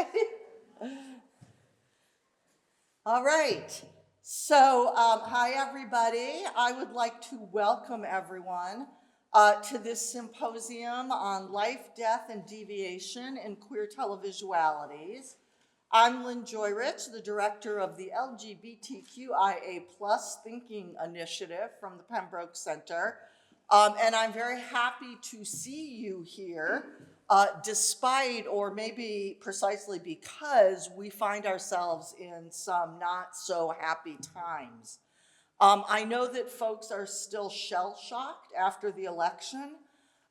Hi. All right. So, hi, everybody. I would like to welcome everyone to this symposium on life, death, and deviation in queer televisualities. I'm Lynn Joyrich, the director of the LGBTQIA+ Thinking Initiative from the Pembroke Center. And I'm very happy to see you here, despite, or maybe precisely because, we find ourselves in some not so happy times. I know that folks are still shell-shocked after the election,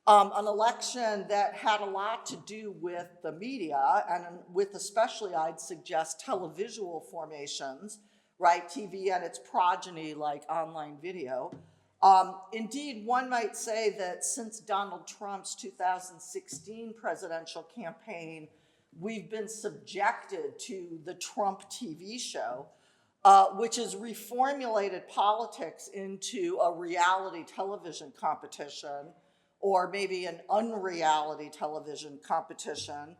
an election that had a lot to do with the media and with especially, I'd suggest, televisual formations, right? TV and its progeny like online video. Indeed, one might say that since Donald Trump's 2016 presidential campaign, we've been subjected to the Trump TV show, which has reformulated politics into a reality television competition, or maybe an unreality television competition,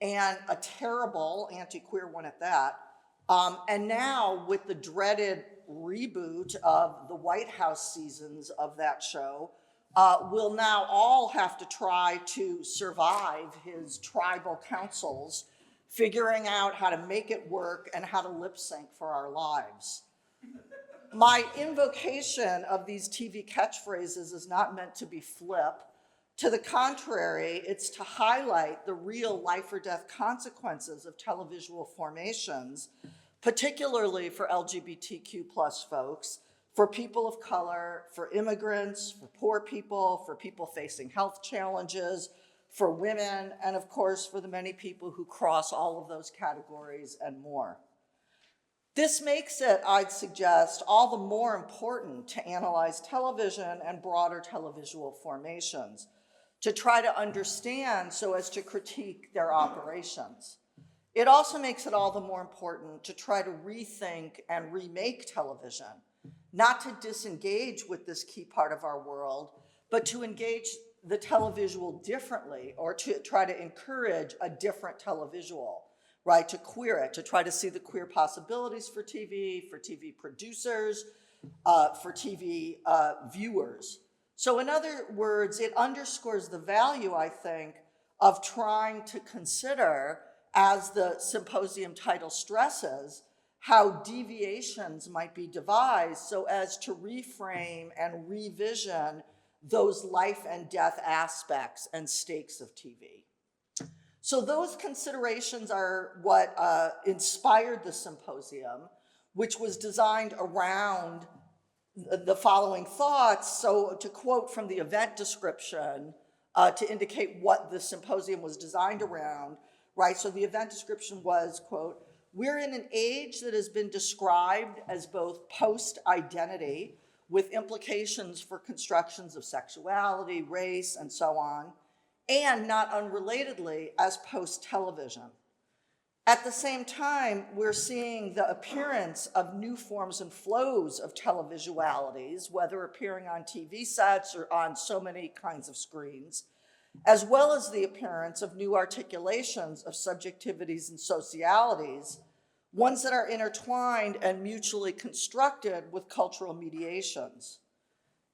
and a terrible anti-queer one at that. And now with the dreaded reboot of the White House seasons of that show, we'll now all have to try to survive his tribal councils, figuring out how to make it work and how to lip sync for our lives. My invocation of these TV catchphrases is not meant to be flip. To the contrary, it's to highlight the real life or death consequences of televisual formations, particularly for LGBTQ+ folks, for people of color, for immigrants, for poor people, for people facing health challenges, for women, and of course, for the many people who cross all of those categories and more. This makes it, I'd suggest, all the more important to analyze television and broader televisual formations, to try to understand so as to critique their operations. It also makes it all the more important to try to rethink and remake television, not to disengage with this key part of our world, but to engage the televisual differently, or to try to encourage a different televisual, right? To queer it, to try to see the queer possibilities for TV producers, for TV viewers. So in other words, it underscores the value, I think, of trying to consider, as the symposium title stresses, how deviations might be devised so as to reframe and revision those life and death aspects and stakes of TV. So those considerations are what inspired the symposium, which was designed around the following thoughts. So to quote from the event description, to indicate what the symposium was designed around, right? So the event description was, quote, "We're in an age that has been described as both post-identity, with implications for constructions of sexuality, race, and so on, and not unrelatedly as post-television. At the same time, we're seeing the appearance of new forms and flows of televisualities, whether appearing on TV sets or on so many kinds of screens, as well as the appearance of new articulations of subjectivities and socialities, ones that are intertwined and mutually constructed with cultural mediations.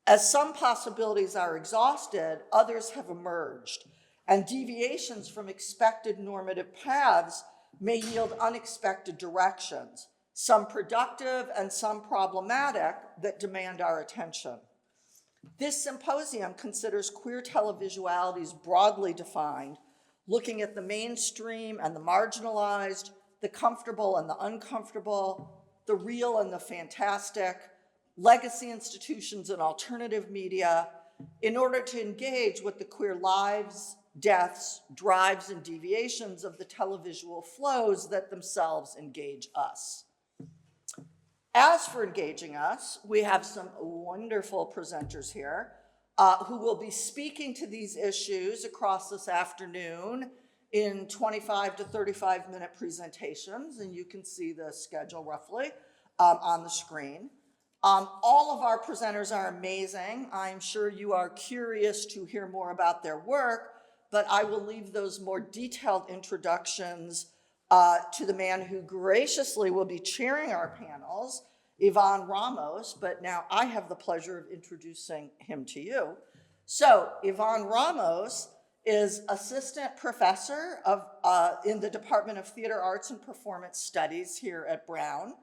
As some possibilities are exhausted, others have emerged, and deviations from expected normative paths may yield unexpected directions, some productive and some problematic, that demand our attention. This symposium considers queer televisualities broadly defined, looking at the mainstream and the marginalized, the comfortable and the uncomfortable, the real and the fantastic, legacy institutions and alternative media, in order to engage with the queer lives, deaths, drives, and deviations of the televisual flows that themselves engage us. As for engaging us, we have some wonderful presenters here who will be speaking to these issues across this afternoon in 25 to 35-minute presentations, and you can see the schedule roughly on the screen. All of our presenters are amazing. I'm sure you are curious to hear more about their work, but I will leave those more detailed introductions to the man who graciously will be chairing our panels, Ivan Ramos, but now I have the pleasure of introducing him to you. So Ivan Ramos is assistant professor in the Department of Theater Arts and Performance Studies here at Brown.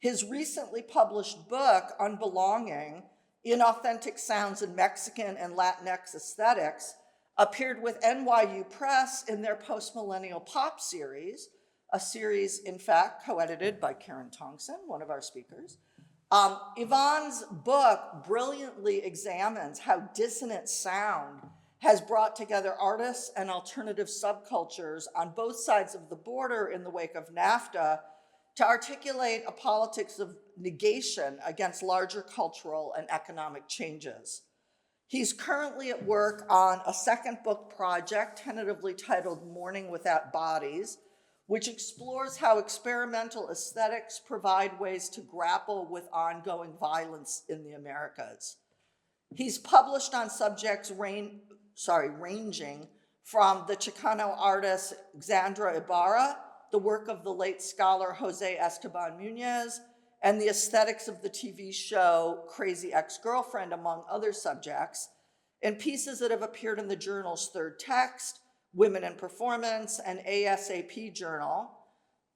His recently published book, Unbelonging, Inauthentic Sounds in Mexican and Latinx Aesthetics, appeared with NYU Press in their Postmillennial Pop series, a series, in fact, co-edited by Karen Tongson, one of our speakers. Ivan's book brilliantly examines how dissonant sound has brought together artists and alternative subcultures on both sides of the border in the wake of NAFTA to articulate a politics of negation against larger cultural and economic changes. He's currently at work on a second book project, tentatively titled Mourning Without Bodies, which explores how experimental aesthetics provide ways to grapple with ongoing violence in the Americas. He's published on subjects ranging from the Chicano artist Xandra Ibarra, the work of the late scholar Jose Esteban Muñez, and the aesthetics of the TV show Crazy Ex-Girlfriend, among other subjects, and pieces that have appeared in the journal's Third Text, Women in Performance, and ASAP Journal,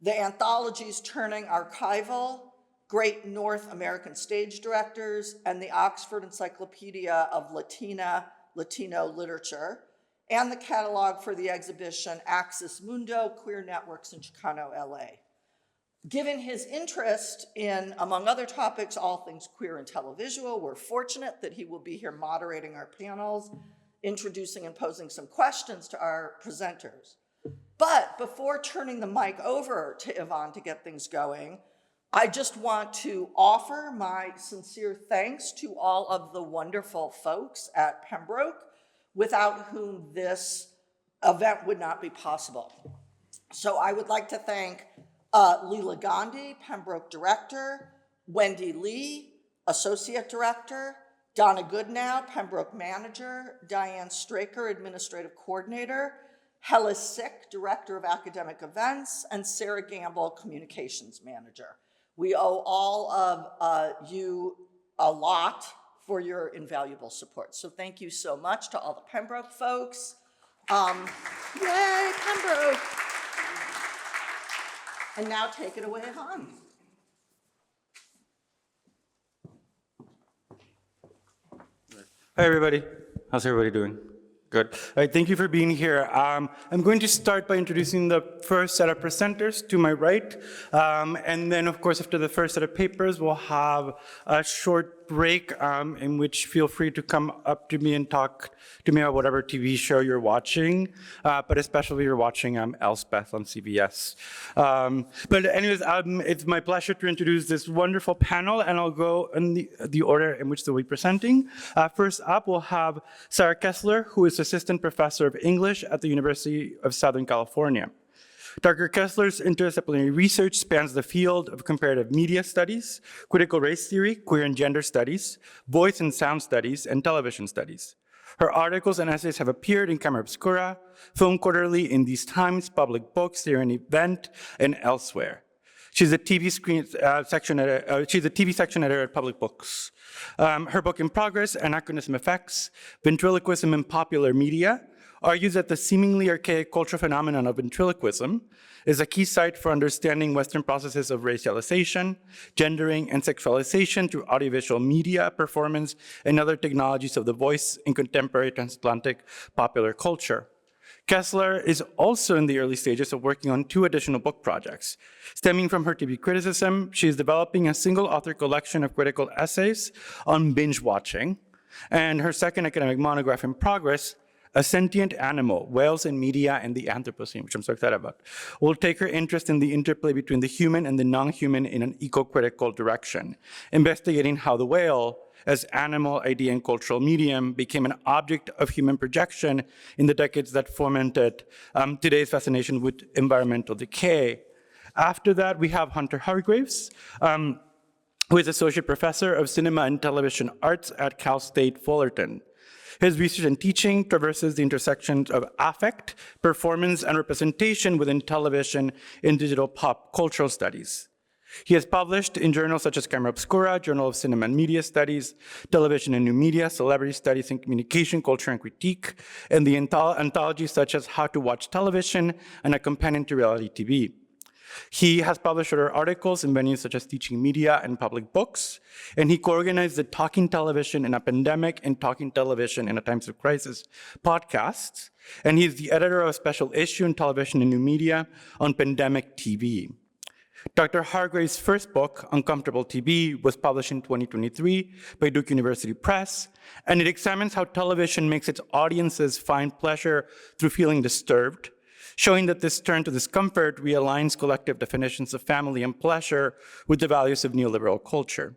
the anthologies Turning Archival, Great North American Stage Directors, and the Oxford Encyclopedia of Latino Literature, and the catalog for the exhibition Axis Mundo, Queer Networks in Chicano, LA. Given his interest in, among other topics, all things queer and televisual, we're fortunate that he will be here moderating our panels, introducing and posing some questions to our presenters. But before turning the mic over to Ivan to get things going, I just want to offer my sincere thanks to all of the wonderful folks at Pembroke, without whom this event would not be possible. So I would like to thank Leela Gandhi, Pembroke Director, Wendy Lee, Associate Director, Donna Goodnow, Pembroke Manager, Diane Straker, Administrative Coordinator, Hella Sick, Director of Academic Events, and Sarah Gamble, Communications Manager. We owe all of you a lot for your invaluable support. So thank you so much to all the Pembroke folks. Yay, Pembroke! And now take it away, Han. Hi, everybody. How's everybody doing? Good. All right, thank you for being here. I'm going to start by introducing the first set of presenters to my right. And then, of course, after the first set of papers, we'll have a short break in which feel free to come up to me and talk to me about whatever TV show you're watching, but especially if you're watching Elspeth on CBS. But anyways, it's my pleasure to introduce this wonderful panel, and I'll go in the order in which they'll be presenting. First up, we'll have Sarah Kessler, who is Assistant Professor of English at the University of Southern California. Dr. Kessler's interdisciplinary research spans the field of comparative media studies, critical race theory, queer and gender studies, voice and sound studies, and television studies. Her articles and essays have appeared in Camera Obscura, Film Quarterly, In These Times, Public Books, Theory and Event, and elsewhere. She's a TV section editor at Public Books. Her book In Progress, Anachronism Effects, Ventriloquism in Popular Media, argues that the seemingly archaic cultural phenomenon of ventriloquism is a key site for understanding Western processes of racialization, gendering, and sexualization through audiovisual media, performance, and other technologies of the voice in contemporary transatlantic popular culture. Kessler is also in the early stages of working on 2 additional book projects. Stemming from her TV criticism, she is developing a single author collection of critical essays on binge watching, and her second academic monograph In Progress, A Sentient Animal, Whales in Media and the Anthropocene, which I'm so excited about, will take her interest in the interplay between the human and the non-human in an eco-critical direction, investigating how the whale, as animal, idea, and cultural medium, became an object of human projection in the decades that fomented today's fascination with environmental decay. After that, we have Hunter Hargreaves, who is Associate Professor of Cinema and Television Arts at Cal State Fullerton. His research and teaching traverses the intersections of affect, performance, and representation within television and digital pop cultural studies. He has published in journals such as Camera Obscura, Journal of Cinema and Media Studies, Television and New Media, Celebrity Studies in Communication, Culture and Critique, and the anthologies such as How to Watch Television and A Companion to Reality TV. He has published other articles in venues such as Teaching Media and Public Books, and he co-organized the Talking Television in a Pandemic and Talking Television in a Times of Crisis podcasts, and he's the editor of a special issue in Television and New Media on Pandemic TV. Dr. Hargrave's first book, Uncomfortable TV, was published in 2023 by Duke University Press, and it examines how television makes its audiences find pleasure through feeling disturbed, showing that this turn to discomfort realigns collective definitions of family and pleasure with the values of neoliberal culture.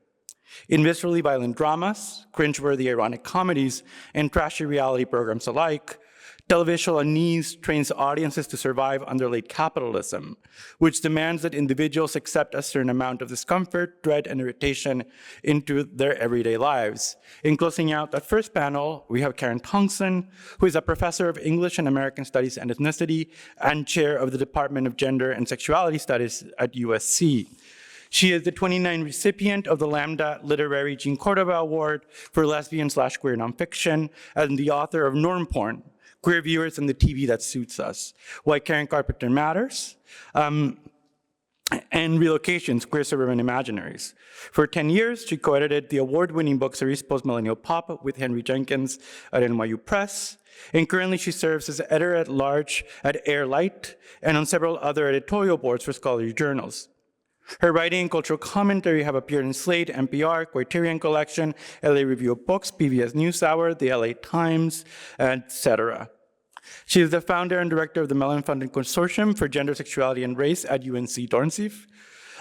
In viscerally violent dramas, cringeworthy ironic comedies, and trashy reality programs alike, Televisual Unease trains audiences to survive under late capitalism, which demands that individuals accept a certain amount of discomfort, dread, and irritation into their everyday lives. In closing out that first panel, we have Karen Tongson, who is a professor of English and American Studies and Ethnicity and chair of the Department of Gender and Sexuality Studies at USC. She is the 29th recipient of the Lambda Literary Jean Cordova Award for lesbian/queer nonfiction and the author of Norm Porn, Queer Viewers and the TV That Suits Us, Why Karen Carpenter Matters, and Relocations, Queer Suburban Imaginaries. For 10 years, she co-edited the award-winning book series Post-Millennial Pop with Henry Jenkins at NYU Press, and currently she serves as editor-at-large at Airlight and on several other editorial boards for scholarly journals. Her writing and cultural commentary have appeared in Slate, NPR, Criterion Collection, LA Review of Books, PBS NewsHour, the LA Times, etc. She is the founder and director of the Mellon Funded Consortium for Gender, Sexuality, and Race at UNC Dornsief.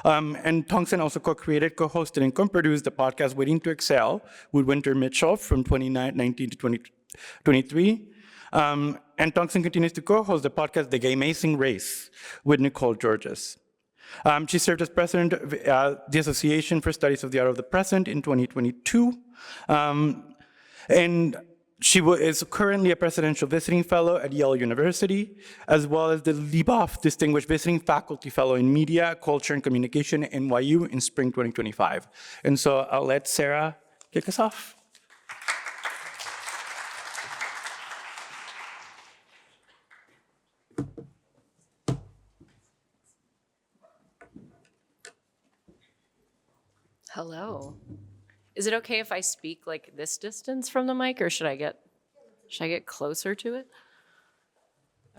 And Tongson also co-created, co-hosted, and co-produced the podcast Waiting to Excel with Winter Mitchell from 2019 to 2023. And Tongson continues to co-host the podcast The Gay-Amazing Race with Nicole Georges. She served as president of the Association for Studies of the Art of the Present in 2022. And she is currently a presidential visiting fellow at Yale University, as well as the Lieboff Distinguished Visiting Faculty Fellow in Media, Culture, and Communication at NYU in spring 2025. And so I'll let Sarah kick us off. Hello. Is it okay if I speak like this distance from the mic, or should I get closer to it?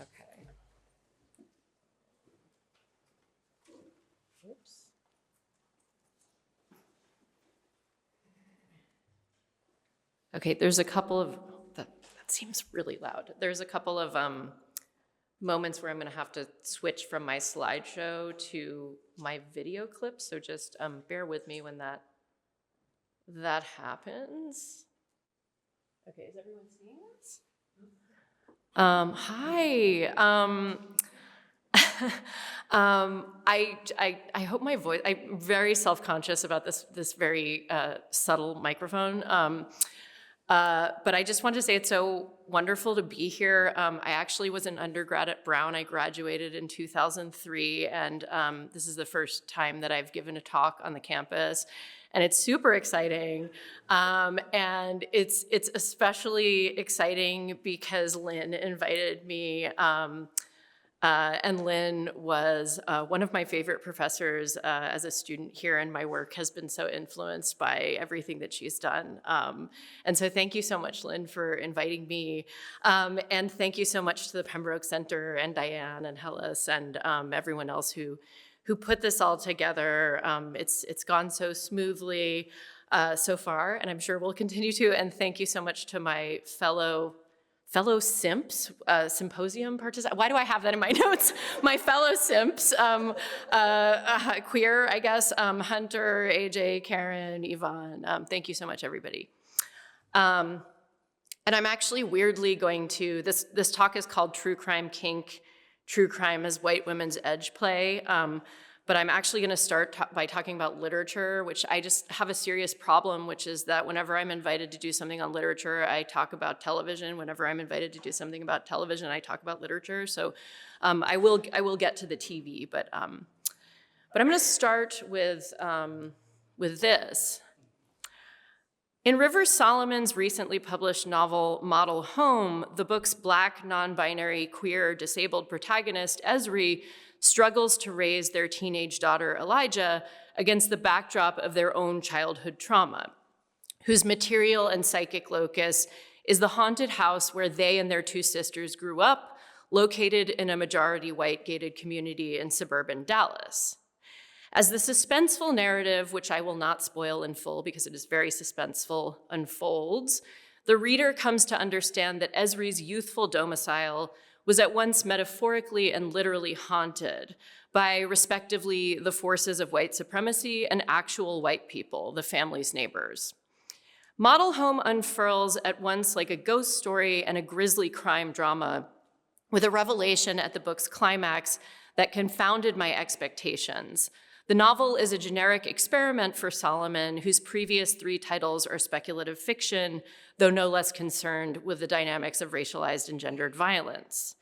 Okay. Oops. Okay, there's a couple of, that seems really loud. There's a couple of moments where I'm gonna have to switch from my slideshow to my video clip, so just bear with me when that happens. Okay, is everyone seeing this? Hi. I hope my voice, I'm very self-conscious about this very subtle microphone. But I just want to say it's so wonderful to be here. I actually was an undergrad at Brown. I graduated in 2003, and this is the first time that I've given a talk on the campus. And it's super exciting. And it's especially exciting because Lynn invited me. And Lynn was one of my favorite professors as a student here, and my work has been so influenced by everything that she's done. And so thank you so much, Lynn, for inviting me. And thank you so much to the Pembroke Center and Diane and Hellas and everyone else who put this all together. It's gone so smoothly so far, and I'm sure we'll continue to. And thank you so much to my fellow simps, symposium participants. Why do I have that in my notes? My fellow simps, queer, I guess, Hunter, AJ, Karen, Yvonne. Thank you so much, everybody. And I'm actually weirdly going to, this talk is called True Crime Kink, True Crime as White Women's Edge Play. but I'm actually gonna start by talking about literature, which I just have a serious problem, which is that whenever I'm invited to do something on literature, I talk about television. Whenever I'm invited to do something about television, I talk about literature. So I will get to the TV, but I'm gonna start with this. In River Solomon's recently published novel, Model Home, the book's Black, non-binary, queer, disabled protagonist, Esri, struggles to raise their teenage daughter, Elijah, against the backdrop of their own childhood trauma, whose material and psychic locus is the haunted house where they and their two sisters grew up, located in a majority white gated community in suburban Dallas. As the suspenseful narrative, which I will not spoil in full because it is very suspenseful, unfolds, the reader comes to understand that Esri's youthful domicile was at once metaphorically and literally haunted by, respectively, the forces of white supremacy and actual white people, the family's neighbors. Model Home unfurls at once like a ghost story and a grisly crime drama, with a revelation at the book's climax that confounded my expectations. The novel is a generic experiment for Solomon, whose previous 3 titles are speculative fiction, though no less concerned with the dynamics of racialized and gendered violence.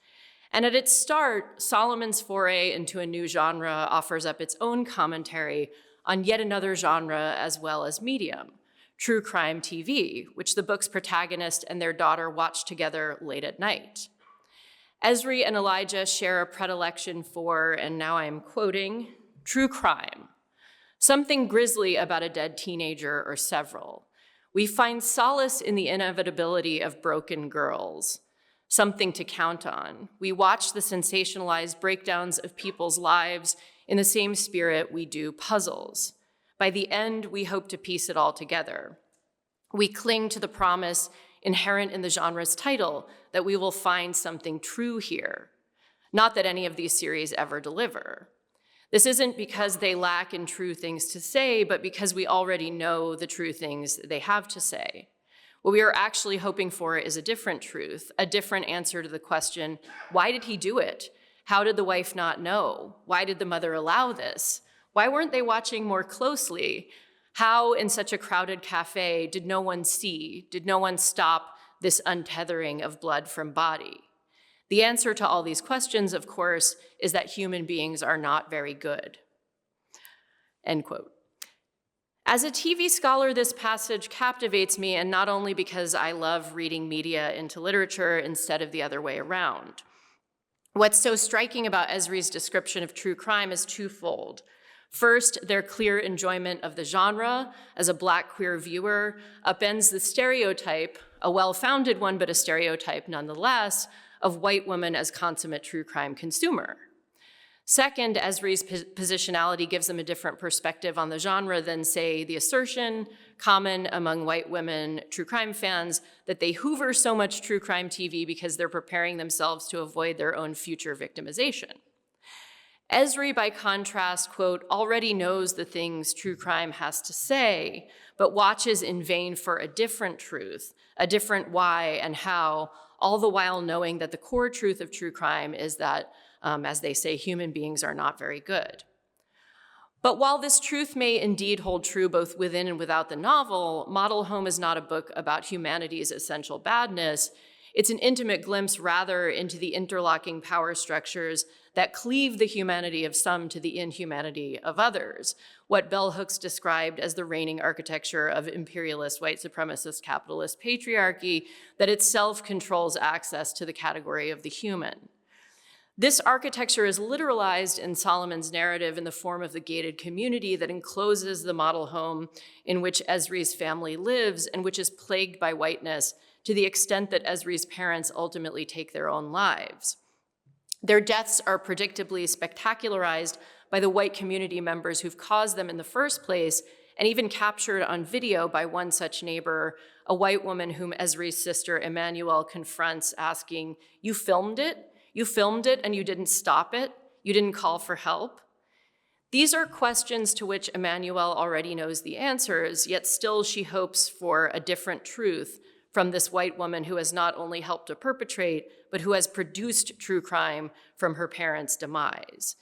And at its start, Solomon's foray into a new genre offers up its own commentary on yet another genre as well as medium, true crime TV, which the book's protagonist and their daughter watch together late at night. Esri and Elijah share a predilection for, and now I'm quoting, true crime, something grisly about a dead teenager or several. We find solace in the inevitability of broken girls, something to count on. We watch the sensationalized breakdowns of people's lives in the same spirit we do puzzles. By the end, we hope to piece it all together. We cling to the promise inherent in the genre's title that we will find something true here. Not that any of these series ever deliver. This isn't because they lack in true things to say, but because we already know the true things they have to say. What we are actually hoping for is a different truth, a different answer to the question, why did he do it? How did the wife not know? Why did the mother allow this? Why weren't they watching more closely? How, in such a crowded cafe, did no one see? Did no one stop this untethering of blood from body? The answer to all these questions, of course, is that human beings are not very good. End quote. As a TV scholar, this passage captivates me, and not only because I love reading media into literature instead of the other way around. What's so striking about Esri's description of true crime is twofold. First, their clear enjoyment of the genre as a Black queer viewer upends the stereotype, a well-founded one, but a stereotype nonetheless, of white women as consummate true crime consumer. Second, Esri's positionality gives them a different perspective on the genre than, say, the assertion, common among white women true crime fans, that they hoover so much true crime TV because they're preparing themselves to avoid their own future victimization. Esri, by contrast, quote, already knows the things true crime has to say, but watches in vain for a different truth, a different why and how, all the while knowing that the core truth of true crime is that, as they say, human beings are not very good. But while this truth may indeed hold true both within and without the novel, Model Home is not a book about humanity's essential badness. It's an intimate glimpse rather into the interlocking power structures that cleave the humanity of some to the inhumanity of others, what bell hooks described as the reigning architecture of imperialist, white supremacist, capitalist patriarchy that itself controls access to the category of the human. This architecture is literalized in Solomon's narrative in the form of the gated community that encloses the model home in which Esri's family lives and which is plagued by whiteness to the extent that Esri's parents ultimately take their own lives. Their deaths are predictably spectacularized by the white community members who've caused them in the first place, and even captured on video by one such neighbor, a white woman whom Esri's sister Emmanuel confronts asking, "You filmed it? You filmed it and you didn't stop it? You didn't call for help?" These are questions to which Emmanuel already knows the answers, yet still she hopes for a different truth from this white woman who has not only helped to perpetrate, but who has produced true crime from her parents' demise.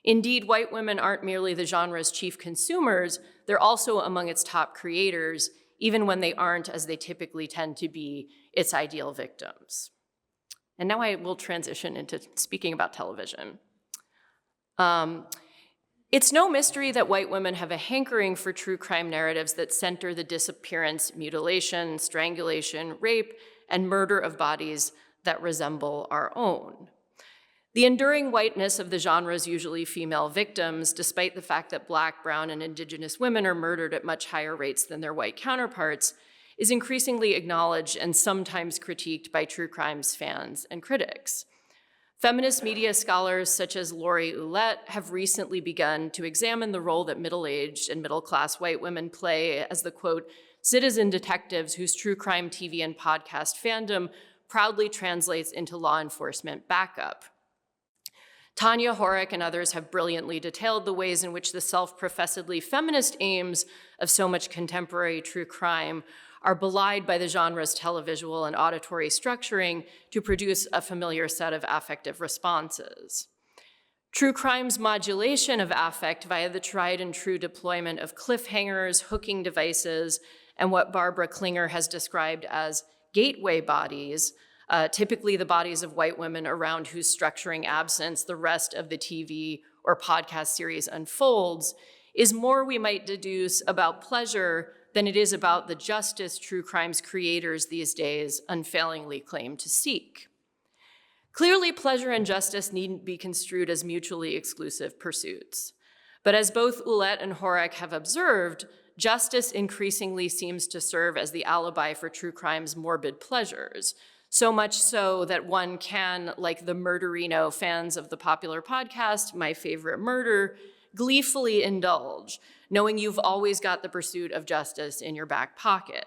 Indeed, white women aren't merely the genre's chief consumers, they're also among its top creators, even when they aren't, as they typically tend to be, its ideal victims. And now I will transition into speaking about television. It's no mystery that white women have a hankering for true crime narratives that center the disappearance, mutilation, strangulation, rape, and murder of bodies that resemble our own. The enduring whiteness of the genre's usually female victims, despite the fact that Black, brown, and indigenous women are murdered at much higher rates than their white counterparts, is increasingly acknowledged and sometimes critiqued by true crimes fans and critics. Feminist media scholars such as Lori Ouellette have recently begun to examine the role that middle-aged and middle-class white women play as the, quote, citizen detectives whose true crime TV and podcast fandom proudly translates into law enforcement backup. Tanya Horak and others have brilliantly detailed the ways in which the self-professedly feminist aims of so much contemporary true crime are belied by the genre's televisual and auditory structuring to produce a familiar set of affective responses. True crime's modulation of affect via the tried and true deployment of cliffhangers, hooking devices, and what Barbara Klinger has described as gateway bodies, typically the bodies of white women around whose structuring absence the rest of the TV or podcast series unfolds, is more we might deduce about pleasure than it is about the justice true crimes creators these days unfailingly claim to seek. Clearly, pleasure and justice needn't be construed as mutually exclusive pursuits. But as both Ouellette and Horak have observed, justice increasingly seems to serve as the alibi for true crime's morbid pleasures, so much so that one can, like the Murderino fans of the popular podcast, My Favorite Murder, gleefully indulge, knowing you've always got the pursuit of justice in your back pocket.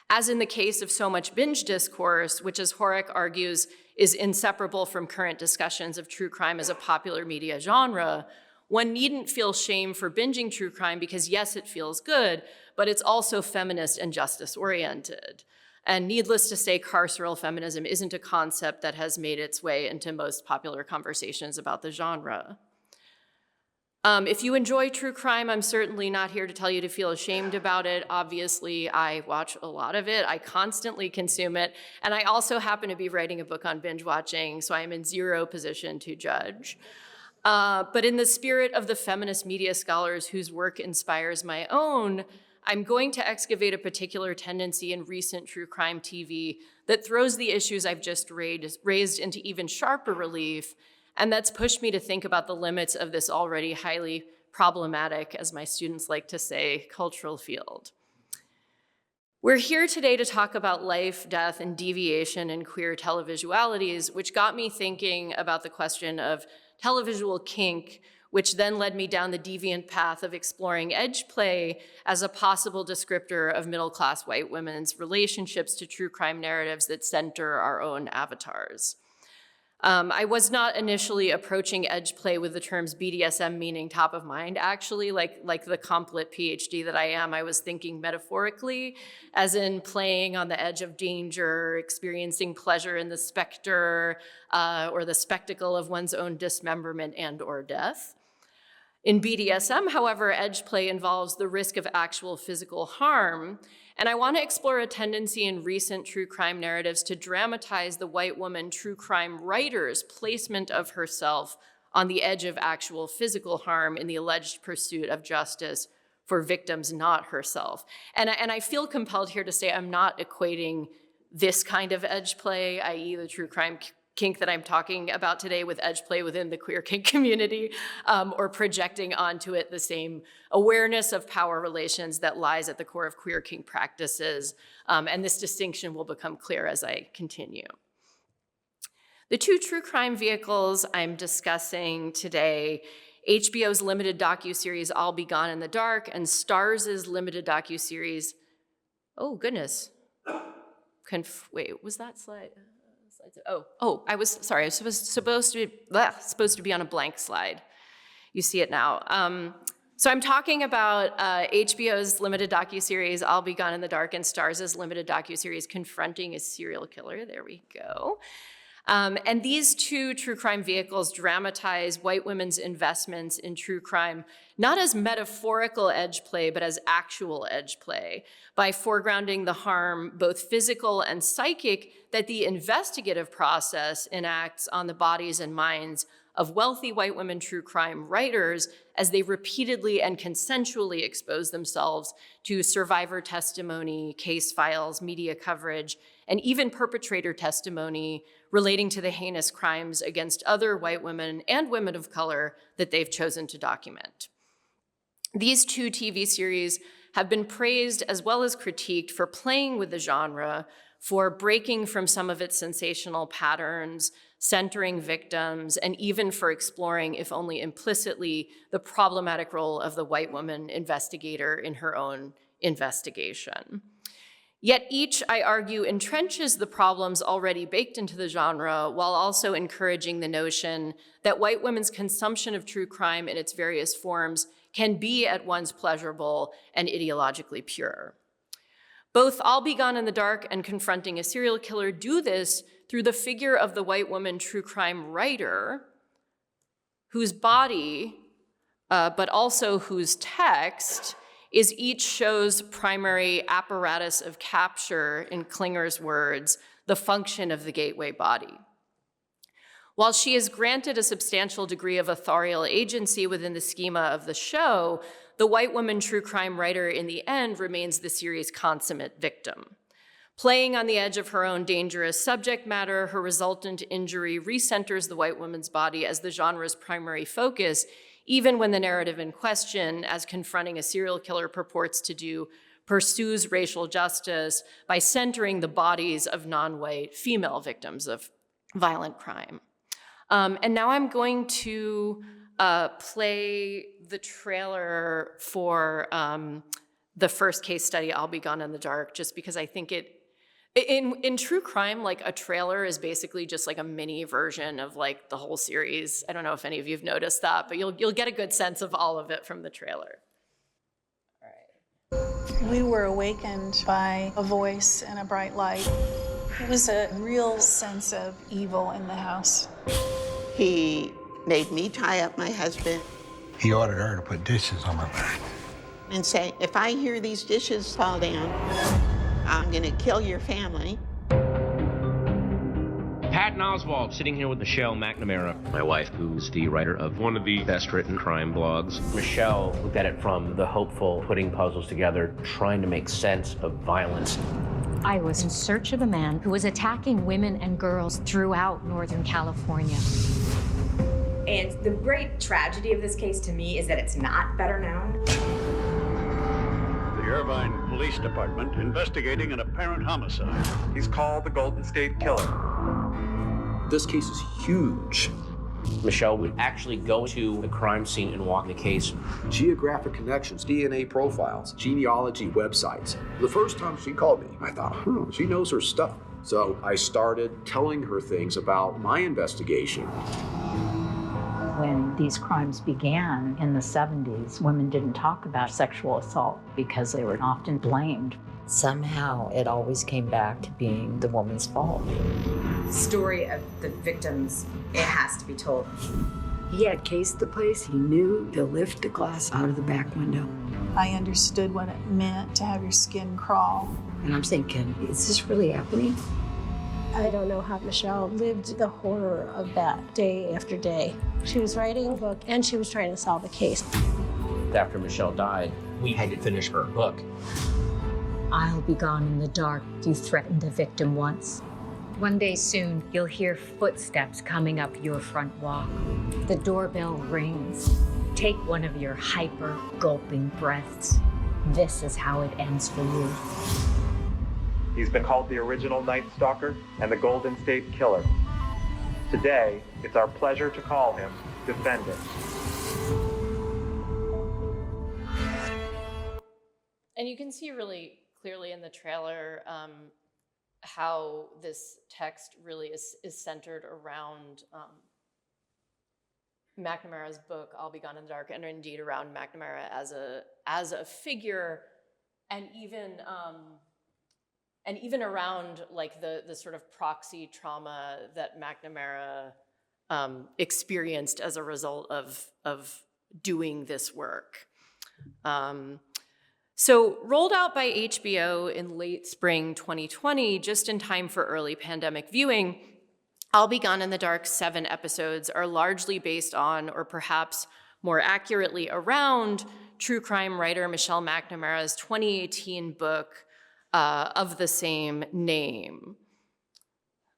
As in the case of so much binge discourse, which as Horak argues is inseparable from current discussions of true crime as a popular media genre, one needn't feel shame for binging true crime because yes, it feels good, but it's also feminist and justice-oriented. And needless to say, carceral feminism isn't a concept that has made its way into most popular conversations about the genre. If you enjoy true crime, I'm certainly not here to tell you to feel ashamed about it. Obviously, I watch a lot of it. I constantly consume it. And I also happen to be writing a book on binge watching, so I'm in zero position to judge. But in the spirit of the feminist media scholars whose work inspires my own, I'm going to excavate a particular tendency in recent true crime TV that throws the issues I've just raised into even sharper relief, and that's pushed me to think about the limits of this already highly problematic, as my students like to say, cultural field. We're here today to talk about life, death, and deviation in queer televisualities, which got me thinking about the question of televisual kink, which then led me down the deviant path of exploring edge play as a possible descriptor of middle-class white women's relationships to true crime narratives that center our own avatars. I was not initially approaching edge play with the terms BDSM meaning top of mind, actually, like the complet PhD that I am. I was thinking metaphorically, as in playing on the edge of danger, experiencing pleasure in the specter, or the spectacle of one's own dismemberment and or death. In BDSM, however, edge play involves the risk of actual physical harm, and I want to explore a tendency in recent true crime narratives to dramatize the white woman true crime writer's placement of herself on the edge of actual physical harm in the alleged pursuit of justice for victims not herself. And I feel compelled here to say I'm not equating this kind of edge play, i.e. the true crime kink that I'm talking about today with edge play within the queer kink community, or projecting onto it the same awareness of power relations that lies at the core of queer kink practices. And this distinction will become clear as I continue. The two true crime vehicles I'm discussing today, HBO's limited docuseries I'll Be Gone in the Dark and Starz' limited docuseries, oh goodness. Wait, was that slide? I was supposed to be on a blank slide. You see it now. So I'm talking about HBO's limited docuseries I'll Be Gone in the Dark and Starz' limited docuseries Confronting a Serial Killer. There we go. And these two true crime vehicles dramatize white women's investments in true crime, not as metaphorical edge play, but as actual edge play, by foregrounding the harm, both physical and psychic, that the investigative process enacts on the bodies and minds of wealthy white women true crime writers as they repeatedly and consensually expose themselves to survivor testimony, case files, media coverage, and even perpetrator testimony relating to the heinous crimes against other white women and women of color that they've chosen to document. These two TV series have been praised as well as critiqued for playing with the genre, for breaking from some of its sensational patterns, centering victims, and even for exploring, if only implicitly, the problematic role of the white woman investigator in her own investigation. Yet each, I argue, entrenches the problems already baked into the genre while also encouraging the notion that white women's consumption of true crime in its various forms can be at once pleasurable and ideologically pure. Both I'll Be Gone in the Dark and Confronting a Serial Killer do this through the figure of the white woman true crime writer, whose body, but also whose text, is each show's primary apparatus of capture, in Klinger's words, the function of the gateway body. While she is granted a substantial degree of authorial agency within the schema of the show, the white woman true crime writer in the end remains the series' consummate victim. Playing on the edge of her own dangerous subject matter, her resultant injury recenters the white woman's body as the genre's primary focus, even when the narrative in question, as Confronting a Serial Killer purports to do, pursues racial justice by centering the bodies of non-white female victims of violent crime. And now I'm going to play the trailer for the first case study, I'll Be Gone in the Dark, just because I think in true crime, like a trailer is basically just like a mini version of like the whole series. I don't know if any of you have noticed that, but you'll get a good sense of all of it from the trailer. We were awakened by a voice and a bright light. It was a real sense of evil in the house. He made me tie up my husband He ordered her to put dishes on my back. and say, if I hear these dishes fall down, I'm gonna kill your family. Patton Oswalt sitting here with Michelle McNamara, my wife, who's the writer of one of the best-written crime blogs. Michelle looked at it from the hopeful, putting puzzles together, trying to make sense of violence. I was in search of a man who was attacking women and girls throughout Northern California. And the great tragedy of this case to me is that it's not better known. The Irvine Police Department investigating an apparent homicide. He's called the Golden State Killer. This case is huge. Michelle would actually go to the crime scene and walk the case. Geographic connections, DNA profiles, genealogy websites. The first time she called me, I thought, she knows her stuff. So I started telling her things about my investigation. When these crimes began in the 70s, women didn't talk about sexual assault because they were often blamed. Somehow it always came back to being the woman's fault. The story of the victims, it has to be told. He had cased the place. He knew to lift the glass out of the back window. I understood what it meant to have your skin crawl. And I'm thinking, is this really happening? I don't know how Michelle lived the horror of that day after day. She was writing a book and she was trying to solve a case. After Michelle died, we had to finish her book. I'll be gone in the dark. You threatened the victim once. One day soon, you'll hear footsteps coming up your front walk. The doorbell rings. Take one of your hyper gulping breaths. This is how it ends for you. He's been called the original Night Stalker and the Golden State Killer. Today, it's our pleasure to call him Defendant. And you can see really clearly in the trailer how this text really is centered around McNamara's book, I'll Be Gone in the Dark, and indeed around McNamara as a figure, and even and even around like the sort of proxy trauma that McNamara experienced as a result of doing this work. So rolled out by HBO in late spring 2020, just in time for early pandemic viewing, I'll Be Gone in the Dark 7 episodes are largely based on, or perhaps more accurately around, true crime writer Michelle McNamara's 2018 book of the same name.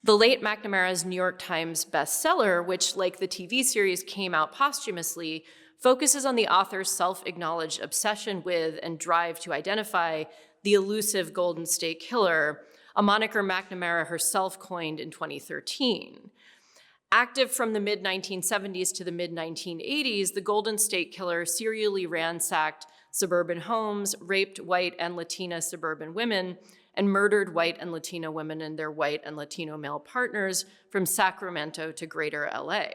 The late McNamara's New York Times bestseller, which like the TV series came out posthumously, focuses on the author's self-acknowledged obsession with and drive to identify the elusive Golden State Killer, a moniker McNamara herself coined in 2013. Active from the mid-1970s to the mid-1980s, the Golden State Killer serially ransacked suburban homes, raped white and Latina suburban women, and murdered white and Latina women and their white and Latino male partners from Sacramento to Greater LA.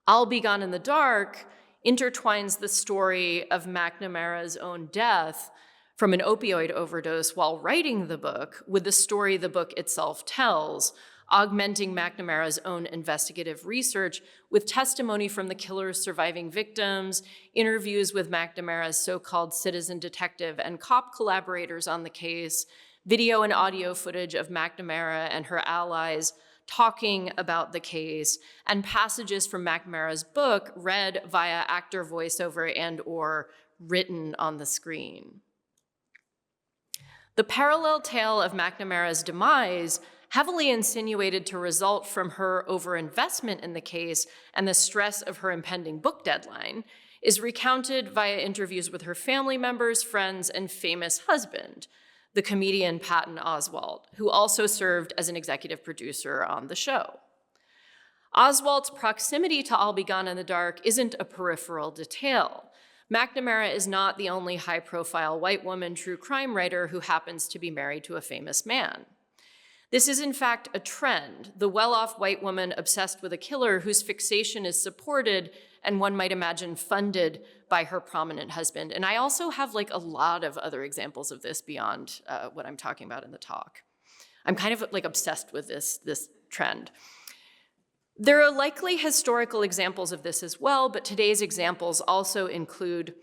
I'll Be Gone in the Dark intertwines the story of McNamara's own death from an opioid overdose while writing the book with the story the book itself tells, augmenting McNamara's own investigative research with testimony from the killer's surviving victims, interviews with McNamara's so-called citizen detective and cop collaborators on the case, video and audio footage of McNamara and her allies talking about the case, and passages from McNamara's book read via actor voiceover and or written on the screen. The parallel tale of McNamara's demise, heavily insinuated to result from her overinvestment in the case and the stress of her impending book deadline, is recounted via interviews with her family members, friends, and famous husband, the comedian Patton Oswalt, who also served as an executive producer on the show. Oswalt's proximity to I'll Be Gone in the Dark isn't a peripheral detail. McNamara is not the only high-profile white woman true crime writer who happens to be married to a famous man. This is in fact a trend, the well-off white woman obsessed with a killer whose fixation is supported and one might imagine funded by her prominent husband. And I also have like a lot of other examples of this beyond what I'm talking about in the talk. I'm kind of like obsessed with this trend. There are likely historical examples of this as well, but today's examples also include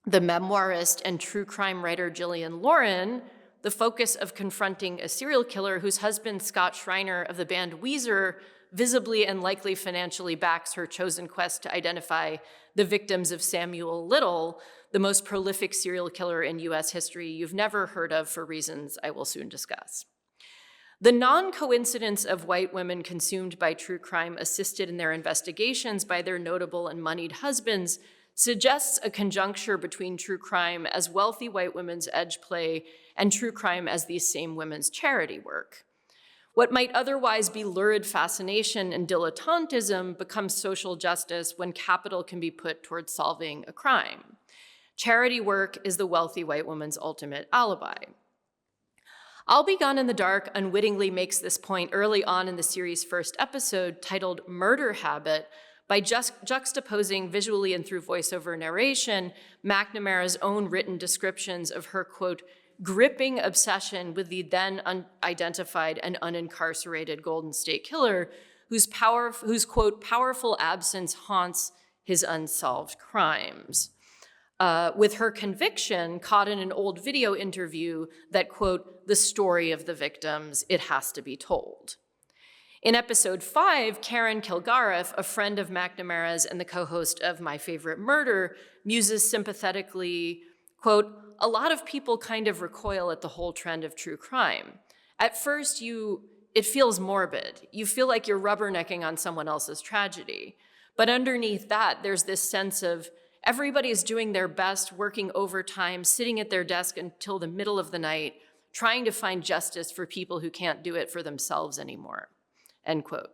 the memoirist and true crime writer Gillian Lauren, the focus of confronting a serial killer whose husband, Scott Schreiner of the band Weezer, visibly and likely financially backs her chosen quest to identify the victims of Samuel Little, the most prolific serial killer in US history you've never heard of for reasons I will soon discuss. The non-coincidence of white women consumed by true crime assisted in their investigations by their notable and moneyed husbands suggests a conjuncture between true crime as wealthy white women's edge play and true crime as these same women's charity work. What might otherwise be lurid fascination and dilettantism becomes social justice when capital can be put towards solving a crime. Charity work is the wealthy white woman's ultimate alibi. I'll Be Gone in the Dark unwittingly makes this point early on in the series' first episode, titled Murder Habit, by juxtaposing visually and through voiceover narration McNamara's own written descriptions of her, quote, gripping obsession with the then unidentified and unincarcerated Golden State Killer, whose quote, powerful absence haunts his unsolved crimes. With her conviction caught in an old video interview that, quote, the story of the victims, it has to be told. In episode 5, Karen Kilgariff, a friend of McNamara's and the co-host of My Favorite Murder, muses sympathetically, quote, a lot of people kind of recoil at the whole trend of true crime. At first, it feels morbid. You feel like you're rubbernecking on someone else's tragedy. But underneath that, there's this sense of everybody's doing their best, working overtime, sitting at their desk until the middle of the night, trying to find justice for people who can't do it for themselves anymore, end quote.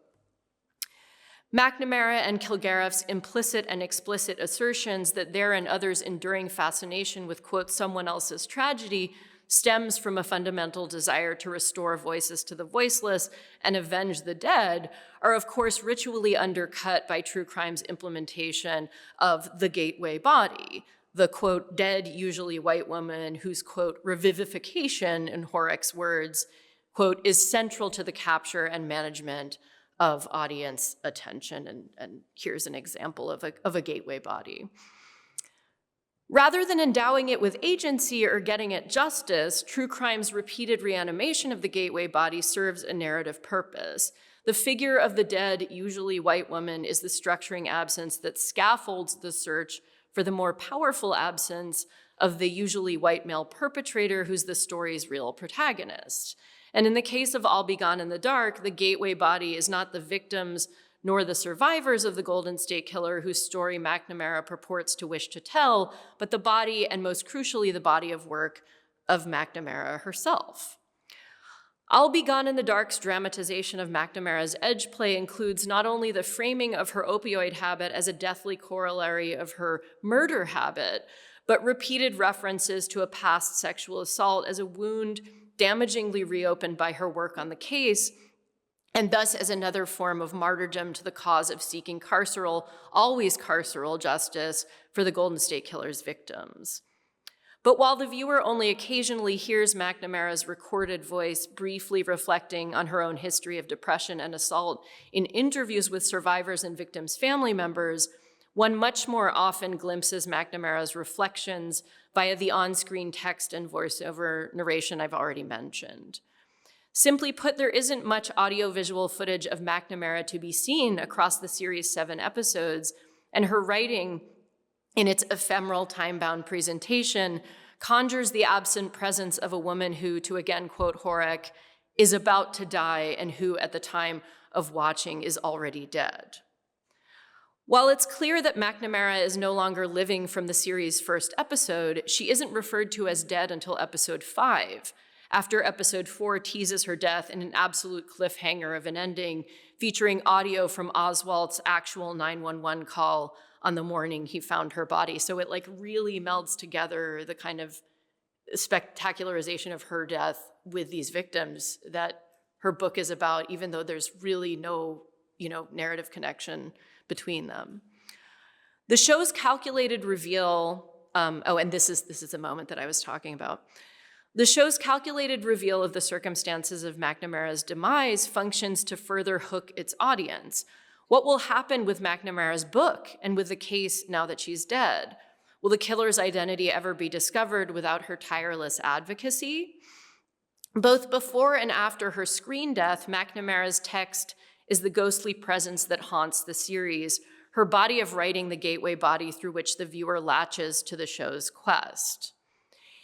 McNamara and Kilgariff's implicit and explicit assertions that their and others' enduring fascination with, quote, someone else's tragedy stems from a fundamental desire to restore voices to the voiceless and avenge the dead are, of course, ritually undercut by true crime's implementation of the gateway body, the, quote, dead, usually white woman whose, quote, revivification, in Horrocks' words, quote, is central to the capture and management of audience attention. And here's an example of a gateway body. Rather than endowing it with agency or getting it justice, true crime's repeated reanimation of the gateway body serves a narrative purpose. The figure of the dead, usually white woman, is the structuring absence that scaffolds the search for the more powerful absence of the usually white male perpetrator who's the story's real protagonist. And in the case of I'll Be Gone in the Dark, the gateway body is not the victims nor the survivors of the Golden State Killer whose story McNamara purports to wish to tell, but the body, and most crucially, the body of work of McNamara herself. I'll Be Gone in the Dark's dramatization of McNamara's edge play includes not only the framing of her opioid habit as a deathly corollary of her murder habit, but repeated references to a past sexual assault as a wound damagingly reopened by her work on the case, and thus as another form of martyrdom to the cause of seeking carceral, always carceral justice for the Golden State Killer's victims. But while the viewer only occasionally hears McNamara's recorded voice briefly reflecting on her own history of depression and assault in interviews with survivors and victims' family members, one much more often glimpses McNamara's reflections via the on-screen text and voiceover narration I've already mentioned. Simply put, there isn't much audiovisual footage of McNamara to be seen across the series' 7 episodes, and her writing, in its ephemeral time-bound presentation, conjures the absent presence of a woman who, to again quote Horrock, is about to die and who, at the time of watching, is already dead. While it's clear that McNamara is no longer living from the series' first episode, she isn't referred to as dead until episode 5, after episode 4 teases her death in an absolute cliffhanger of an ending, featuring audio from Oswald's actual 911 call on the morning he found her body. So it really melds together the kind of spectacularization of her death with these victims that her book is about, even though there's really no, narrative connection between them. The show's calculated reveal, and this is a moment that I was talking about. The show's calculated reveal of the circumstances of McNamara's demise functions to further hook its audience. What will happen with McNamara's book and with the case now that she's dead? Will the killer's identity ever be discovered without her tireless advocacy? Both before and after her screen death, McNamara's text is the ghostly presence that haunts the series, her body of writing the gateway body through which the viewer latches to the show's quest.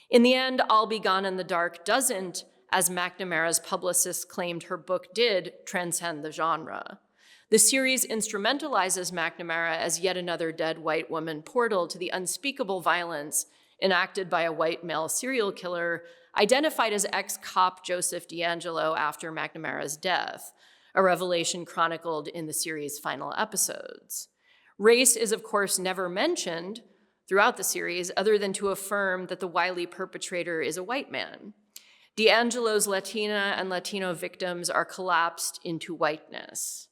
In the end, I'll Be Gone in the Dark doesn't, as McNamara's publicists claimed her book did, transcend the genre. The series instrumentalizes McNamara as yet another dead white woman portal to the unspeakable violence enacted by a white male serial killer identified as ex-cop Joseph DeAngelo after McNamara's death, a revelation chronicled in the series' final episodes. Race is, of course, never mentioned throughout the series, other than to affirm that the wily perpetrator is a white man. DeAngelo's Latina and Latino victims are collapsed into whiteness.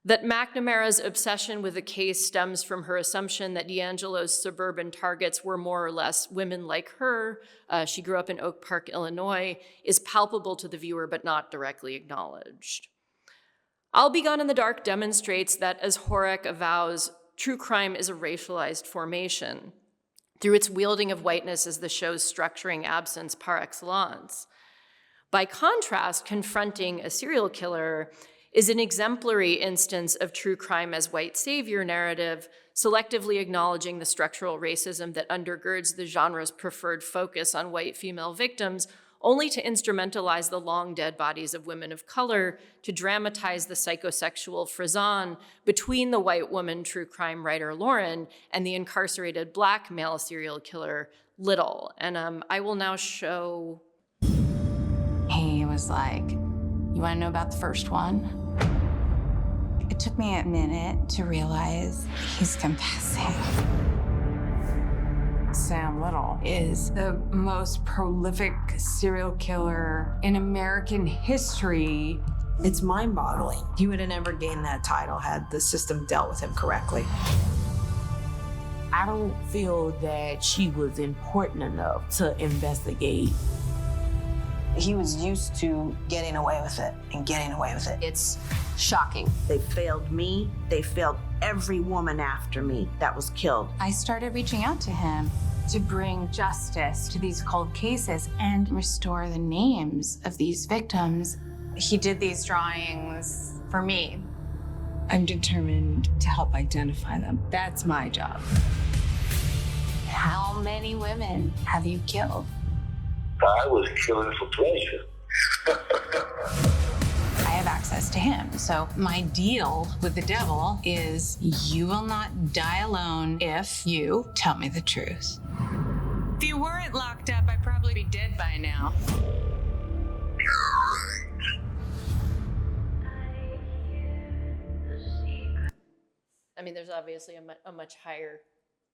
That McNamara's obsession with the case stems from her assumption that DeAngelo's suburban targets were more or less women like her, she grew up in Oak Park, Illinois, is palpable to the viewer but not directly acknowledged. I'll Be Gone in the Dark demonstrates that, as Horrock avows, true crime is a racialized formation through its wielding of whiteness as the show's structuring absence par excellence. By contrast, confronting a serial killer is an exemplary instance of true crime as white savior narrative, selectively acknowledging the structural racism that undergirds the genre's preferred focus on white female victims, only to instrumentalize the long dead bodies of women of color, to dramatize the psychosexual frisson between the white woman true crime writer Lauren and the incarcerated Black male serial killer Little. And I will now show. He was like, "You wanna know about the first one?" It took me a minute to realize he's confessing. Sam Little is the most prolific serial killer in American history. It's mind-boggling. He would have never gained that title had the system dealt with him correctly. I don't feel that she was important enough to investigate. He was used to getting away with it and getting away with it. It's shocking. They failed me. They failed every woman after me that was killed. I started reaching out to him to bring justice to these cold cases and restore the names of these victims. He did these drawings for me. I'm determined to help identify them. That's my job. How many women have you killed? I was killing for pleasure. I have access to him. So my deal with the devil is you will not die alone if you tell me the truth. If you weren't locked up, I'd probably be dead by now. I mean, there's obviously a much higher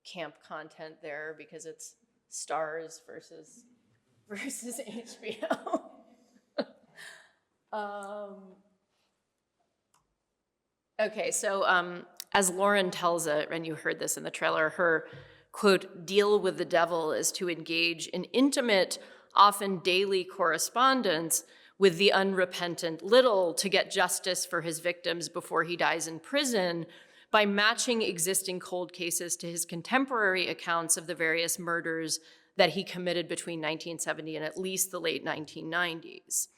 camp content there because it's Stars versus HBO. Okay, so as Lauren tells it, and you heard this in the trailer, her, quote, deal with the devil is to engage in intimate, often daily correspondence with the unrepentant Little to get justice for his victims before he dies in prison by matching existing cold cases to his contemporary accounts of the various murders that he committed between 1970 and at least the late 1990s.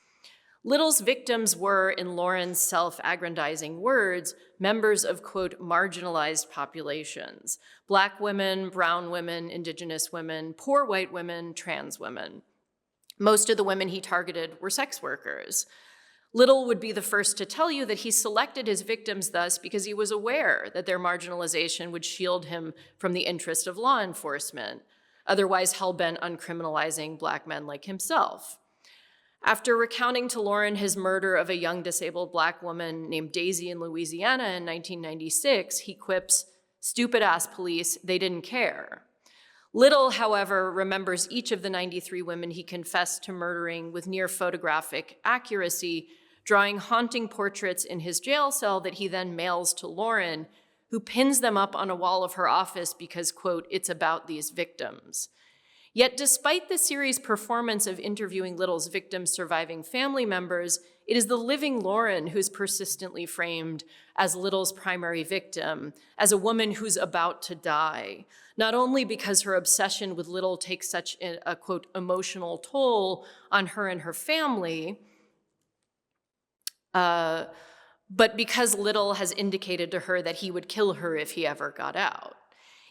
Little's victims were, in Lauren's self-aggrandizing words, members of, quote, marginalized populations: Black women, brown women, indigenous women, poor white women, trans women. Most of the women he targeted were sex workers. Little would be the first to tell you that he selected his victims thus because he was aware that their marginalization would shield him from the interest of law enforcement, otherwise hell-bent on criminalizing Black men like himself. After recounting to Lauren his murder of a young disabled Black woman named Daisy in Louisiana in 1996, he quips, "Stupid-ass police, they didn't care." Little, however, remembers each of the 93 women he confessed to murdering with near photographic accuracy, drawing haunting portraits in his jail cell that he then mails to Lauren, who pins them up on a wall of her office because, quote, it's about these victims. Yet despite the series' performance of interviewing Little's victims' surviving family members, it is the living Lauren who's persistently framed as Little's primary victim, as a woman who's about to die, not only because her obsession with Little takes such a quote, emotional toll on her and her family, but because Little has indicated to her that he would kill her if he ever got out.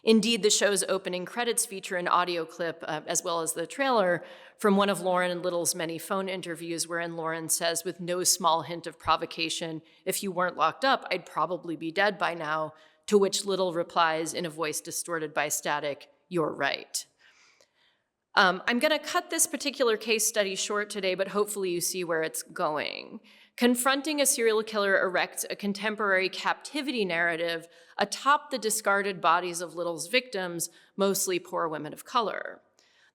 Indeed, the show's opening credits feature an audio clip, as well as the trailer, from one of Lauren and Little's many phone interviews wherein Lauren says, with no small hint of provocation, "If you weren't locked up, I'd probably be dead by now," to which Little replies in a voice distorted by static, "You're right." I'm gonna cut this particular case study short today, but hopefully you see where it's going. Confronting a serial killer erects a contemporary captivity narrative atop the discarded bodies of Little's victims, mostly poor women of color.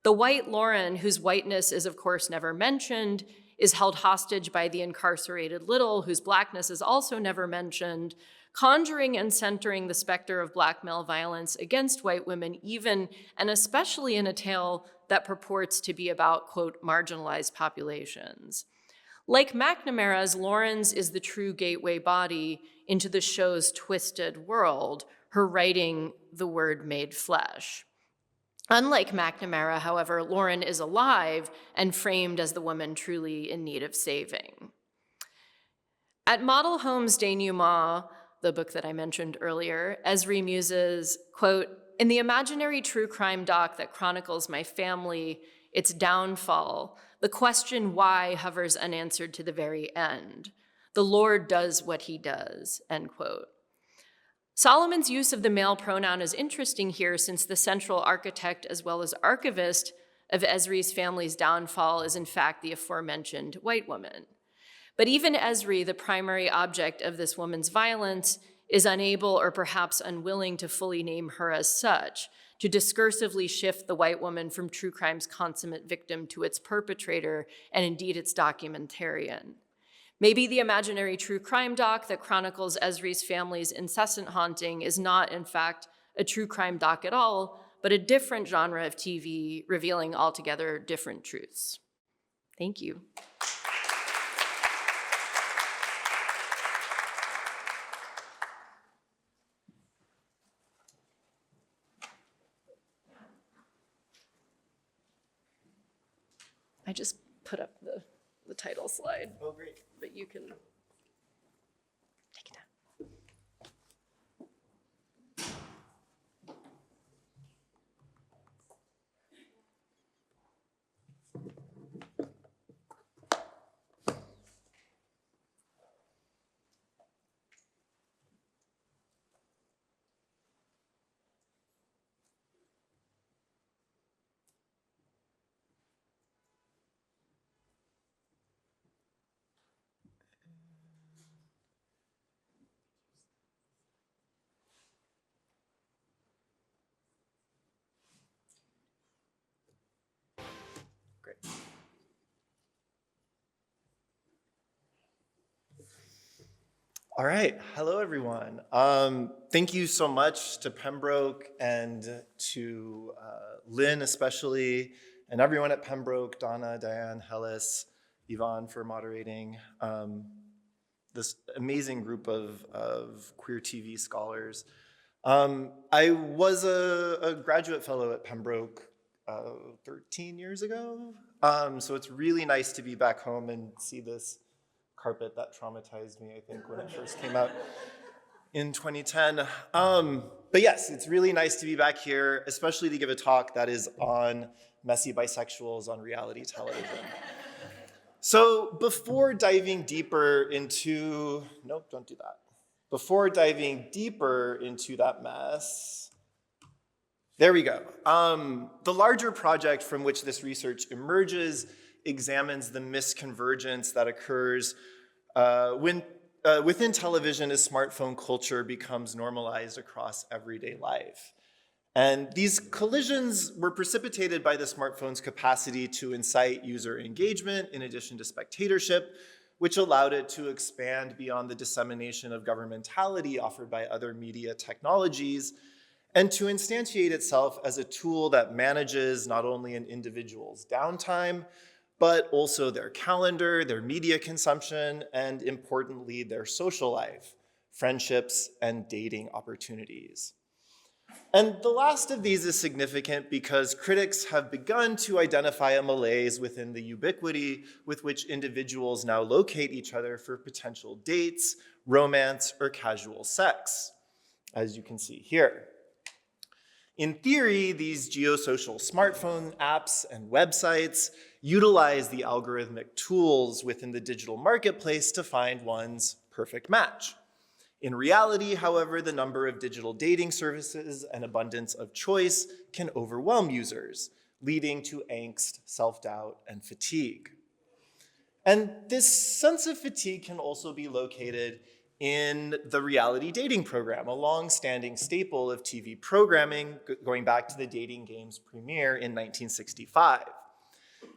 The white Lauren, whose whiteness is of course never mentioned, is held hostage by the incarcerated Little, whose Blackness is also never mentioned, conjuring and centering the specter of Black male violence against white women, even and especially in a tale that purports to be about, quote, marginalized populations. Like McNamara's, Lauren's is the true gateway body into the show's twisted world, her writing the word made flesh. Unlike McNamara, however, Lauren is alive and framed as the woman truly in need of saving. At Model Homes Denouement, the book that I mentioned earlier, Esri muses, quote, "In the imaginary true crime doc that chronicles my family, its downfall, the question why hovers unanswered to the very end. The Lord does what he does," end quote. Solomon's use of the male pronoun is interesting here since the central architect as well as archivist of Esri's family's downfall is in fact the aforementioned white woman. But even Esri, the primary object of this woman's violence, is unable or perhaps unwilling to fully name her as such, to discursively shift the white woman from true crime's consummate victim to its perpetrator, and indeed its documentarian. Maybe the imaginary true crime doc that chronicles Esri's family's incessant haunting is not, in fact, a true crime doc at all, but a different genre of TV revealing altogether different truths. Thank you. I just put up the title slide. Oh, great. But you can take it down. All right, hello everyone. Thank you so much to Pembroke and to Lynn especially, and everyone at Pembroke, Donna, Diane, Hellis, Yvonne for moderating this amazing group of queer TV scholars. I was a graduate fellow at Pembroke 13 years ago, so it's really nice to be back home and see this carpet that traumatized me, I think, when it first came out in 2010. But yes, it's really nice to be back here, especially to give a talk that is on messy bisexuals on reality television. So before diving deeper into, nope, don't do that. Before diving deeper into that mess, there we go. The larger project from which this research emerges examines the misconvergence that occurs within television as smartphone culture becomes normalized across everyday life. And these collisions were precipitated by the smartphone's capacity to incite user engagement in addition to spectatorship, which allowed it to expand beyond the dissemination of governmentality offered by other media technologies, and to instantiate itself as a tool that manages not only an individual's downtime, but also their calendar, their media consumption, and importantly, their social life, friendships, and dating opportunities. And the last of these is significant because critics have begun to identify a malaise within the ubiquity with which individuals now locate each other for potential dates, romance, or casual sex, as you can see here. In theory, these geosocial smartphone apps and websites utilize the algorithmic tools within the digital marketplace to find one's perfect match. In reality, however, the number of digital dating services and abundance of choice can overwhelm users, leading to angst, self-doubt, and fatigue. And this sense of fatigue can also be located in the reality dating program, a long-standing staple of TV programming going back to the dating game's premiere in 1965.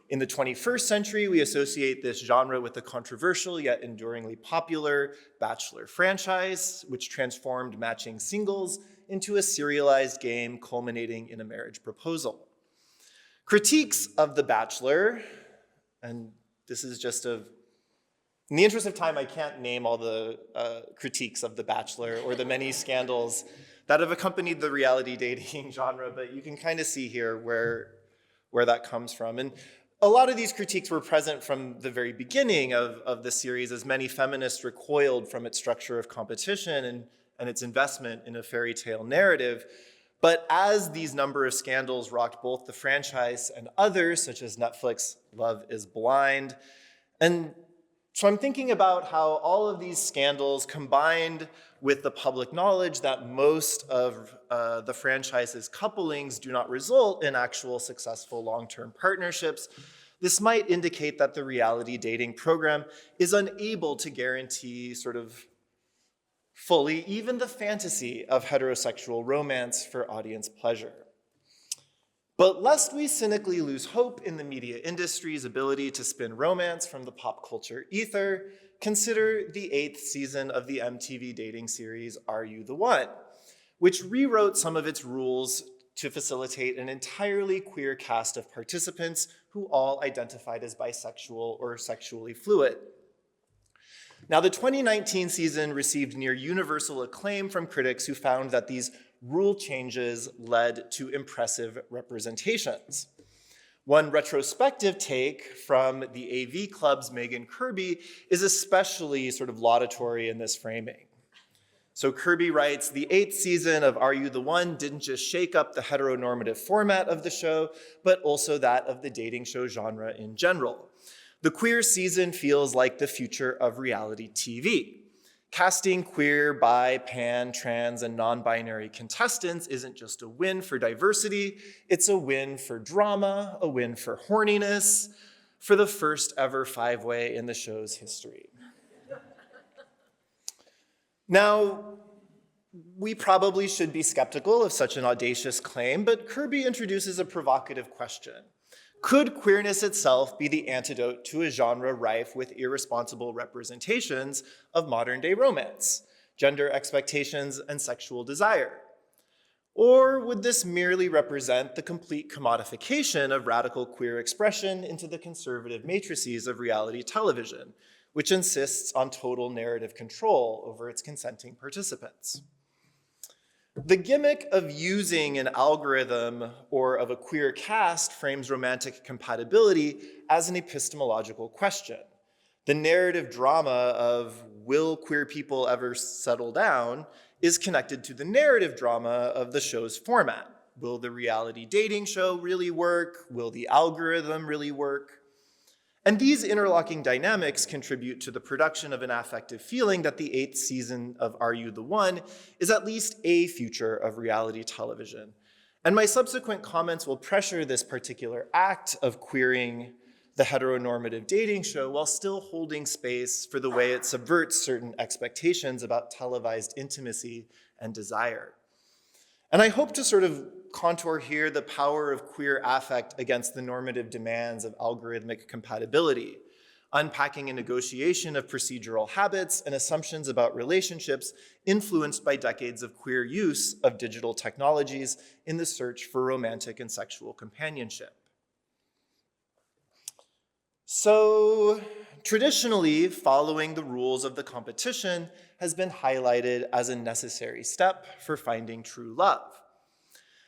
In the 21st century, we associate this genre with the controversial yet enduringly popular Bachelor franchise, which transformed matching singles into a serialized game culminating in a marriage proposal. Critiques of The Bachelor, and this is just in the interest of time, I can't name all the critiques of The Bachelor or the many scandals that have accompanied the reality dating genre, but you can kind of see here where that comes from. And a lot of these critiques were present from the very beginning of the series, as many feminists recoiled from its structure of competition and its investment in a fairy tale narrative. But as these number of scandals rocked both the franchise and others, such as Netflix, Love is Blind, and so I'm thinking about how all of these scandals combined with the public knowledge that most of the franchise's couplings do not result in actual successful long-term partnerships, this might indicate that the reality dating program is unable to guarantee sort of fully even the fantasy of heterosexual romance for audience pleasure. But lest we cynically lose hope in the media industry's ability to spin romance from the pop culture ether, consider the 8th season of the MTV dating series, Are You the One?, which rewrote some of its rules to facilitate an entirely queer cast of participants who all identified as bisexual or sexually fluid. Now, the 2019 season received near universal acclaim from critics who found that these rule changes led to impressive representations. One retrospective take from the AV Club's Megan Kirby is especially sort of laudatory in this framing. So Kirby writes, the 8th season of Are You the One didn't just shake up the heteronormative format of the show, but also that of the dating show genre in general. The queer season feels like the future of reality TV. Casting queer, bi, pan, trans, and non-binary contestants isn't just a win for diversity, it's a win for drama, a win for horniness, for the first ever 5-way in the show's history. Now, we probably should be skeptical of such an audacious claim, but Kirby introduces a provocative question. Could queerness itself be the antidote to a genre rife with irresponsible representations of modern-day romance, gender expectations, and sexual desire? Or would this merely represent the complete commodification of radical queer expression into the conservative matrices of reality television, which insists on total narrative control over its consenting participants? The gimmick of using an algorithm or of a queer cast frames romantic compatibility as an epistemological question. The narrative drama of will queer people ever settle down is connected to the narrative drama of the show's format. Will the reality dating show really work? Will the algorithm really work? And these interlocking dynamics contribute to the production of an affective feeling that the 8th season of Are You the One is at least a future of reality television. And my subsequent comments will pressure this particular act of queering the heteronormative dating show while still holding space for the way it subverts certain expectations about televised intimacy and desire. And I hope to sort of contour here the power of queer affect against the normative demands of algorithmic compatibility, unpacking a negotiation of procedural habits and assumptions about relationships influenced by decades of queer use of digital technologies in the search for romantic and sexual companionship. So, traditionally, following the rules of the competition has been highlighted as a necessary step for finding true love.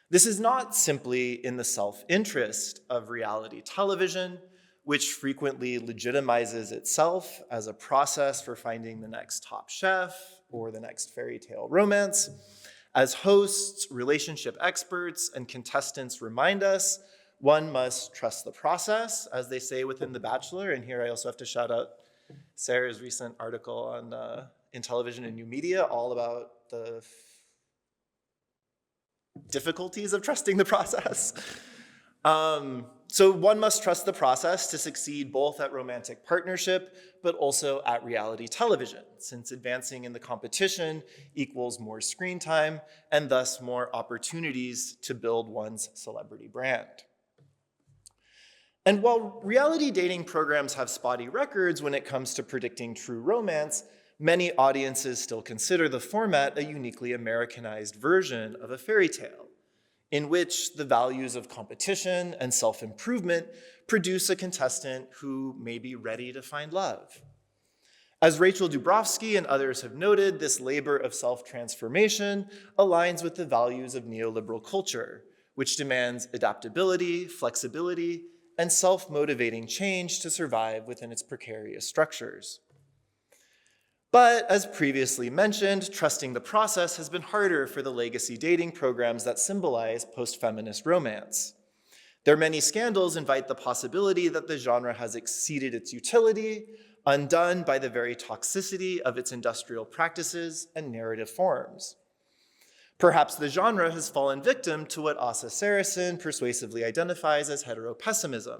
This is not simply in the self-interest of reality television, which frequently legitimizes itself as a process for finding the next Top Chef or the next fairy tale romance. As hosts, relationship experts, and contestants remind us, one must trust the process, as they say within The Bachelor. And here I also have to shout out Sarah's recent article on in Television and New Media, all about the difficulties of trusting the process. So one must trust the process to succeed both at romantic partnership, but also at reality television, since advancing in the competition equals more screen time and thus more opportunities to build one's celebrity brand. And while reality dating programs have spotty records when it comes to predicting true romance, many audiences still consider the format a uniquely Americanized version of a fairy tale, in which the values of competition and self-improvement produce a contestant who may be ready to find love. As Rachel Dubrovsky and others have noted, this labor of self-transformation aligns with the values of neoliberal culture, which demands adaptability, flexibility, and self-motivating change to survive within its precarious structures. But as previously mentioned, trusting the process has been harder for the legacy dating programs that symbolize post-feminist romance. Their many scandals invite the possibility that the genre has exceeded its utility, undone by the very toxicity of its industrial practices and narrative forms. Perhaps the genre has fallen victim to what Asa Saracen persuasively identifies as heteropessimism,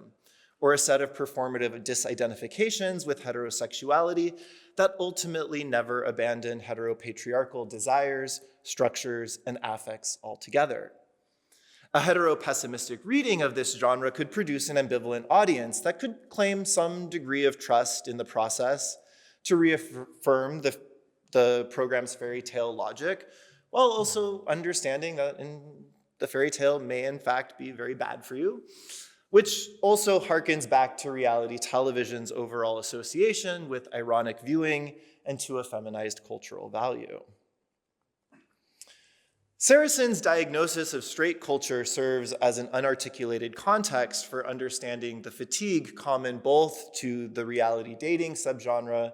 or a set of performative disidentifications with heterosexuality that ultimately never abandon heteropatriarchal desires, structures, and affects altogether. A heteropessimistic reading of this genre could produce an ambivalent audience that could claim some degree of trust in the process to reaffirm the program's fairy tale logic, while also understanding that the fairy tale may in fact be very bad for you, which also harkens back to reality television's overall association with ironic viewing and to a feminized cultural value. Saracen's diagnosis of straight culture serves as an unarticulated context for understanding the fatigue common both to the reality dating subgenre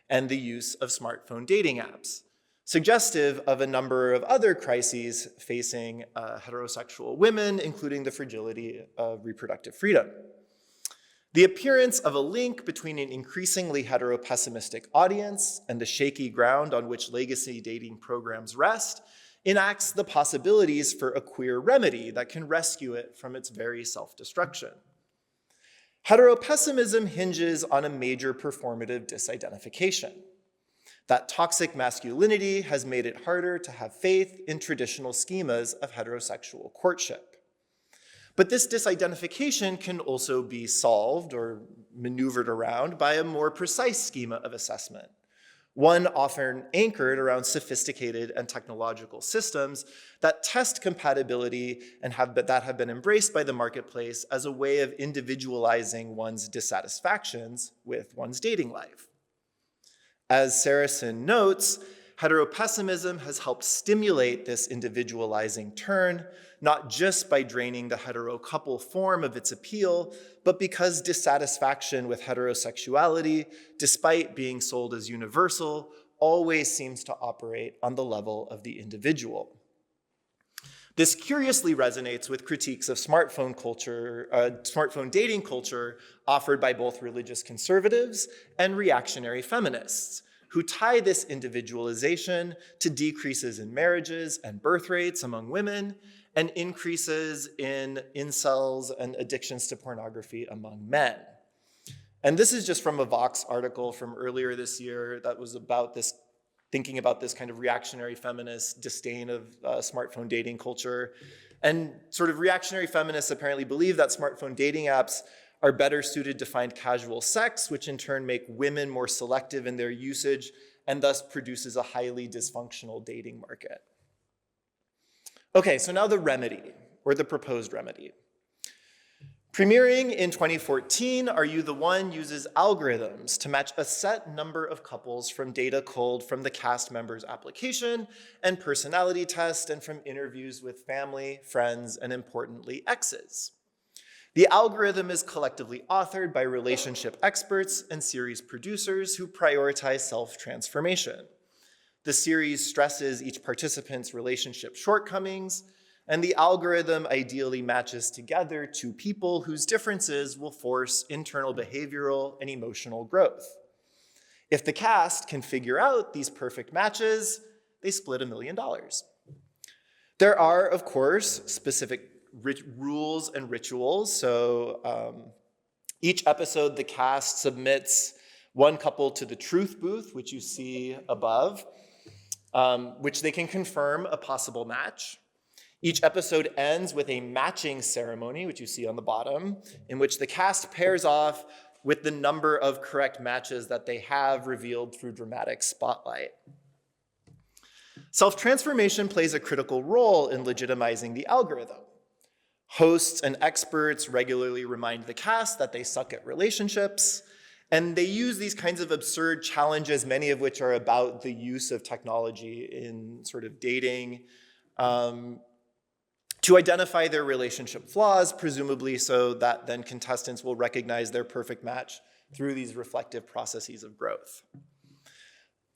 and the use of smartphone dating apps, suggestive of a number of other crises facing heterosexual women, including the fragility of reproductive freedom. The appearance of a link between an increasingly hetero-pessimistic audience and the shaky ground on which legacy dating programs rest enacts the possibilities for a queer remedy that can rescue it from its very self-destruction. Heteropessimism hinges on a major performative disidentification. That toxic masculinity has made it harder to have faith in traditional schemas of heterosexual courtship. But this disidentification can also be solved or maneuvered around by a more precise schema of assessment, one often anchored around sophisticated and technological systems that test compatibility and that have been embraced by the marketplace as a way of individualizing one's dissatisfactions with one's dating life. As Saracen notes, heteropessimism has helped stimulate this individualizing turn, not just by draining the hetero couple form of its appeal, but because dissatisfaction with heterosexuality, despite being sold as universal, always seems to operate on the level of the individual. This curiously resonates with critiques of smartphone dating culture offered by both religious conservatives and reactionary feminists, who tie this individualization to decreases in marriages and birth rates among women and increases in incels and addictions to pornography among men. And this is just from a Vox article from earlier this year that was about this, thinking about this kind of reactionary feminist disdain of smartphone dating culture. And sort of reactionary feminists apparently believe that smartphone dating apps are better suited to find casual sex, which in turn make women more selective in their usage and thus produces a highly dysfunctional dating market. Okay, so now the remedy, or the proposed remedy. Premiering in 2014, Are You the One uses algorithms to match a set number of couples from data culled from the cast member's application and personality test and from interviews with family, friends, and importantly, exes. The algorithm is collectively authored by relationship experts and series producers who prioritize self-transformation. The series stresses each participant's relationship shortcomings, and the algorithm ideally matches together two people whose differences will force internal behavioral and emotional growth. If the cast can figure out these perfect matches, they split $1 million. There are, of course, specific rules and rituals. So each episode, the cast submits one couple to the truth booth, which you see above, which they can confirm a possible match. Each episode ends with a matching ceremony, which you see on the bottom, in which the cast pairs off with the number of correct matches that they have revealed through dramatic spotlight. Self-transformation plays a critical role in legitimizing the algorithm. Hosts and experts regularly remind the cast that they suck at relationships, and they use these kinds of absurd challenges, many of which are about the use of technology in sort of dating, to identify their relationship flaws, presumably so that then contestants will recognize their perfect match through these reflective processes of growth.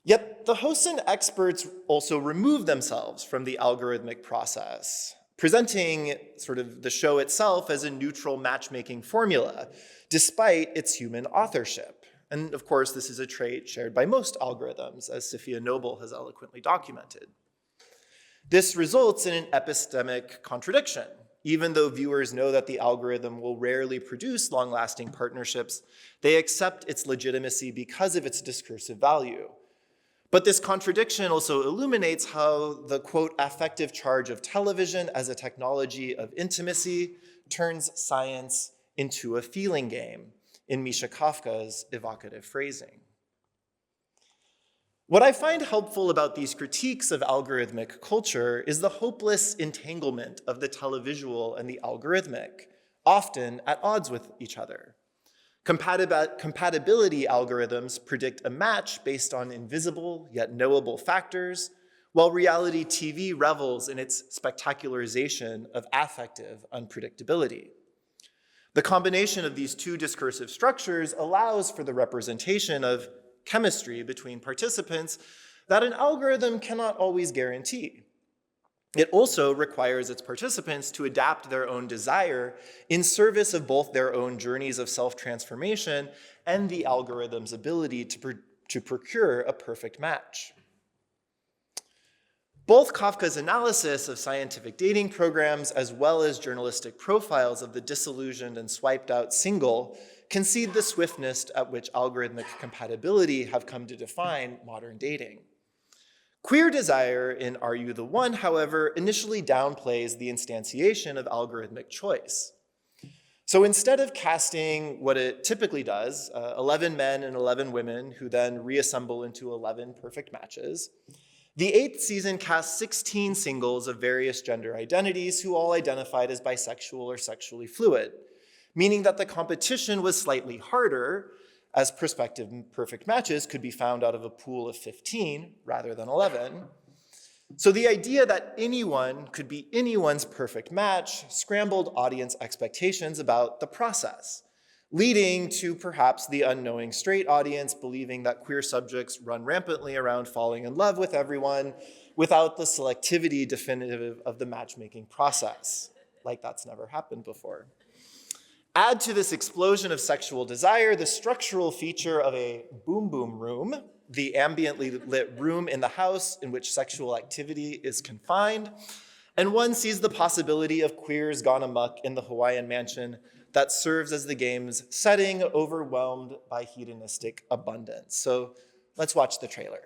Yet the hosts and experts also remove themselves from the algorithmic process, presenting sort of the show itself as a neutral matchmaking formula, despite its human authorship. And of course, this is a trait shared by most algorithms, as Safiya Noble has eloquently documented. This results in an epistemic contradiction. Even though viewers know that the algorithm will rarely produce long-lasting partnerships, they accept its legitimacy because of its discursive value. But this contradiction also illuminates how the, quote, affective charge of television as a technology of intimacy turns science into a feeling game, in Misha Kafka's evocative phrasing. What I find helpful about these critiques of algorithmic culture is the hopeless entanglement of the televisual and the algorithmic, often at odds with each other. Compatibility algorithms predict a match based on invisible yet knowable factors, while reality TV revels in its spectacularization of affective unpredictability. The combination of these two discursive structures allows for the representation of chemistry between participants that an algorithm cannot always guarantee. It also requires its participants to adapt their own desire in service of both their own journeys of self-transformation and the algorithm's ability to procure a perfect match. Both Kafka's analysis of scientific dating programs as well as journalistic profiles of the disillusioned and swiped out single concede the swiftness at which algorithmic compatibility have come to define modern dating. Queer Desire in Are You the One, however, initially downplays the instantiation of algorithmic choice. So instead of casting what it typically does, 11 men and 11 women who then reassemble into 11 perfect matches, the 8th season cast 16 singles of various gender identities who all identified as bisexual or sexually fluid, meaning that the competition was slightly harder, as prospective perfect matches could be found out of a pool of 15 rather than 11. So the idea that anyone could be anyone's perfect match scrambled audience expectations about the process, leading to perhaps the unknowing straight audience believing that queer subjects run rampantly around falling in love with everyone without the selectivity definitive of the matchmaking process, like that's never happened before. Add to this explosion of sexual desire the structural feature of a boom boom room, the ambiently lit room in the house in which sexual activity is confined, and one sees the possibility of queers gone amok in the Hawaiian mansion that serves as the game's setting, overwhelmed by hedonistic abundance. So let's watch the trailer.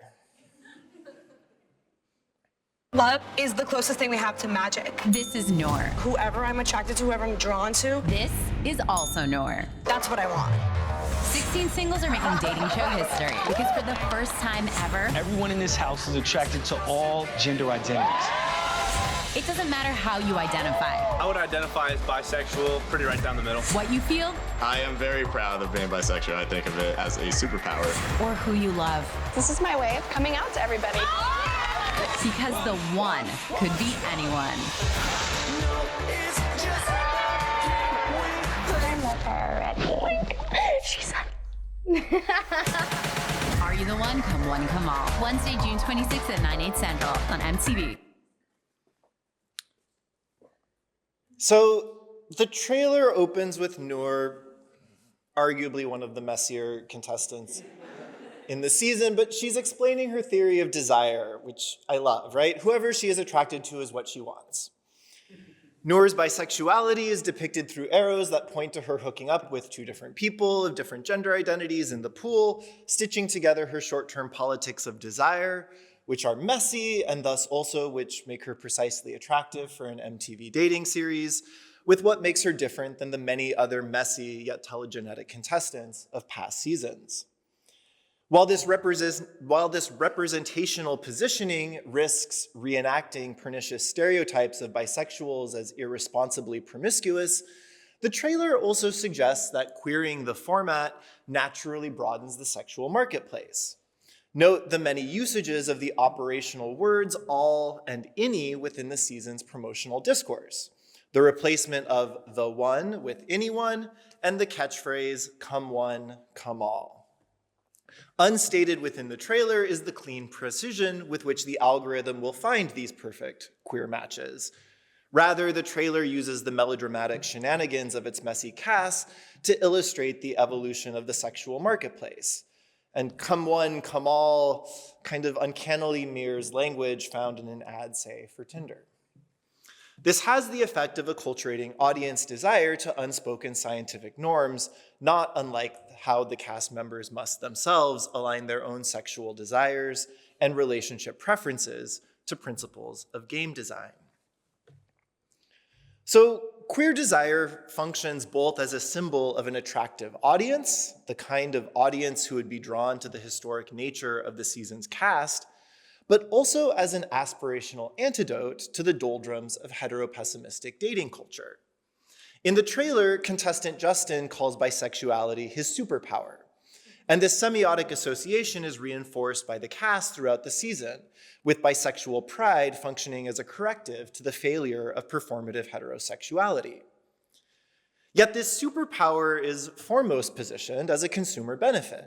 Love is the closest thing we have to magic. This is Noor. Whoever I'm attracted to, whoever I'm drawn to. This is also Noor. That's what I want. 16 singles are making dating show history because for the first time ever, everyone in this house is attracted to all gender identities. It doesn't matter how you identify. I would identify as bisexual, pretty right down the middle. What you feel? I am very proud of being bisexual. I think of it as a superpower. Or who you love. This is my way of coming out to everybody. Because the one could be anyone. I'm with her already. She's Are You the One? Come One, Come All. Wednesday, June 26th at 9/8 Central on MTV. So the trailer opens with Noor, arguably one of the messier contestants in the season, but she's explaining her theory of desire, which I love, right? Whoever she is attracted to is what she wants. Noor's bisexuality is depicted through arrows that point to her hooking up with two different people of different gender identities in the pool, stitching together her short-term politics of desire, which are messy and thus also which make her precisely attractive for an MTV dating series, with what makes her different than the many other messy yet telegenetic contestants of past seasons. While this representational positioning risks reenacting pernicious stereotypes of bisexuals as irresponsibly promiscuous, the trailer also suggests that queering the format naturally broadens the sexual marketplace. Note the many usages of the operational words all and any within the season's promotional discourse. The replacement of the one with anyone and the catchphrase come one, come all. Unstated within the trailer is the clean precision with which the algorithm will find these perfect queer matches. Rather, the trailer uses the melodramatic shenanigans of its messy cast to illustrate the evolution of the sexual marketplace. And come one, come all kind of uncannily mirrors language found in an ad, say, for Tinder. This has the effect of acculturating audience desire to unspoken scientific norms, not unlike how the cast members must themselves align their own sexual desires and relationship preferences to principles of game design. So queer desire functions both as a symbol of an attractive audience, the kind of audience who would be drawn to the historic nature of the season's cast, but also as an aspirational antidote to the doldrums of heteropessimistic dating culture. In the trailer, contestant Justin calls bisexuality his superpower. And this semiotic association is reinforced by the cast throughout the season, with bisexual pride functioning as a corrective to the failure of performative heterosexuality. Yet this superpower is foremost positioned as a consumer benefit.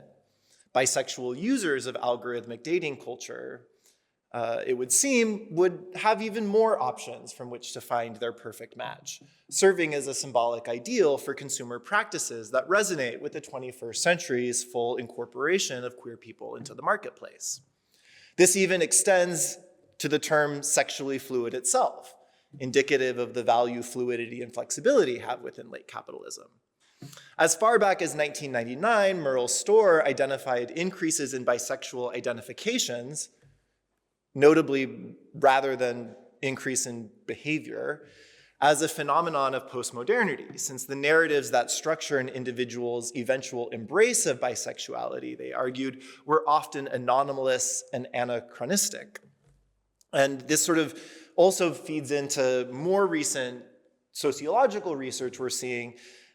Bisexual users of algorithmic dating culture, it would seem, would have even more options from which to find their perfect match, serving as a symbolic ideal for consumer practices that resonate with the 21st century's full incorporation of queer people into the marketplace. This even extends to the term sexually fluid itself, indicative of the value fluidity and flexibility have within late capitalism. As far back as 1999, Merle Storr identified increases in bisexual identifications, notably rather than increase in behavior, as a phenomenon of postmodernity, since the narratives that structure an individual's eventual embrace of bisexuality, they argued, were often anomalous and anachronistic. And this sort of also feeds into more recent sociological research we're seeing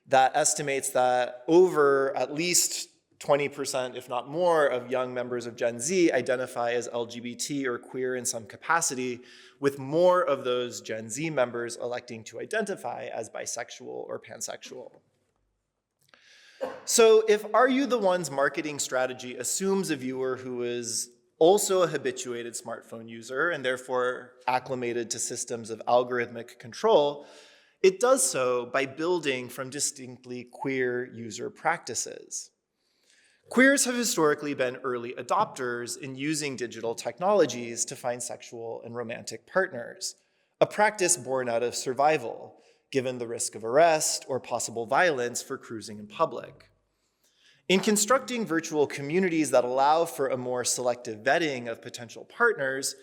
that estimates that over at least 20%, if not more, of young members of Gen Z identify as LGBT or queer in some capacity, with more of those Gen Z members electing to identify as bisexual or pansexual. So if Are You the One's marketing strategy assumes a viewer who is also a habituated smartphone user and therefore acclimated to systems of algorithmic control, it does so by building from distinctly queer user practices. Queers have historically been early adopters in using digital technologies to find sexual and romantic partners, a practice born out of survival, given the risk of arrest or possible violence for cruising in public. In constructing virtual communities that allow for a more selective vetting of potential partners,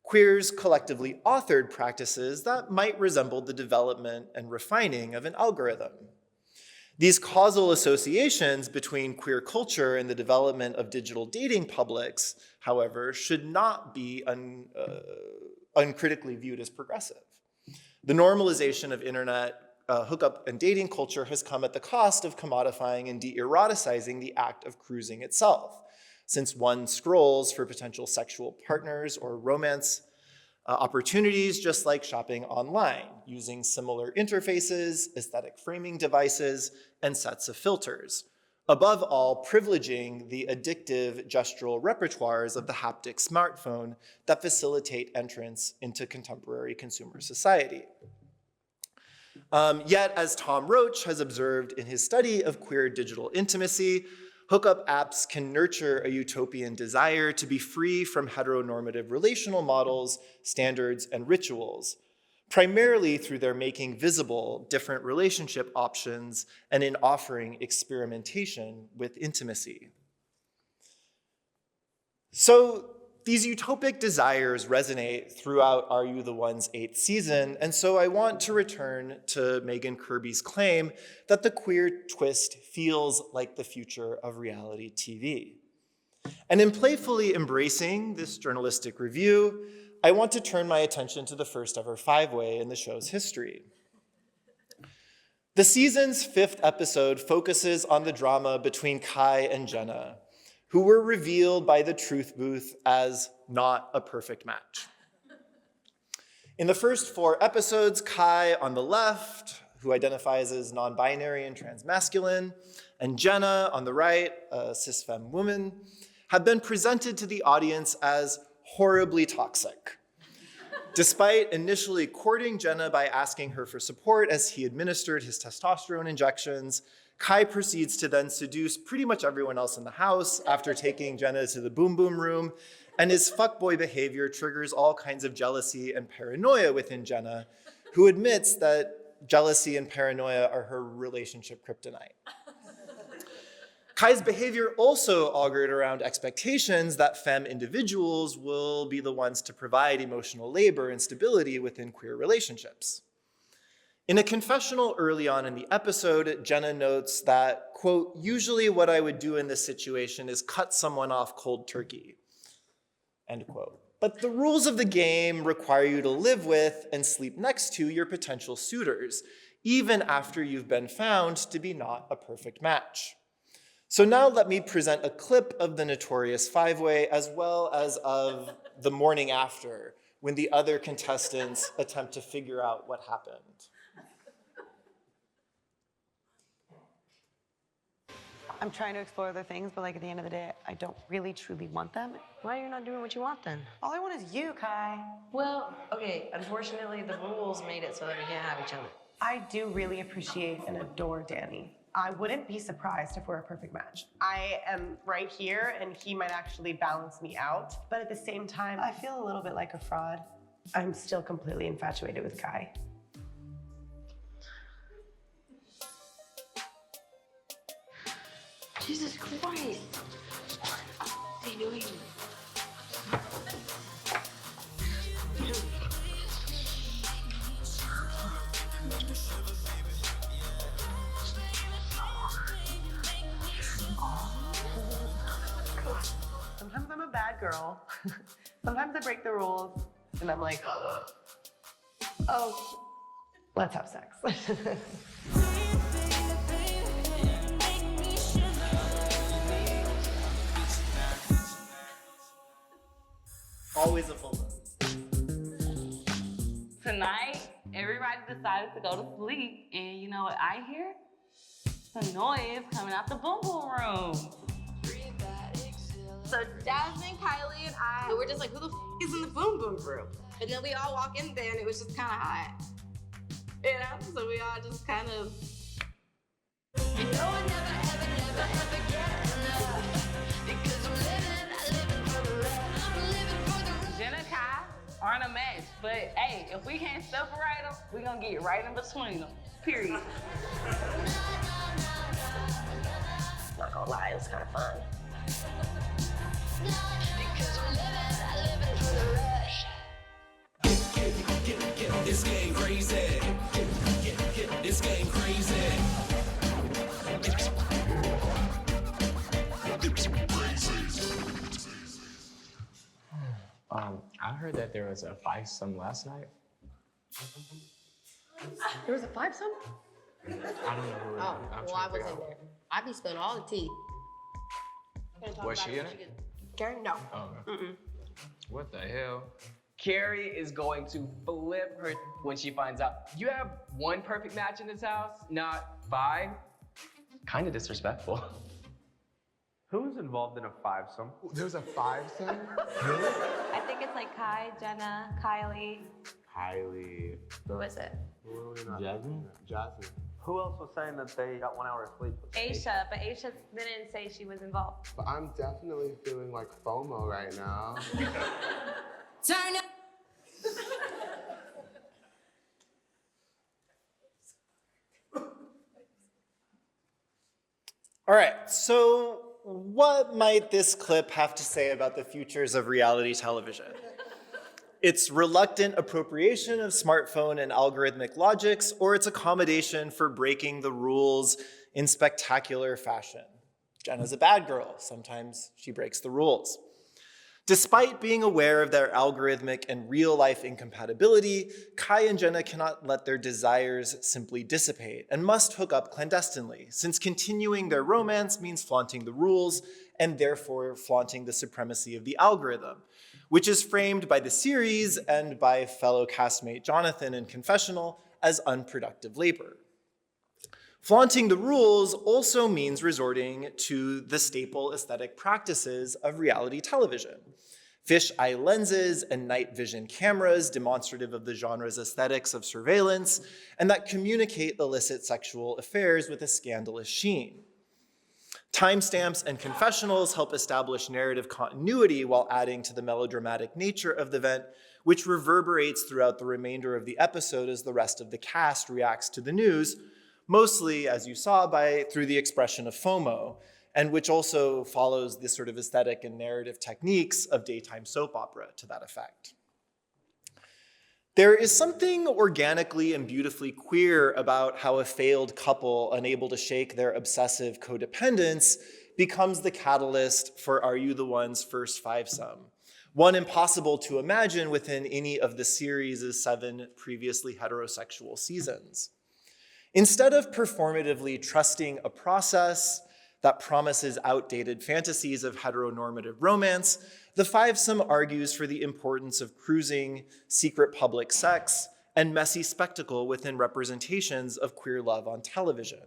queers collectively authored practices that might resemble the development and refining of an algorithm. These causal associations between queer culture and the development of digital dating publics, however, should not be uncritically viewed as progressive. The normalization of internet hookup and dating culture has come at the cost of commodifying and de-eroticizing the act of cruising itself, since one scrolls for potential sexual partners or romance opportunities just like shopping online, using similar interfaces, aesthetic framing devices, and sets of filters. Above all, privileging the addictive gestural repertoires of the haptic smartphone that facilitate entrance into contemporary consumer society. Yet, as Tom Roach has observed in his study of queer digital intimacy, hookup apps can nurture a utopian desire to be free from heteronormative relational models, standards, and rituals, primarily through their making visible different relationship options and in offering experimentation with intimacy. So these utopic desires resonate throughout Are You the One's 8th season, and so I want to return to Megan Kirby's claim that the queer twist feels like the future of reality TV. And in playfully embracing this journalistic review, I want to turn my attention to the first ever five-way in the show's history. The season's 5th episode focuses on the drama between Kai and Jenna, who were revealed by the truth booth as not a perfect match. In the first 4 episodes, Kai on the left, who identifies as non-binary and transmasculine, and Jenna on the right, a cis-femme woman, have been presented to the audience as horribly toxic. Despite initially courting Jenna by asking her for support as he administered his testosterone injections, Kai proceeds to then seduce pretty much everyone else in the house after taking Jenna to the boom boom room, and his fuckboy behavior triggers all kinds of jealousy and paranoia within Jenna, who admits that jealousy and paranoia are her relationship kryptonite. Kai's behavior also augured around expectations that femme individuals will be the ones to provide emotional labor and stability within queer relationships. In a confessional early on in the episode, Jenna notes that, quote, usually what I would do in this situation is cut someone off cold turkey, end quote. But the rules of the game require you to live with and sleep next to your potential suitors, even after you've been found to be not a perfect match. So now let me present a clip of the Notorious Five-Way as well as of the morning after, when the other contestants attempt to figure out what happened. I'm trying to explore other things, but like at the end of the day, I don't really truly want them. Why are you not doing what you want then? All I want is you, Kai. Well, okay, unfortunately, the rules made it so that we can't have each other. I do really appreciate and adore Danny. I wouldn't be surprised if we're a perfect match. I am right here, and he might actually balance me out. But at the same time, I feel a little bit like a fraud. I'm still completely infatuated with Kai. Jesus Christ. What are they doing? Sometimes I'm a bad girl. Sometimes I break the rules, and I'm like, oh, let's have sex. Always a full moon. Tonight, everybody decided to go to sleep, and you know what I hear? Some noise coming out the boom boom room. So Jasmine, Kylie, and I were just like, who the is in the boom boom room? And then we all walk in there, and it was just kind of hot. You know, so we all just kind of. Jenna and Kai aren't a match, but hey, if we can't separate them, we're gonna get right in between them, period. Not gonna lie, it was kind of fun. This game crazy. This game crazy. I heard that there was a fivesome last night. There was a fivesome? I don't know who. Oh, I'm well, trying I to figure wasn't out. there. I be spilling all the tea. Was she in it? Karen, no. Oh, okay. What the hell? Carrie is going to flip her when she finds out. You have one perfect match in this house, not 5? Kind of disrespectful. Who's involved in a fivesome? There's a fivesome? I think it's like Kai, Jenna, Kylie. Kylie. Who is it? Jasmine? Jasmine. Who else was saying that they got 1 hour of sleep? Aisha, but Aisha didn't say she was involved. But I'm definitely feeling like FOMO right now. Turn up. All right, so what might this clip have to say about the futures of reality television? Its reluctant appropriation of smartphone and algorithmic logics, or its accommodation for breaking the rules in spectacular fashion? Jenna's a bad girl. Sometimes she breaks the rules. Despite being aware of their algorithmic and real-life incompatibility, Kai and Jenna cannot let their desires simply dissipate and must hook up clandestinely, since continuing their romance means flaunting the rules and therefore flaunting the supremacy of the algorithm, which is framed by the series and by fellow castmate Jonathan in Confessional as unproductive labor. Flaunting the rules also means resorting to the staple aesthetic practices of reality television. Fisheye lenses and night vision cameras demonstrative of the genre's aesthetics of surveillance and that communicate illicit sexual affairs with a scandalous sheen. Timestamps and confessionals help establish narrative continuity while adding to the melodramatic nature of the event, which reverberates throughout the remainder of the episode as the rest of the cast reacts to the news, mostly, as you saw, through the expression of FOMO, and which also follows the sort of aesthetic and narrative techniques of daytime soap opera to that effect. There is something organically and beautifully queer about how a failed couple unable to shake their obsessive codependence becomes the catalyst for Are You the One's first fivesome, one impossible to imagine within any of the series' 7 previously heterosexual seasons. Instead of performatively trusting a process that promises outdated fantasies of heteronormative romance, the fivesome argues for the importance of cruising, secret public sex, and messy spectacle within representations of queer love on television.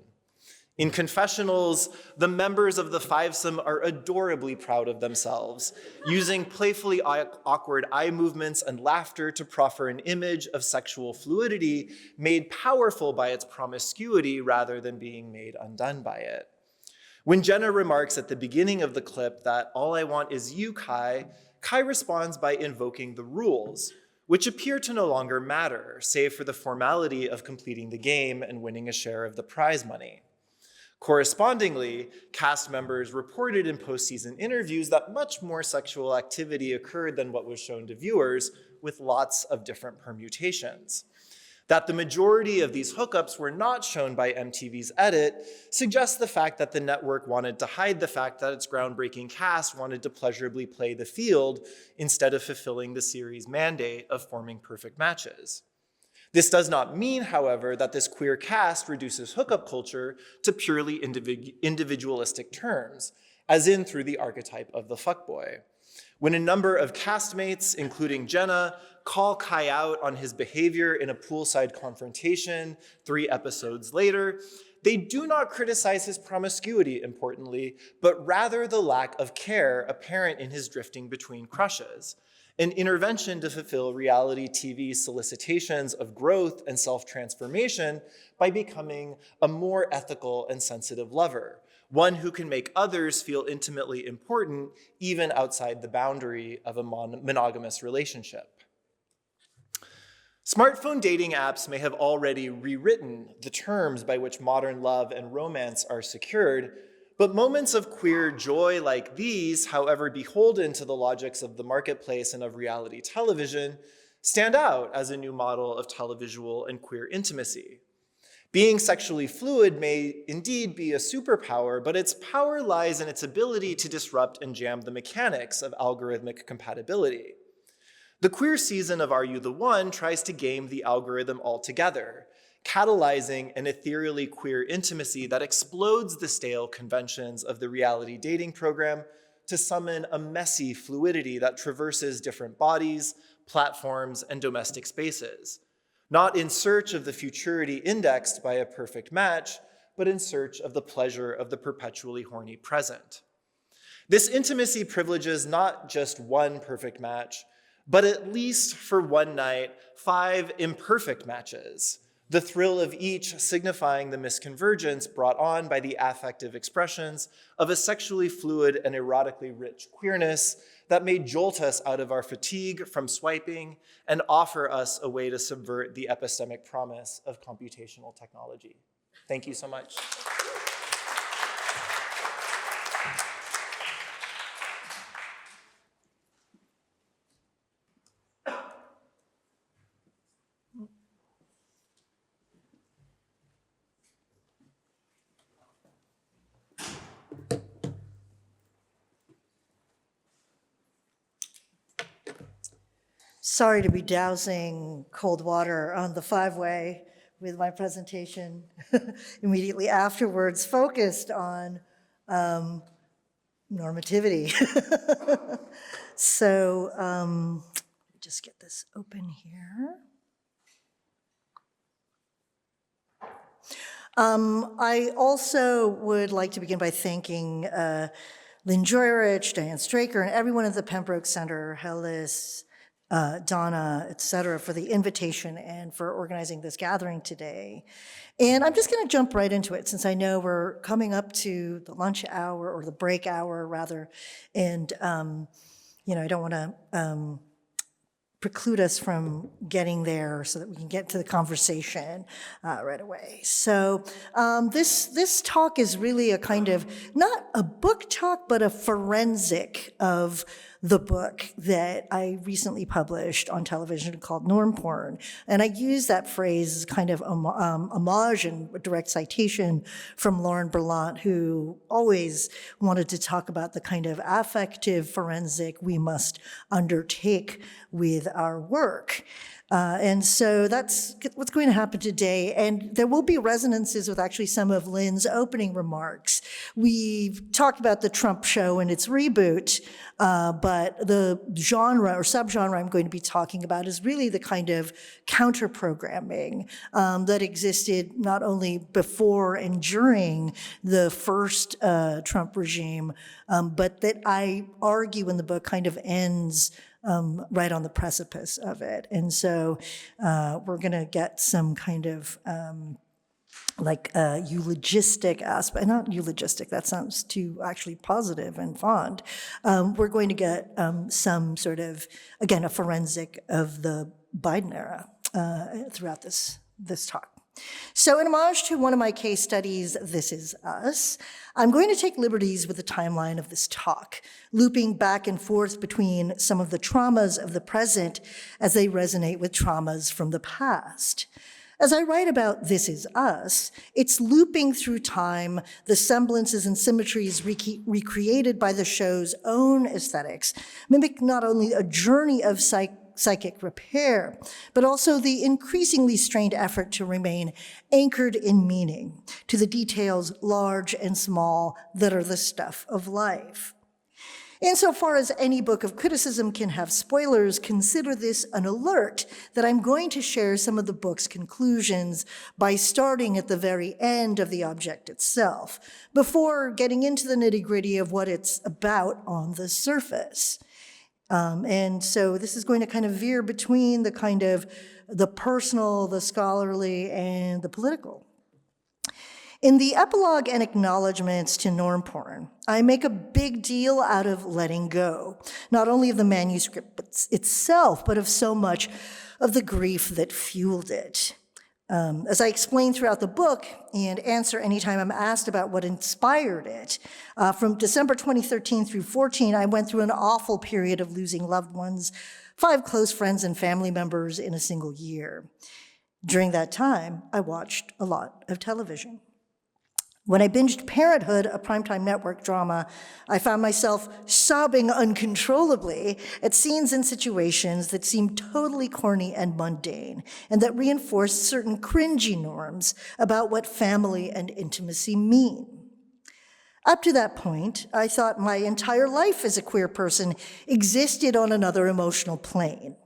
In confessionals, the members of the fivesome are adorably proud of themselves, using playfully awkward eye movements and laughter to proffer an image of sexual fluidity made powerful by its promiscuity rather than being made undone by it. When Jenna remarks at the beginning of the clip that all I want is you, Kai, Kai responds by invoking the rules, which appear to no longer matter, save for the formality of completing the game and winning a share of the prize money. Correspondingly, cast members reported in postseason interviews that much more sexual activity occurred than what was shown to viewers, with lots of different permutations. That the majority of these hookups were not shown by MTV's edit suggests the fact that the network wanted to hide the fact that its groundbreaking cast wanted to pleasurably play the field instead of fulfilling the series' mandate of forming perfect matches. This does not mean, however, that this queer cast reduces hookup culture to purely individualistic terms, as in through the archetype of the fuckboy. When a number of castmates, including Jenna, call Kai out on his behavior in a poolside confrontation 3 episodes later, they do not criticize his promiscuity, importantly, but rather the lack of care apparent in his drifting between crushes, an intervention to fulfill reality TV's solicitations of growth and self-transformation by becoming a more ethical and sensitive lover, one who can make others feel intimately important even outside the boundary of a monogamous relationship. Smartphone dating apps may have already rewritten the terms by which modern love and romance are secured, but moments of queer joy like these, however beholden to the logics of the marketplace and of reality television, stand out as a new model of televisual and queer intimacy. Being sexually fluid may indeed be a superpower, but its power lies in its ability to disrupt and jam the mechanics of algorithmic compatibility. The queer season of Are You the One tries to game the algorithm altogether, catalyzing an ethereally queer intimacy that explodes the stale conventions of the reality dating program to summon a messy fluidity that traverses different bodies, platforms, and domestic spaces, not in search of the futurity indexed by a perfect match, but in search of the pleasure of the perpetually horny present. This intimacy privileges not just one perfect match, but at least for one night, 5 imperfect matches, the thrill of each signifying the misconvergence brought on by the affective expressions of a sexually fluid and erotically rich queerness that may jolt us out of our fatigue from swiping and offer us a way to subvert the epistemic promise of computational technology. Thank you so much. Sorry to be dousing cold water on the 5-way with my presentation immediately afterwards, focused on normativity. So let me just get this open here. I also would like to begin by thanking Lynn Joyrich, Diane Straker, and everyone at the Pembroke Center, Hellis, Donna, et cetera, for the invitation and for organizing this gathering today. And I'm just going to jump right into it, since I know we're coming up to the lunch hour, or the break hour, rather, and I don't want to preclude us from getting there so that we can get to the conversation right away. So this talk is really a kind of, not a book talk, but a forensic of the book that I recently published on television called Norm Porn. And I use that phrase as kind of homage and direct citation from Lauren Berlant, who always wanted to talk about the kind of affective forensic we must undertake with our work. And so that's what's going to happen today. And there will be resonances with actually some of Lynn's opening remarks. We've talked about the Trump show and its reboot, but the genre or subgenre I'm going to be talking about is really the kind of counter-programming that existed not only before and during the first Trump regime, but that I argue in the book kind of ends right on the precipice of it. And so we're going to get some kind of eulogistic aspect, not eulogistic, that sounds too actually positive and fond. We're going to get some sort of, again, a forensic of the Biden era throughout this talk. So in homage to one of my case studies, This Is Us, I'm going to take liberties with the timeline of this talk, looping back and forth between some of the traumas of the present as they resonate with traumas from the past. As I write about This Is Us, it's looping through time the semblances and symmetries recreated by the show's own aesthetics, mimic not only a journey of psychic repair, but also the increasingly strained effort to remain anchored in meaning to the details, large and small, that are the stuff of life. Insofar as any book of criticism can have spoilers, consider this an alert that I'm going to share some of the book's conclusions by starting at the very end of the object itself, before getting into the nitty-gritty of what it's about on the surface. And so this is going to kind of veer between the kind of the personal, the scholarly, and the political. In the epilogue and acknowledgments to Norm Porn, I make a big deal out of letting go, not only of the manuscript itself, but of so much of the grief that fueled it. As I explain throughout the book and answer anytime I'm asked about what inspired it, from December 2013 through 14, I went through an awful period of losing loved ones, 5 close friends and family members in a single year. During that time, I watched a lot of television. When I binged Parenthood, a primetime network drama, I found myself sobbing uncontrollably at scenes and situations that seemed totally corny and mundane, and that reinforced certain cringy norms about what family and intimacy mean. Up to that point, I thought my entire life as a queer person existed on another emotional plane,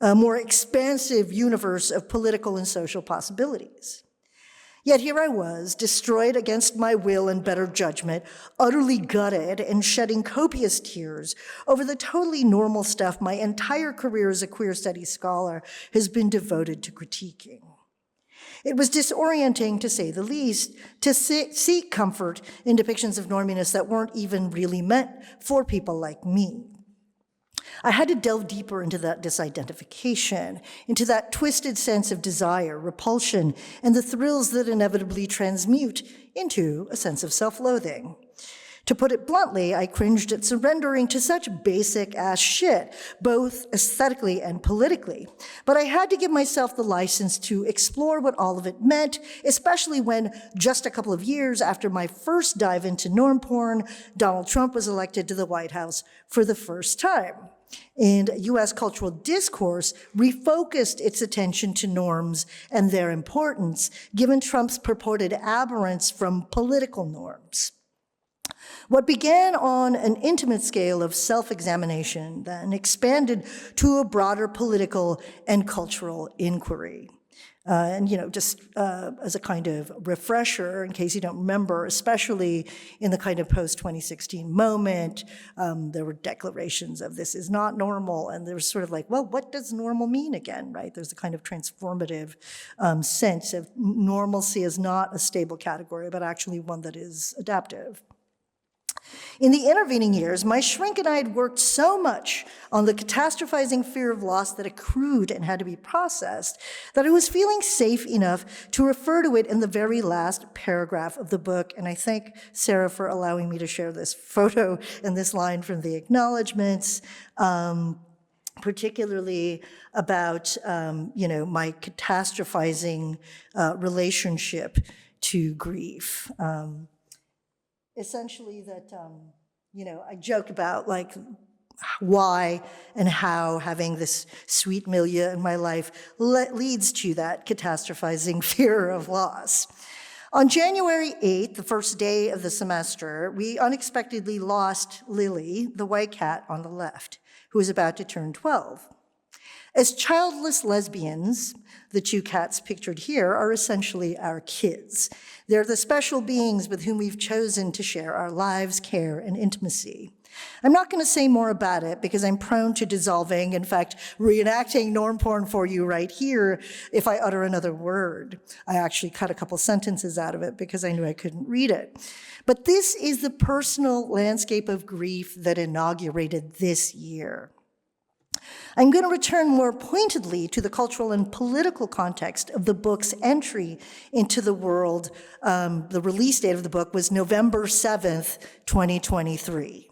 a more expansive universe of political and social possibilities. Yet here I was, destroyed against my will and better judgment, utterly gutted and shedding copious tears over the totally normal stuff my entire career as a queer studies scholar has been devoted to critiquing. It was disorienting, to say the least, to seek comfort in depictions of norminess that weren't even really meant for people like me. I had to delve deeper into that disidentification, into that twisted sense of desire, repulsion, and the thrills that inevitably transmute into a sense of self-loathing. To put it bluntly, I cringed at surrendering to such basic-ass shit, both aesthetically and politically. But I had to give myself the license to explore what all of it meant, especially when, just a couple of years after my first dive into norm porn, Donald Trump was elected to the White House for the first time. And U.S. cultural discourse refocused its attention to norms and their importance, given Trump's purported aberrance from political norms. What began on an intimate scale of self-examination then expanded to a broader political and cultural inquiry. And, just as a kind of refresher, in case you don't remember, especially in the kind of post-2016 moment, there were declarations of this is not normal, and there was sort of like, well, what does normal mean again, right? There's a kind of transformative sense of normalcy as not a stable category, but actually one that is adaptive. In the intervening years, my shrink and I had worked so much on the catastrophizing fear of loss that accrued and had to be processed that I was feeling safe enough to refer to it in the very last paragraph of the book. And I thank Sarah for allowing me to share this photo and this line from the acknowledgments, particularly about, my catastrophizing relationship to grief. Essentially that, I joke about like why and how having this sweet milieu in my life leads to that catastrophizing fear of loss. On January 8th, the first day of the semester, we unexpectedly lost Lily, the white cat on the left, who was about to turn 12. As childless lesbians, the two cats pictured here are essentially our kids. They're the special beings with whom we've chosen to share our lives, care, and intimacy. I'm not going to say more about it because I'm prone to dissolving, in fact, reenacting norm porn for you right here if I utter another word. I actually cut a couple sentences out of it because I knew I couldn't read it. But this is the personal landscape of grief that inaugurated this year. I'm going to return more pointedly to the cultural and political context of the book's entry into the world. The release date of the book was November 7th, 2023.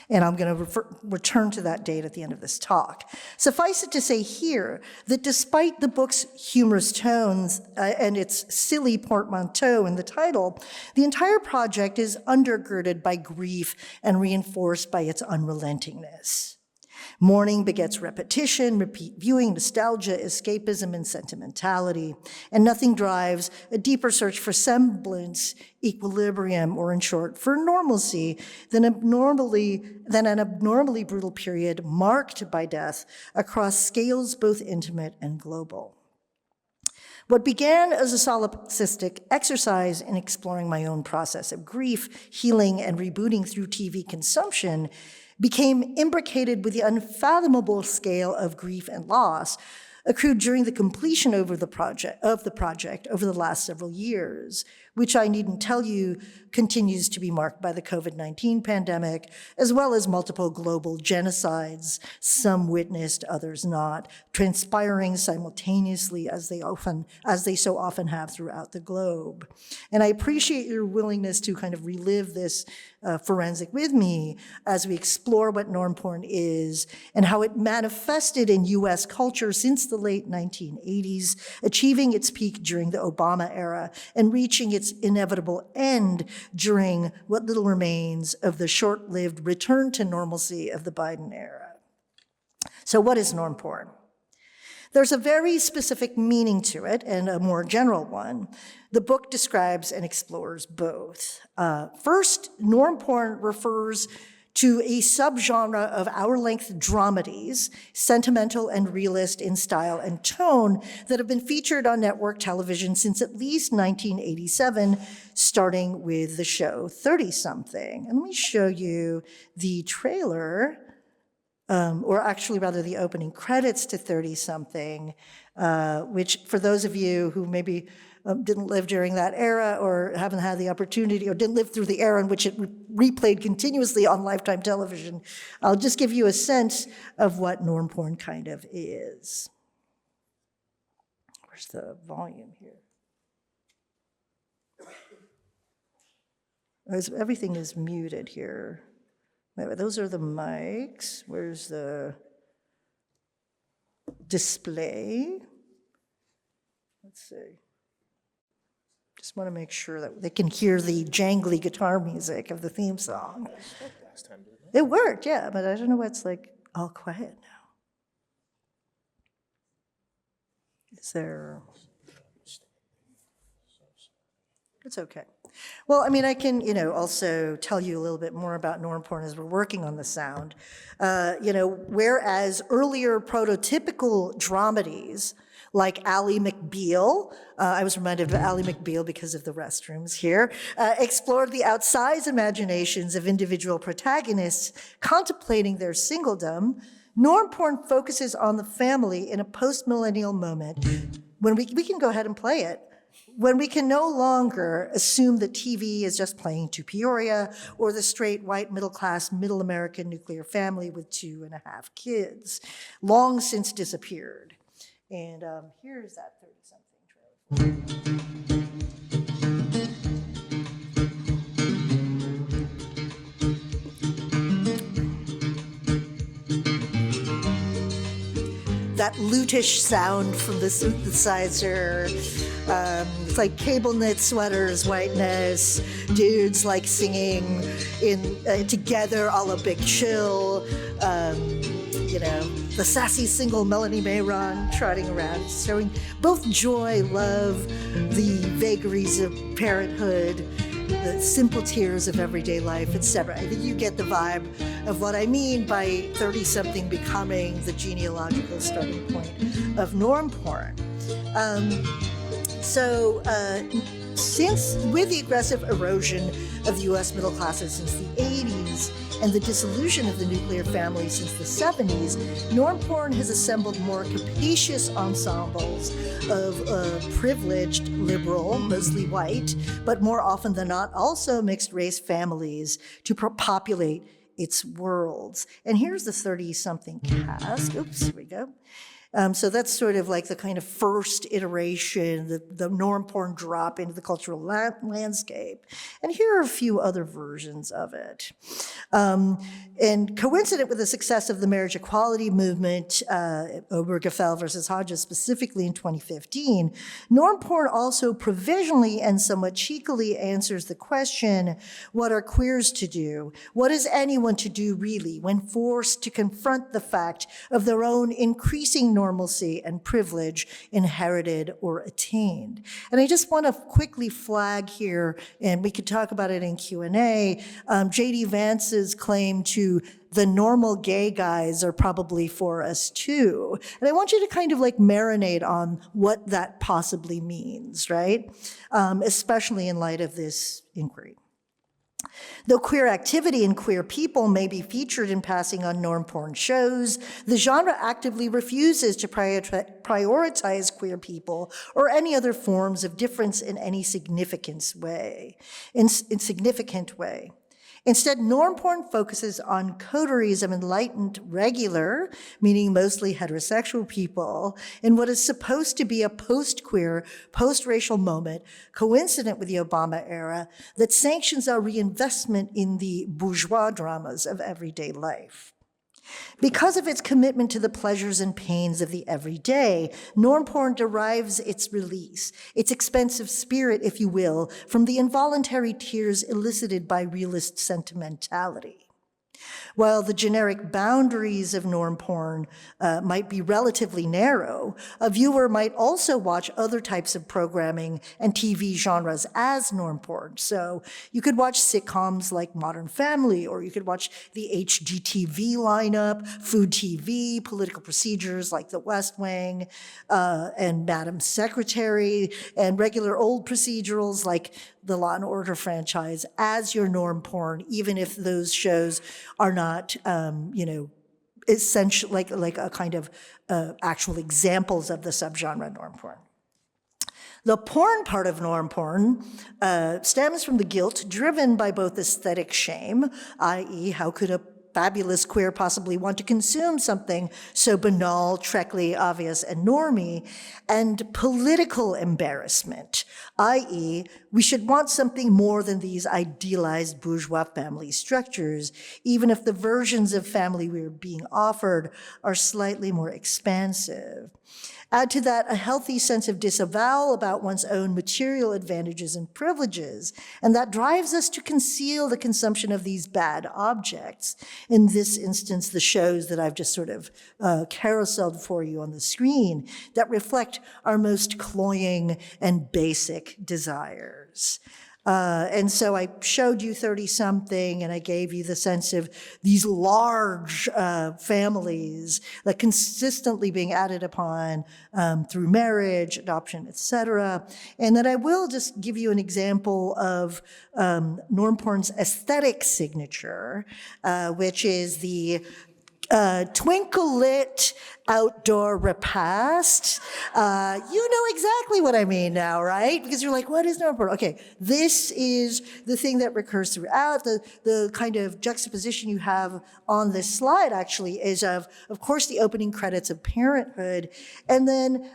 And I'm going to return to that date at the end of this talk. Suffice it to say here that despite the book's humorous tones and its silly portmanteau in the title, the entire project is undergirded by grief and reinforced by its unrelentingness. Mourning begets repetition, repeat viewing, nostalgia, escapism, and sentimentality, and nothing drives a deeper search for semblance, equilibrium, or in short, for normalcy than an abnormally brutal period marked by death across scales both intimate and global. What began as a solipsistic exercise in exploring my own process of grief, healing, and rebooting through TV consumption became imbricated with the unfathomable scale of grief and loss accrued during the completion of the project over the last several years, which I needn't tell you continues to be marked by the COVID-19 pandemic, as well as multiple global genocides, some witnessed, others not, transpiring simultaneously as they so often have throughout the globe. And I appreciate your willingness to kind of relive this forensic with me as we explore what norm porn is and how it manifested in US culture since the late 1980s, achieving its peak during the Obama era and reaching its inevitable end during what little remains of the short-lived return to normalcy of the Biden era. So what is norm porn? There's a very specific meaning to it and a more general one. The book describes and explores both. First, norm porn refers to a subgenre of hour-length dramedies, sentimental and realist in style and tone, that have been featured on network television since at least 1987, starting with the show 30-something. And let me show you the trailer, or actually rather the opening credits to 30-something, which for those of you who maybe didn't live during that era or haven't had the opportunity or didn't live through the era in which it replayed continuously on Lifetime television, I'll just give you a sense of what norm porn kind of is. Where's the volume here? Everything is muted here. Those are the mics. Where's the display? Let's see. Just want to make sure that they can hear the jangly guitar music of the theme song. It worked, yeah, but I don't know why it's like all quiet now. Is there? It's okay. Well, I mean, I can, also tell you a little bit more about norm porn as we're working on the sound. Whereas earlier prototypical dramedies like Ally McBeal, I was reminded of Ally McBeal because of the restrooms here, explored the outsized imaginations of individual protagonists contemplating their singledom. Norm porn focuses on the family in a post-millennial moment when we can go ahead and play it. when we can no longer assume that TV is just playing to Peoria or the straight white middle-class middle American nuclear family with 2.5 kids, long since disappeared. And here's that 30-something trailer. That lutish sound from the synthesizer. It's like cable knit sweaters, whiteness, dudes like singing together a la Big Chill. The sassy single Melanie Mayron trotting around, showing both joy, love, the vagaries of parenthood, the simple tears of everyday life, etc. I think you get the vibe of what I mean by 30-something becoming the genealogical starting point of norm porn. Since with the aggressive erosion of the U.S. middle classes since the 80s and the dissolution of the nuclear family since the 70s, norm porn has assembled more capacious ensembles of privileged, liberal, mostly white, but more often than not also mixed race families to populate its worlds. And here's the 30-something cast. Oops, here we go. So that's sort of like the kind of first iteration, the norm porn drop into the cultural landscape. And here are a few other versions of it. And coincident with the success of the marriage equality movement, Obergefell versus Hodges specifically in 2015, norm porn also provisionally and somewhat cheekily answers the question, what are queers to do? What is anyone to do really when forced to confront the fact of their own increasing normalcy and privilege inherited or attained? And I just want to quickly flag here, and we could talk about it in Q&A, J.D. Vance's claim to the normal gay guys are probably for us too. And I want you to kind of like marinate on what that possibly means, right? Especially in light of this inquiry. Though queer activity and queer people may be featured in passing on norm porn shows, the genre actively refuses to prioritize queer people or any other forms of difference in any significant way. Instead, norm porn focuses on coteries of enlightened regular, meaning mostly heterosexual people, in what is supposed to be a post-queer, post-racial moment coincident with the Obama era that sanctions our reinvestment in the bourgeois dramas of everyday life. Because of its commitment to the pleasures and pains of the everyday, norm porn derives its release, its expensive spirit, if you will, from the involuntary tears elicited by realist sentimentality. While the generic boundaries of norm porn might be relatively narrow, a viewer might also watch other types of programming and TV genres as norm porn. So you could watch sitcoms like Modern Family, or you could watch the HGTV lineup, food TV, political procedures like The West Wing, and Madam Secretary, and regular old procedurals like the Law and Order franchise as your norm porn, even if those shows are not, essential, like a kind of actual examples of the subgenre norm porn. The porn part of norm porn stems from the guilt driven by both aesthetic shame, i.e., how could a fabulous queer possibly want to consume something so banal, treacly, obvious, and normie, and political embarrassment, i.e., we should want something more than these idealized bourgeois family structures, even if the versions of family we're being offered are slightly more expansive. Add to that a healthy sense of disavowal about one's own material advantages and privileges, and that drives us to conceal the consumption of these bad objects. In this instance, the shows that I've just sort of carouseled for you on the screen that reflect our most cloying and basic desires. And so I showed you 30-something, and I gave you the sense of these large families that consistently being added upon through marriage, adoption, etc. And that I will just give you an example of norm porn's aesthetic signature, which is the twinkle-lit outdoor repast. You know exactly what I mean now, right? Because you're like, what is Nuremberg? Okay, this is the thing that recurs throughout. The kind of juxtaposition you have on this slide actually is of course, the opening credits of Parenthood, and then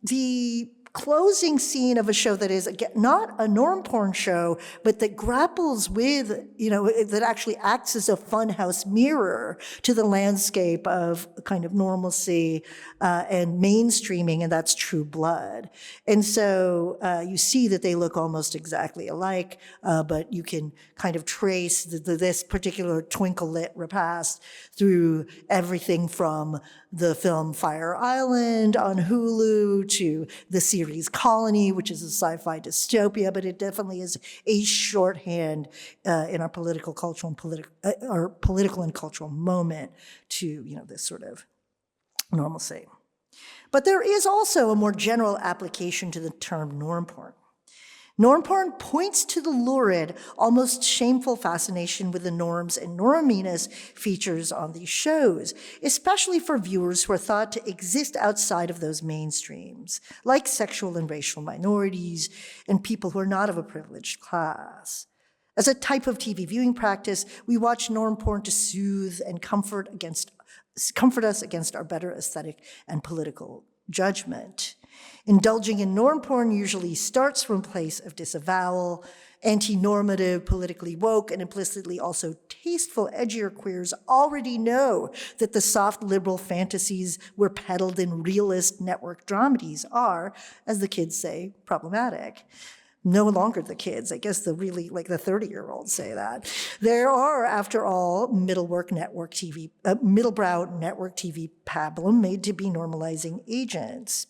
the closing scene of a show that is again, not a norm porn show, but that grapples with, that actually acts as a funhouse mirror to the landscape of kind of normalcy and mainstreaming, and that's True Blood. And so you see that they look almost exactly alike, but you can kind of trace this particular twinkle-lit repast through everything from the film Fire Island on Hulu to the series Colony, which is a sci-fi dystopia, but it definitely is a shorthand in our political and cultural moment to this sort of normalcy. But there is also a more general application to the term norm porn. Norm porn points to the lurid, almost shameful fascination with the norms and norminess features on these shows, especially for viewers who are thought to exist outside of those mainstreams, like sexual and racial minorities and people who are not of a privileged class. As a type of TV viewing practice, we watch norm porn to soothe and comfort us against our better aesthetic and political judgment. Indulging in norm porn usually starts from a place of disavowal. Anti-normative, politically woke, and implicitly also tasteful, edgier queers already know that the soft liberal fantasies we're peddled in realist network dramedies are, as the kids say, problematic. No longer the kids, I guess the 30-year-olds say that. There are, after all, middlebrow network TV pablum made to be normalizing agents.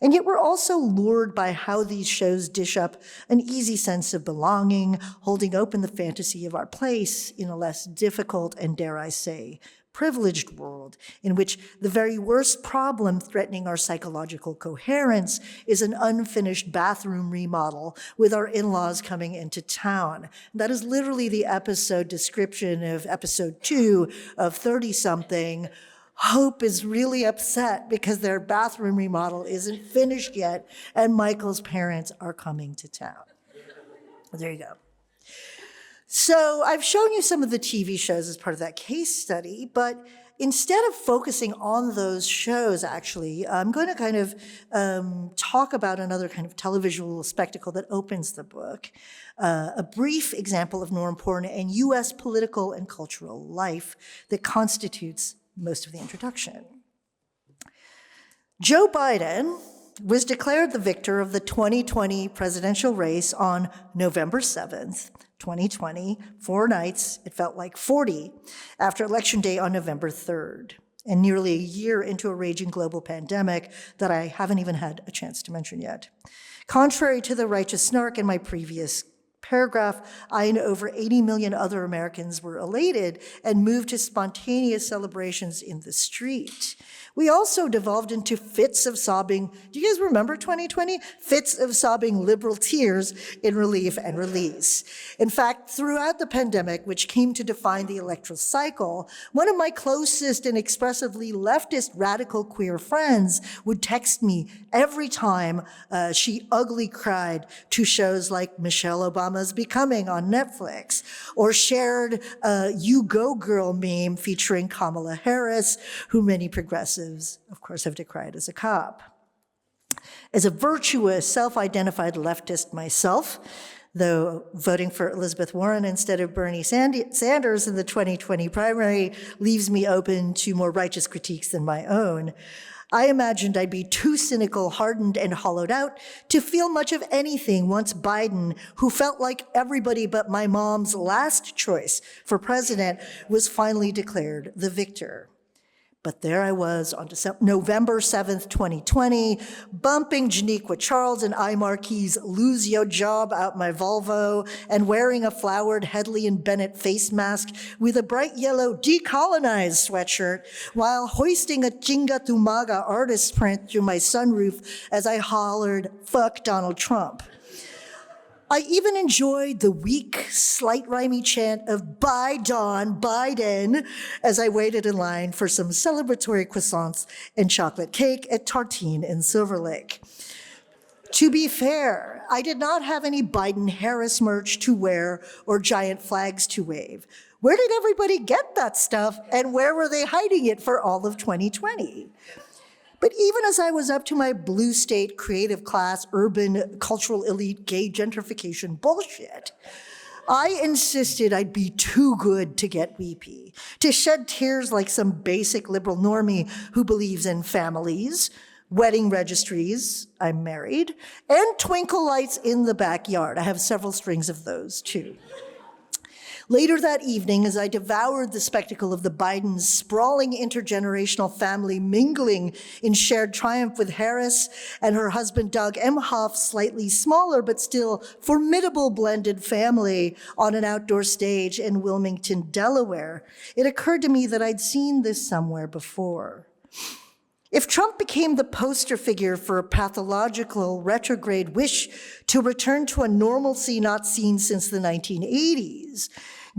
And yet we're also lured by how these shows dish up an easy sense of belonging, holding open the fantasy of our place in a less difficult and, dare I say, privileged world in which the very worst problem threatening our psychological coherence is an unfinished bathroom remodel with our in-laws coming into town. That is literally the episode description of episode 2 of 30-something. Hope is really upset because their bathroom remodel isn't finished yet, and Michael's parents are coming to town. There you go. So I've shown you some of the TV shows as part of that case study, but instead of focusing on those shows, actually, I'm going to kind of talk about another kind of televisual spectacle that opens the book, a brief example of norm porn and U.S. political and cultural life that constitutes most of the introduction. Joe Biden was declared the victor of the 2020 presidential race on November 7th, 2020, 4 nights, it felt like 40, after Election Day on November 3rd, and nearly a year into a raging global pandemic that I haven't even had a chance to mention yet. Contrary to the righteous snark in my previous paragraph, I and over 80 million other Americans were elated and moved to spontaneous celebrations in the street. We also devolved into fits of sobbing. Do you guys remember 2020? Fits of sobbing liberal tears in relief and release. In fact, throughout the pandemic, which came to define the electoral cycle, one of my closest and expressively leftist radical queer friends would text me every time she ugly cried to shows like Michelle Obama's Becoming on Netflix, or shared a You Go Girl meme featuring Kamala Harris, who many progressives, of course, have decried as a cop. As a virtuous, self-identified leftist myself, though voting for Elizabeth Warren instead of Bernie Sanders in the 2020 primary leaves me open to more righteous critiques than my own, I imagined I'd be too cynical, hardened, and hollowed out to feel much of anything once Biden, who felt like everybody but my mom's last choice for president, was finally declared the victor. But there I was on November 7th, 2020, bumping Janiqua Charles and iMarquee's Lose Your Job Out My Volvo, and wearing a flowered Hedley and Bennett face mask with a bright yellow decolonized sweatshirt, while hoisting a Chinga Tu Maga artist print through my sunroof as I hollered, "Fuck Donald Trump." I even enjoyed the weak, slight rhymey chant of "Bye, Dawn, Biden," as I waited in line for some celebratory croissants and chocolate cake at Tartine in Silver Lake. To be fair, I did not have any Biden-Harris merch to wear or giant flags to wave. Where did everybody get that stuff, and where were they hiding it for all of 2020? But even as I was up to my blue state creative class, urban cultural elite gay gentrification bullshit, I insisted I'd be too good to get weepy, to shed tears like some basic liberal normie who believes in families, wedding registries, I'm married, and twinkle lights in the backyard. I have several strings of those too. Later that evening, as I devoured the spectacle of the Bidens' sprawling intergenerational family mingling in shared triumph with Harris and her husband Doug Emhoff's slightly smaller but still formidable blended family on an outdoor stage in Wilmington, Delaware, it occurred to me that I'd seen this somewhere before. If Trump became the poster figure for a pathological retrograde wish to return to a normalcy not seen since the 1980s,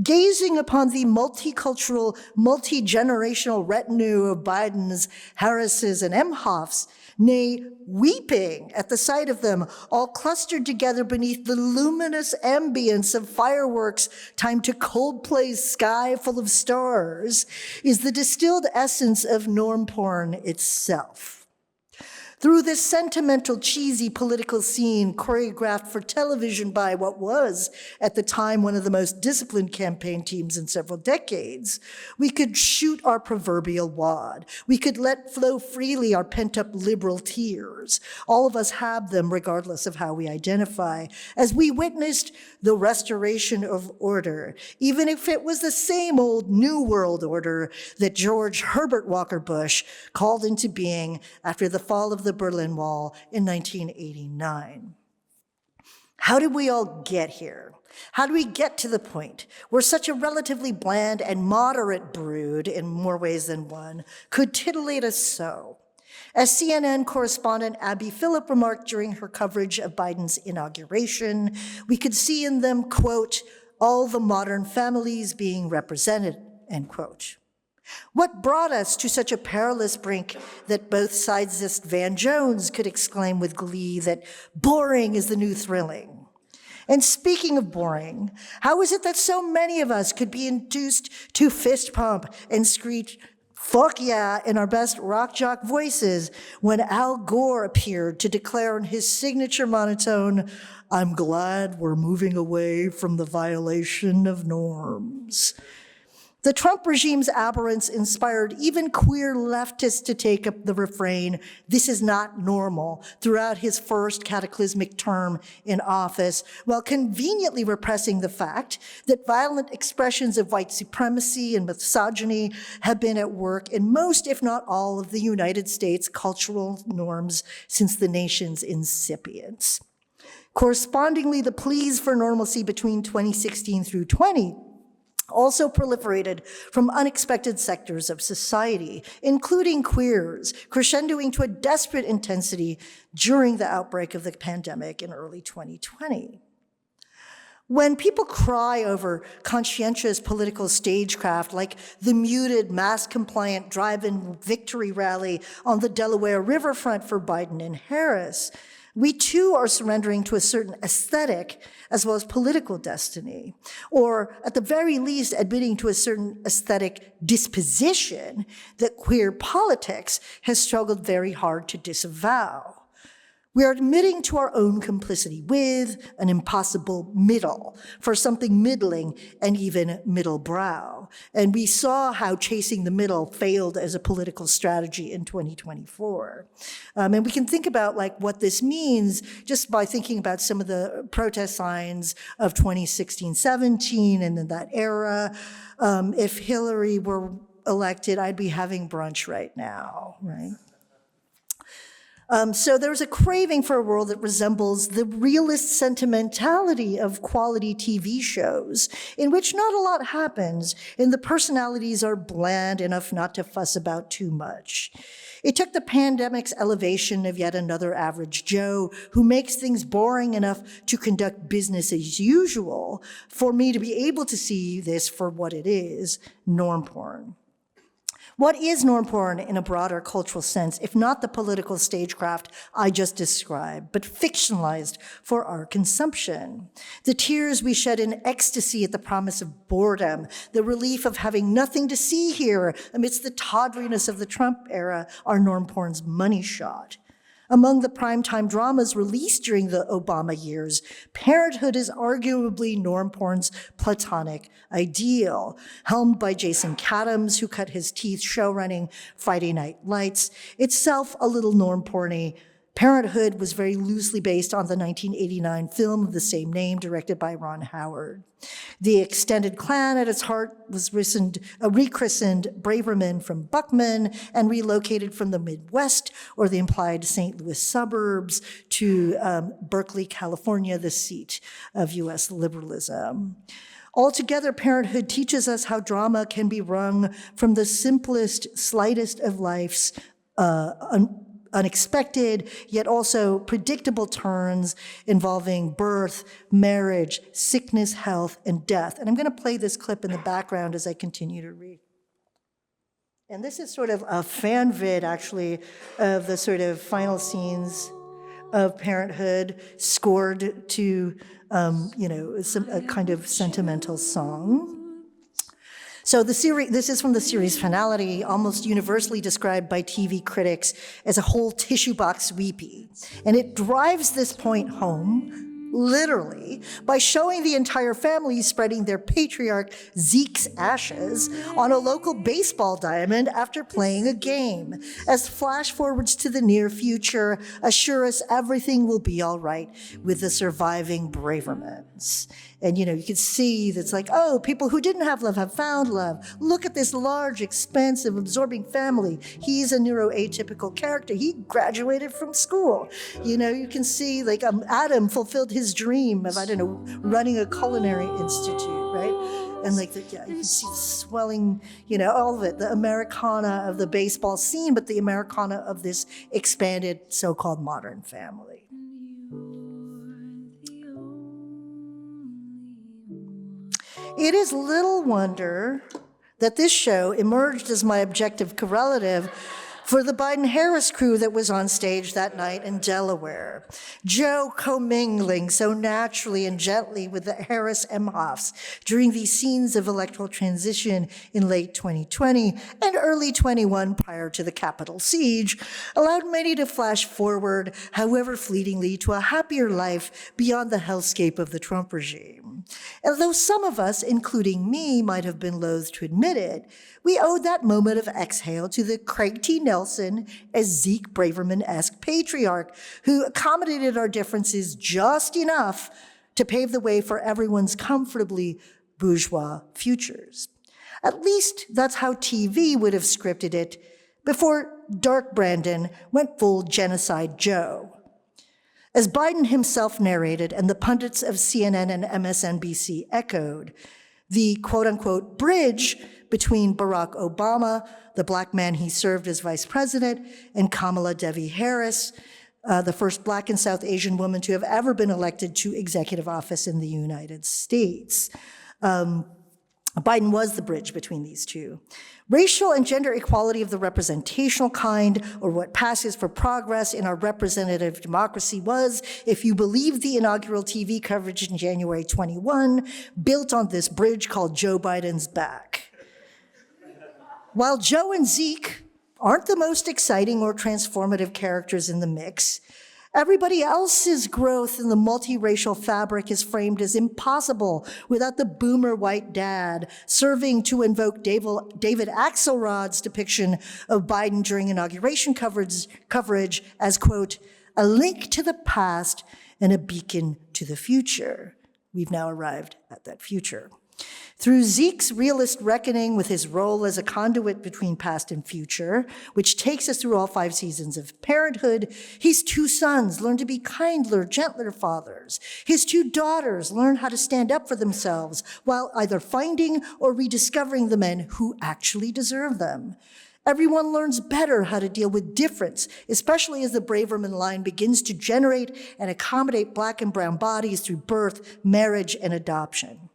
gazing upon the multicultural, multi-generational retinue of Bidens, Harris's, and Emhoffs, nay, weeping at the sight of them, all clustered together beneath the luminous ambience of fireworks timed to Coldplay's Sky Full of Stars, is the distilled essence of norm porn itself. Through this sentimental, cheesy political scene choreographed for television by what was, at the time, one of the most disciplined campaign teams in several decades, we could shoot our proverbial wad. We could let flow freely our pent-up liberal tears. All of us have them, regardless of how we identify, as we witnessed the restoration of order, even if it was the same old New World Order that George Herbert Walker Bush called into being after the fall of the Berlin Wall in 1989. How did we all get here? How do we get to the point where such a relatively bland and moderate brood, in more ways than one, could titillate us so? As CNN correspondent Abby Phillip remarked during her coverage of Biden's inauguration, we could see in them, quote, all the modern families being represented, end quote. What brought us to such a perilous brink that both sidesist Van Jones could exclaim with glee that boring is the new thrilling? And speaking of boring, how is it that so many of us could be induced to fist pump and screech, fuck yeah, in our best rock jock voices when Al Gore appeared to declare in his signature monotone, I'm glad we're moving away from the violation of norms. The Trump regime's aberrance inspired even queer leftists to take up the refrain, this is not normal, throughout his first cataclysmic term in office, while conveniently repressing the fact that violent expressions of white supremacy and misogyny have been at work in most, if not all, of the United States cultural norms since the nation's incipience. Correspondingly, the pleas for normalcy between 2016 through 20 also proliferated from unexpected sectors of society, including queers, crescendoing to a desperate intensity during the outbreak of the pandemic in early 2020. When people cry over conscientious political stagecraft like the muted, mask-compliant drive-in victory rally on the Delaware riverfront for Biden and Harris, we too are surrendering to a certain aesthetic as well as political destiny, or at the very least admitting to a certain aesthetic disposition that queer politics has struggled very hard to disavow. We are admitting to our own complicity with an impossible middle for something middling and even middle brow. And we saw how chasing the middle failed as a political strategy in 2024. And we can think about like what this means just by thinking about some of the protest signs of 2016-17 and in that era. If Hillary were elected, I'd be having brunch right now, right? So there's a craving for a world that resembles the realist sentimentality of quality TV shows, in which not a lot happens, and the personalities are bland enough not to fuss about too much. It took the pandemic's elevation of yet another average Joe who makes things boring enough to conduct business as usual for me to be able to see this for what it is, norm porn. What is norm porn in a broader cultural sense, if not the political stagecraft I just described, but fictionalized for our consumption? The tears we shed in ecstasy at the promise of boredom, the relief of having nothing to see here amidst the tawdriness of the Trump era are norm porn's money shot. Among the primetime dramas released during the Obama years, Parenthood is arguably norm porn's platonic ideal. Helmed by Jason Katims, who cut his teeth showrunning Friday Night Lights, itself a little norm porny, Parenthood was very loosely based on the 1989 film of the same name, directed by Ron Howard. The extended clan at its heart was rechristened Braverman from Buckman and relocated from the Midwest or the implied St. Louis suburbs to Berkeley, California, the seat of US liberalism. Altogether, Parenthood teaches us how drama can be wrung from the simplest, slightest of life's unexpected, yet also predictable turns involving birth, marriage, sickness, health, and death. And I'm going to play this clip in the background as I continue to read. And this is sort of a fan vid, actually, of the sort of final scenes of Parenthood scored to, a kind of sentimental song. So this is from the series finale, almost universally described by TV critics as a whole tissue box weepy. And it drives this point home, literally, by showing the entire family spreading their patriarch Zeke's ashes on a local baseball diamond after playing a game, as flash forwards to the near future assure us everything will be all right with the surviving Bravermans. And, you can see that's like, oh, people who didn't have love have found love. Look at this large, expansive, absorbing family. He's a neuroatypical character. He graduated from school. You can see like Adam fulfilled his dream of, running a culinary institute, right? And you can see the swelling, all of it, the Americana of the baseball scene, but the Americana of this expanded so-called modern family. It is little wonder that this show emerged as my objective correlative for the Biden-Harris crew that was on stage that night in Delaware. Joe commingling so naturally and gently with the Harris Emhoffs during these scenes of electoral transition in late 2020 and early 21 prior to the Capitol siege allowed many to flash forward, however fleetingly, to a happier life beyond the hellscape of the Trump regime. And though some of us, including me, might have been loath to admit it, we owed that moment of exhale to the Craig T. Nelson as Zeke Braverman-esque patriarch who accommodated our differences just enough to pave the way for everyone's comfortably bourgeois futures. At least that's how TV would have scripted it before Dark Brandon went full Genocide Joe. As Biden himself narrated and the pundits of CNN and MSNBC echoed, the quote-unquote bridge between Barack Obama, the black man he served as vice president, and Kamala Devi Harris, the first black and South Asian woman to have ever been elected to executive office in the United States. Biden was the bridge between these two. Racial and gender equality of the representational kind, or what passes for progress in our representative democracy, was, if you believe the inaugural TV coverage in January 21, built on this bridge called Joe Biden's back. While Joe and Zeke aren't the most exciting or transformative characters in the mix, everybody else's growth in the multiracial fabric is framed as impossible without the boomer white dad serving to invoke David Axelrod's depiction of Biden during inauguration coverage as, quote, a link to the past and a beacon to the future. We've now arrived at that future. Through Zeke's realist reckoning with his role as a conduit between past and future, which takes us through all 5 seasons of Parenthood, his 2 sons learn to be kinder, gentler fathers. His 2 daughters learn how to stand up for themselves while either finding or rediscovering the men who actually deserve them. Everyone learns better how to deal with difference, especially as the Braverman line begins to generate and accommodate Black and brown bodies through birth, marriage, and adoption.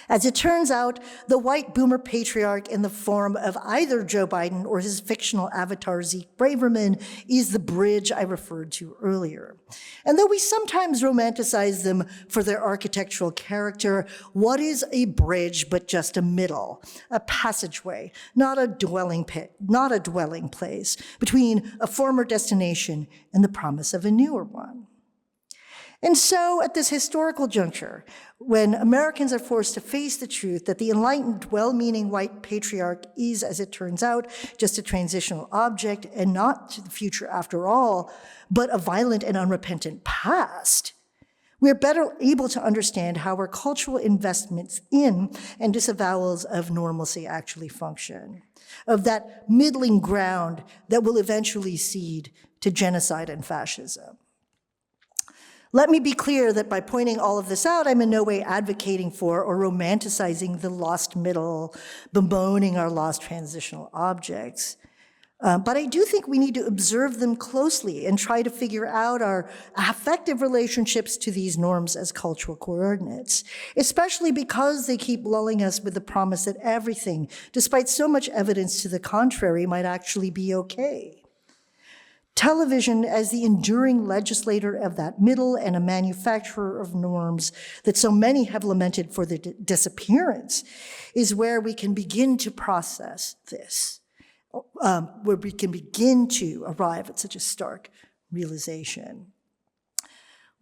As it turns out, the white boomer patriarch in the form of either Joe Biden or his fictional avatar Zeke Braverman is the bridge I referred to earlier. And though we sometimes romanticize them for their architectural character, what is a bridge but just a middle, a passageway, not a dwelling place between a former destination and the promise of a newer one? And so at this historical juncture, when Americans are forced to face the truth that the enlightened, well-meaning white patriarch is, as it turns out, just a transitional object and not to the future after all, but a violent and unrepentant past, we're better able to understand how our cultural investments in and disavowals of normalcy actually function, of that middling ground that will eventually cede to genocide and fascism. Let me be clear that by pointing all of this out, I'm in no way advocating for or romanticizing the lost middle, bemoaning our lost transitional objects. But I do think we need to observe them closely and try to figure out our affective relationships to these norms as cultural coordinates, especially because they keep lulling us with the promise that everything, despite so much evidence to the contrary, might actually be okay. Television, as the enduring legislator of that middle and a manufacturer of norms that so many have lamented for their disappearance, is where we can begin to process this, where we can begin to arrive at such a stark realization.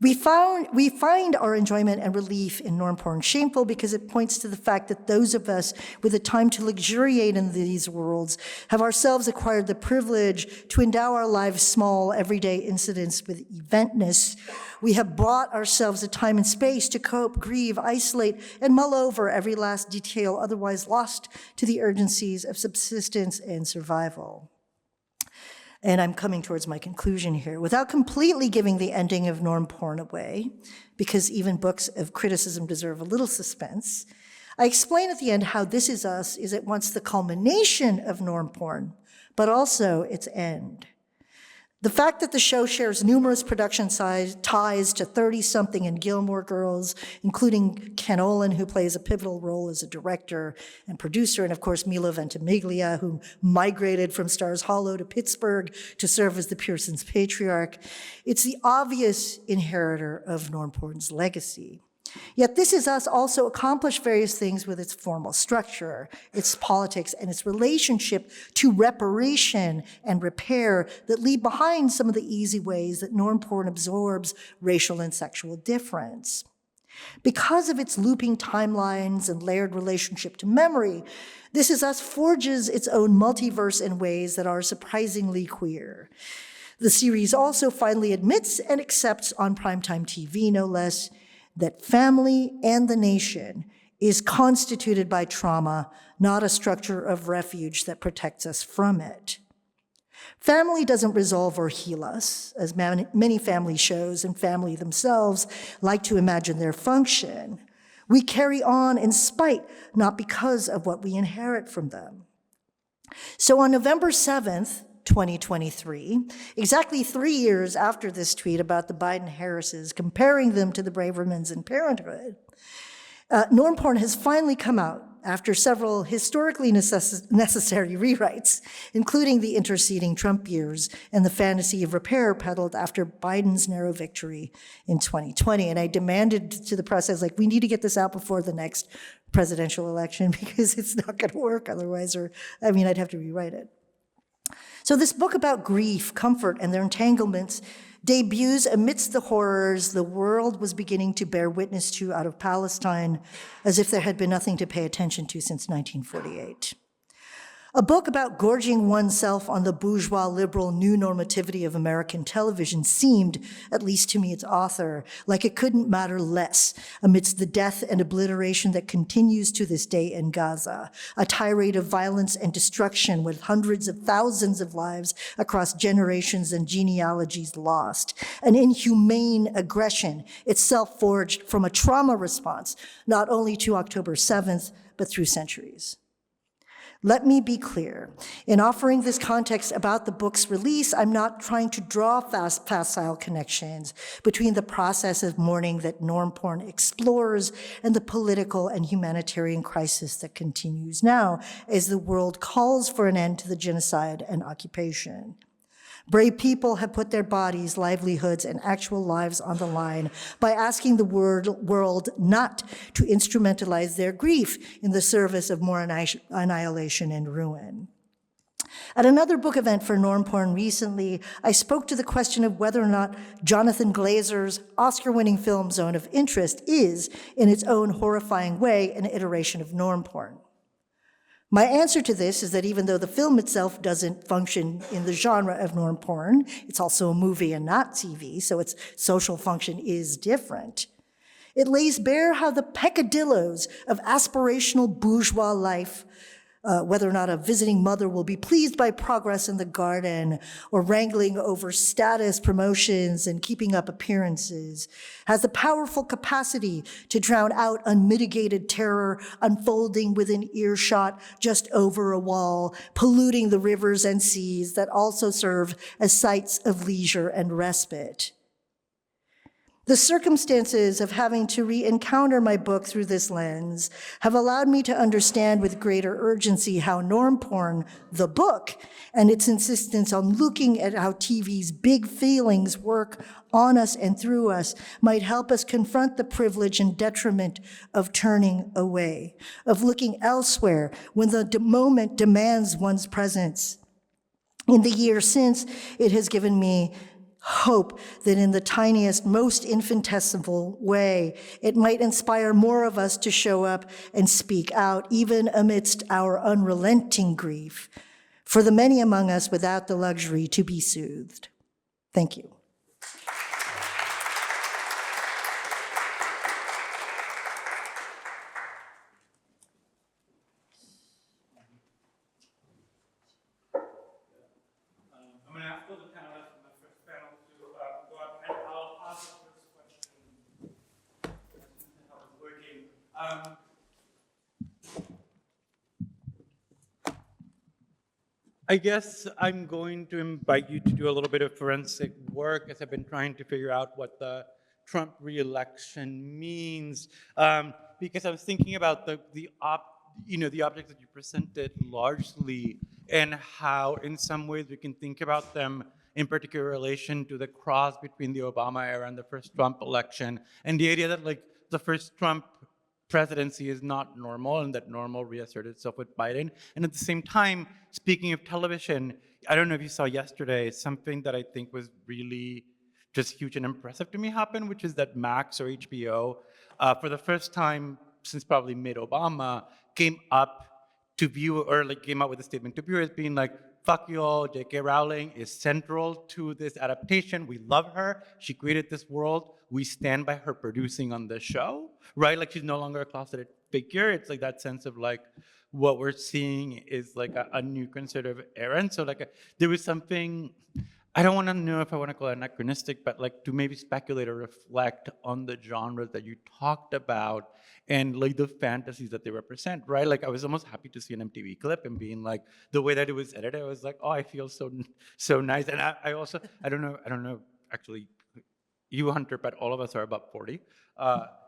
We find our enjoyment and relief in norm porn shameful because it points to the fact that those of us with the time to luxuriate in these worlds have ourselves acquired the privilege to endow our lives' small, everyday incidents with eventness. We have bought ourselves a time and space to cope, grieve, isolate, and mull over every last detail otherwise lost to the urgencies of subsistence and survival. And I'm coming towards my conclusion here. Without completely giving the ending of norm porn away, because even books of criticism deserve a little suspense, I explain at the end how This Is Us is at once the culmination of norm porn, but also its end. The fact that the show shares numerous production ties to 30-something and Gilmore Girls, including Ken Olin, who plays a pivotal role as a director and producer, and of course Milo Ventimiglia, who migrated from Stars Hollow to Pittsburgh to serve as the Pearsons' patriarch. It's the obvious inheritor of norm porn's legacy. Yet This Is Us also accomplished various things with its formal structure, its politics, and its relationship to reparation and repair that leave behind some of the easy ways that norm porn absorbs racial and sexual difference. Because of its looping timelines and layered relationship to memory, This Is Us forges its own multiverse in ways that are surprisingly queer. The series also finally admits and accepts on primetime TV, no less, that family and the nation is constituted by trauma, not a structure of refuge that protects us from it. Family doesn't resolve or heal us, as many family shows and family themselves like to imagine their function. We carry on in spite, not because of what we inherit from them. So on November 7th, 2023, exactly 3 years after this tweet about the Biden-Harrises, comparing them to the Bravermans in Parenthood, norm porn has finally come out after several historically necessary rewrites, including the interceding Trump years and the fantasy of repair peddled after Biden's narrow victory in 2020. And I demanded to the press, I was like, we need to get this out before the next presidential election because it's not going to work otherwise, I'd have to rewrite it. So this book about grief, comfort, and their entanglements debuts amidst the horrors the world was beginning to bear witness to out of Palestine, as if there had been nothing to pay attention to since 1948. A book about gorging oneself on the bourgeois liberal new normativity of American television seemed, at least to me, its author, like it couldn't matter less amidst the death and obliteration that continues to this day in Gaza, a tirade of violence and destruction with hundreds of thousands of lives across generations and genealogies lost, an inhumane aggression itself forged from a trauma response, not only to October 7th, but through centuries. Let me be clear. In offering this context about the book's release, I'm not trying to draw facile connections between the process of mourning that norm porn explores and the political and humanitarian crisis that continues now as the world calls for an end to the genocide and occupation. Brave people have put their bodies, livelihoods, and actual lives on the line by asking the world not to instrumentalize their grief in the service of more annihilation and ruin. At another book event for Norm Porn recently, I spoke to the question of whether or not Jonathan Glazer's Oscar-winning film Zone of Interest is, in its own horrifying way, an iteration of norm porn. My answer to this is that even though the film itself doesn't function in the genre of norm porn, it's also a movie and not TV, so its social function is different. It lays bare how the peccadillos of aspirational bourgeois life, whether or not a visiting mother will be pleased by progress in the garden or wrangling over status promotions and keeping up appearances, has the powerful capacity to drown out unmitigated terror unfolding within earshot just over a wall, polluting the rivers and seas that also serve as sites of leisure and respite. The circumstances of having to re-encounter my book through this lens have allowed me to understand with greater urgency how norm porn, the book, and its insistence on looking at how TV's big feelings work on us and through us might help us confront the privilege and detriment of turning away, of looking elsewhere when the moment demands one's presence. In the year since, it has given me hope that in the tiniest, most infinitesimal way, it might inspire more of us to show up and speak out, even amidst our unrelenting grief, for the many among us without the luxury to be soothed. Thank you. I guess I'm going to invite you to do a little bit of forensic work as I've been trying to figure out what the Trump re-election means, because I was thinking about the objects that you presented largely and how in some ways we can think about them in particular relation to the cross between the Obama era and the first Trump election, and the idea that like the first Trump presidency is not normal and that normal reasserted itself with Biden. And at the same time, speaking of television, I don't know if you saw yesterday, something that I think was really just huge and impressive to me happened, which is that Max or HBO, for the first time since probably mid-Obama, came up to view, or like came out with a statement to viewers being like, fuck you all, J.K. Rowling is central to this adaptation. We love her. She created this world. We stand by her producing on the show, right? Like she's no longer a closeted figure. It's like that sense of like, what we're seeing is like a new conservative era. And so like there was something, I don't want to know if I want to call it anachronistic, but like to maybe speculate or reflect on the genres that you talked about and like the fantasies that they represent, right? Like I was almost happy to see an MTV clip and being like, the way that it was edited, I was like, oh, I feel so nice. And I also, I don't know, actually, you, Hunter, but all of us are about 40.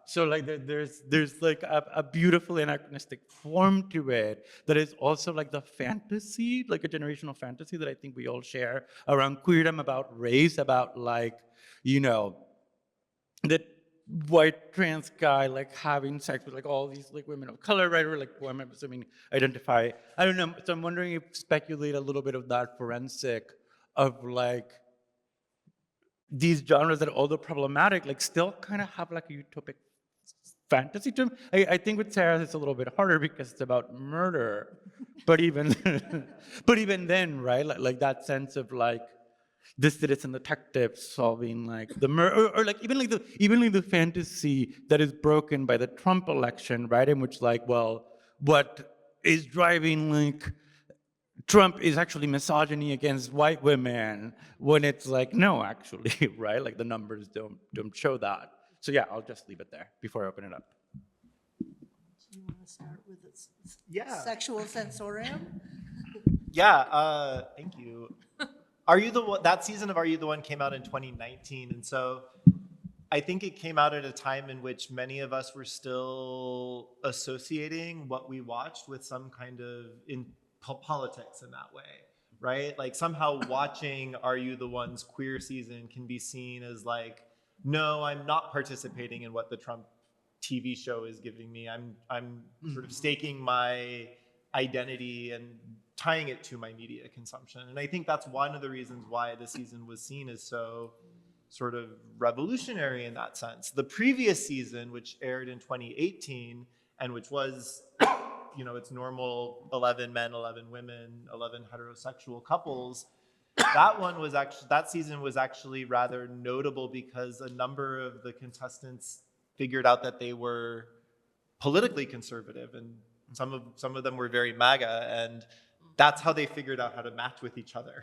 So like there's like a beautiful anachronistic form to it that is also like the fantasy, like a generational fantasy that I think we all share around queerdom, about race, about like, you know, that white trans guy like having sex with like all these like women of color, right? Or like who I'm assuming identify. I don't know. So I'm wondering if speculate a little bit of that forensic of like these genres that although problematic, like still kind of have like a utopic fantasy to him. I think with Sarah it's a little bit harder because it's about murder. But even but even then, right? Like that sense of like the citizen detective solving like the murder, or like even like the fantasy that is broken by the Trump election, right? In which like, well, what is driving like Trump is actually misogyny against white women, when it's like, no, actually, right? Like the numbers don't show that. So yeah, I'll just leave it there before I open it up. Do you want to start with Yeah. sexual sensorium? Yeah, thank you. Are You the One, that season of Are You the One came out in 2019, and so I think it came out at a time in which many of us were still associating what we watched with some kind of politics in that way, right? Like somehow watching Are You the One's queer season can be seen as like, no, I'm not participating in what the Trump TV show is giving me. I'm sort of staking my identity and tying it to my media consumption. And I think that's one of the reasons why the season was seen as so sort of revolutionary in that sense. The previous season, which aired in 2018, and which was, you know, it's normal 11 men, 11 women, 11 heterosexual couples, that season was actually rather notable because a number of the contestants figured out that they were politically conservative, and some of them were very MAGA, and that's how they figured out how to match with each other.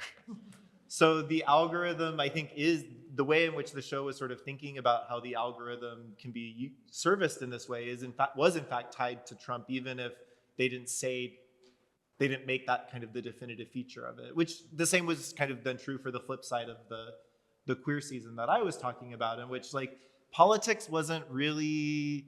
So the algorithm, I think, is the way in which the show was sort of thinking about how the algorithm can be serviced in this way was in fact tied to Trump, even if they didn't make that kind of the definitive feature of it, which the same was kind of then true for the flip side of the queer season that I was talking about, in which like politics wasn't really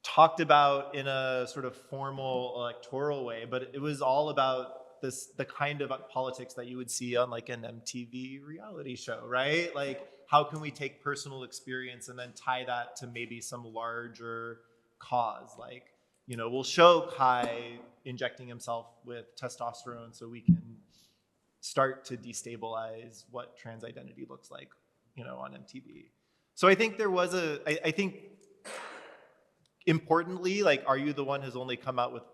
talked about in a sort of formal electoral way, but it was all about the kind of politics that you would see on like an MTV reality show, right? Like, how can we take personal experience and then tie that to maybe some larger cause? Like, you know, we'll show Kai injecting himself with testosterone so we can start to destabilize what trans identity looks like, you know, on MTV. So I think there was I think importantly, like, Are You the One has only come out with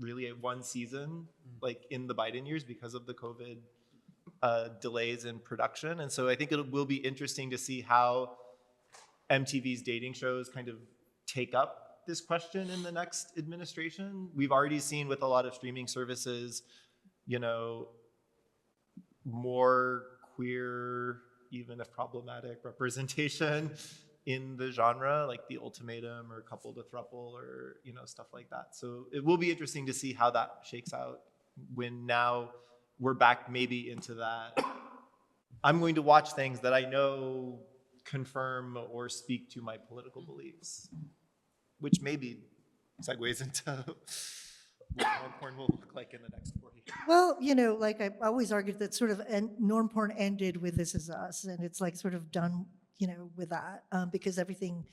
really one season, like in the Biden years because of the COVID delays in production. And so I think it will be interesting to see how MTV's dating shows kind of take up this question in the next administration. We've already seen with a lot of streaming services, you know, more queer, even if problematic, representation in the genre, like The Ultimatum or Couple to Throuple or, you know, stuff like that. So it will be interesting to see how that shakes out when now we're back maybe into that. I'm going to watch things that I know confirm or speak to my political beliefs, which maybe segues into what norm porn will look like in the next 40 years. Well, you know, like I always argued that sort of norm porn ended with This Is Us, and it's like sort of done, you know, with that, because everything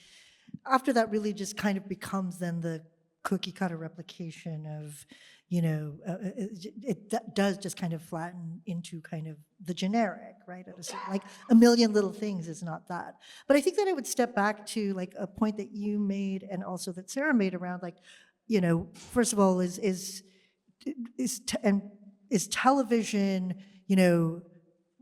after that really just kind of becomes then the cookie cutter replication of, you know, it does just kind of flatten into kind of the generic, right? Like A Million Little Things is not that. But I think that I would step back to like a point that you made and also that Sarah made around like, you know, first of all, is television, you know,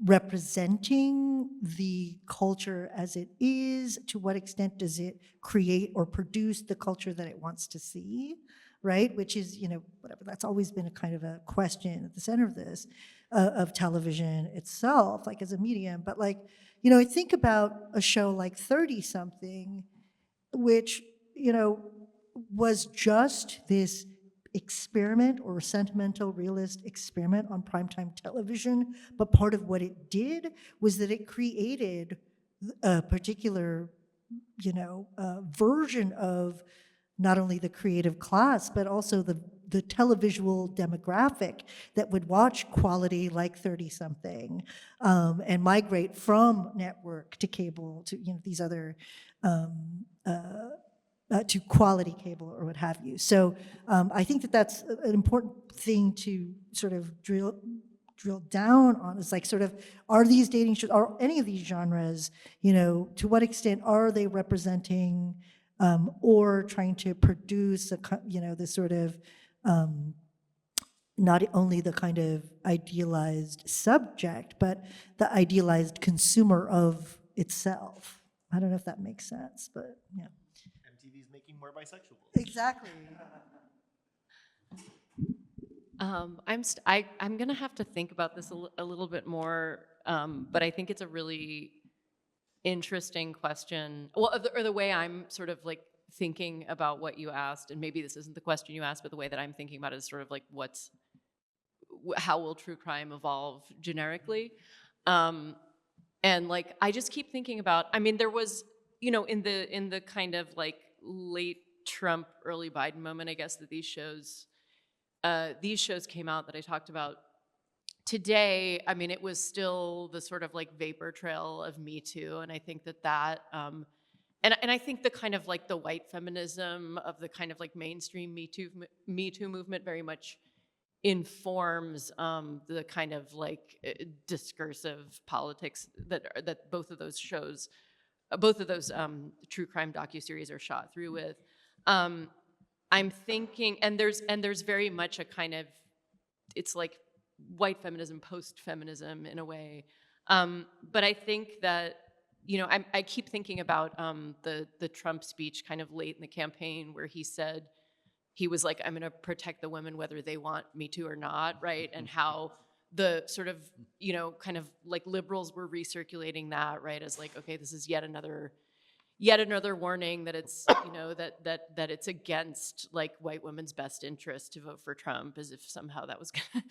representing the culture as it is? To what extent does it create or produce the culture that it wants to see, right? Which is, you know, whatever, that's always been a kind of a question at the center of this, of television itself, like as a medium. But like, you know, I think about a show like 30-something, which, you know, was just this experiment or sentimental realist experiment on primetime television, but part of what it did was that it created a particular, you know, version of not only the creative class, but also the televisual demographic that would watch quality like 30-something and migrate from network to cable to, you know, these other to quality cable or what have you. So I think that that's an important thing to sort of drill down on, is like sort of, are these dating shows, are any of these genres, you know, to what extent are they representing or trying to produce this sort of not only the kind of idealized subject, but the idealized consumer of itself. I don't know if that makes sense, but yeah. MTV's making more bisexual. Exactly. I'm gonna have to think about this a little bit more, but I think it's a really interesting question. Well, or the way I'm sort of like thinking about what you asked, and maybe this isn't the question you asked, but the way that I'm thinking about it is sort of like how will true crime evolve generically? And like, I just keep thinking about, I mean, there was, in the kind of like late Trump, early Biden moment, I guess, that these shows came out that I talked about today. I mean, it was still the sort of like vapor trail of Me Too. And I think that, and I think the kind of like the white feminism of the kind of like mainstream Me Too movement very much informs the kind of like discursive politics that both of those shows, both of those true crime docuseries are shot through with. I'm thinking, and there's very much a kind of, it's like white feminism, post-feminism in a way. But I think that, I keep thinking about the Trump speech kind of late in the campaign where he said, he was like, I'm gonna protect the women whether they want me to or not, right? And how the sort of, kind of like liberals were recirculating that, right? As like, okay, this is yet another warning that it's, that it's against like white women's best interest to vote for Trump, as if somehow that was gonna,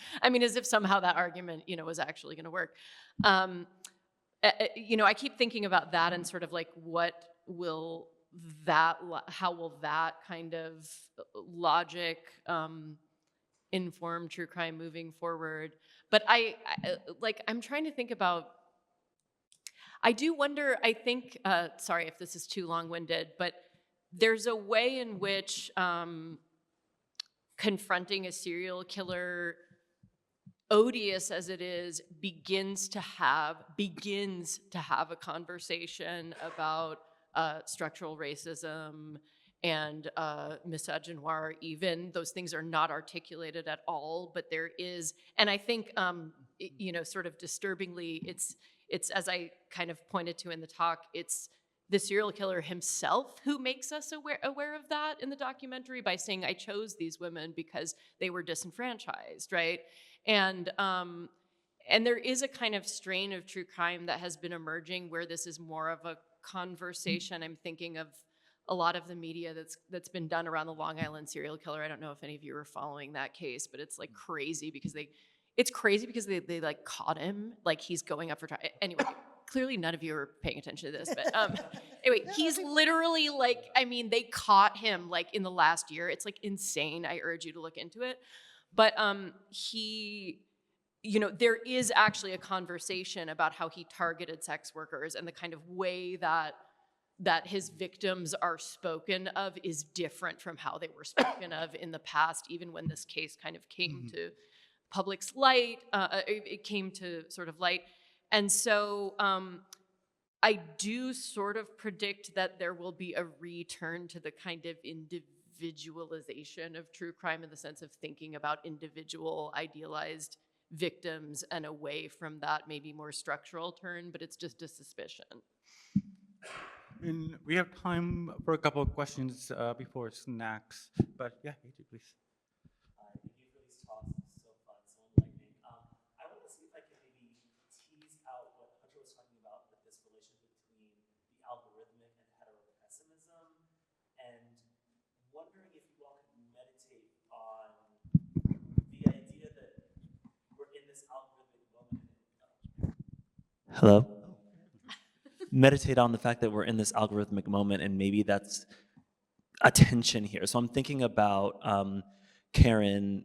as if somehow that argument, was actually gonna work. I keep thinking about that and sort of like, how will that kind of logic inform true crime moving forward? But I'm trying to think about, I do wonder, I think, sorry if this is too long-winded, but there's a way in which confronting a serial killer, odious as it is, begins to have a conversation about structural racism and misogynoir even. Those things are not articulated at all, but there is, and I think, sort of disturbingly, it's as I kind of pointed to in the talk, it's the serial killer himself who makes us aware of that in the documentary by saying, I chose these women because they were disenfranchised, right? And there is a kind of strain of true crime that has been emerging where this is more of a conversation. I'm thinking of a lot of the media that's been done around the Long Island serial killer. I don't know if any of you are following that case, but it's like crazy because they like caught him, like he's going up for trial. Anyway, clearly none of you are paying attention to this, but anyway, he's literally like, they caught him like in the last year. It's like insane. I urge you to look into it. But there is actually a conversation about how he targeted sex workers, and the kind of way that his victims are spoken of is different from how they were spoken of in the past, even when this case kind of came to public's light, it came to sort of light. And so I do sort of predict that there will be a return to the kind of individualization of true crime in the sense of thinking about individual idealized victims and away from that maybe more structural turn, but it's just a suspicion. And we have time for a couple of questions before snacks, but yeah, AJ, please. Thank you for these talks. It's so fun, so enlightening. I want to see if I can maybe tease out what Hunter was talking about with this relationship between the algorithmic and heteropessimism, and wondering if you all could meditate on the idea that we're in this algorithmic moment. Hello? Meditate on the fact that we're in this algorithmic moment, and maybe that's a tension here. So I'm thinking about, Karen,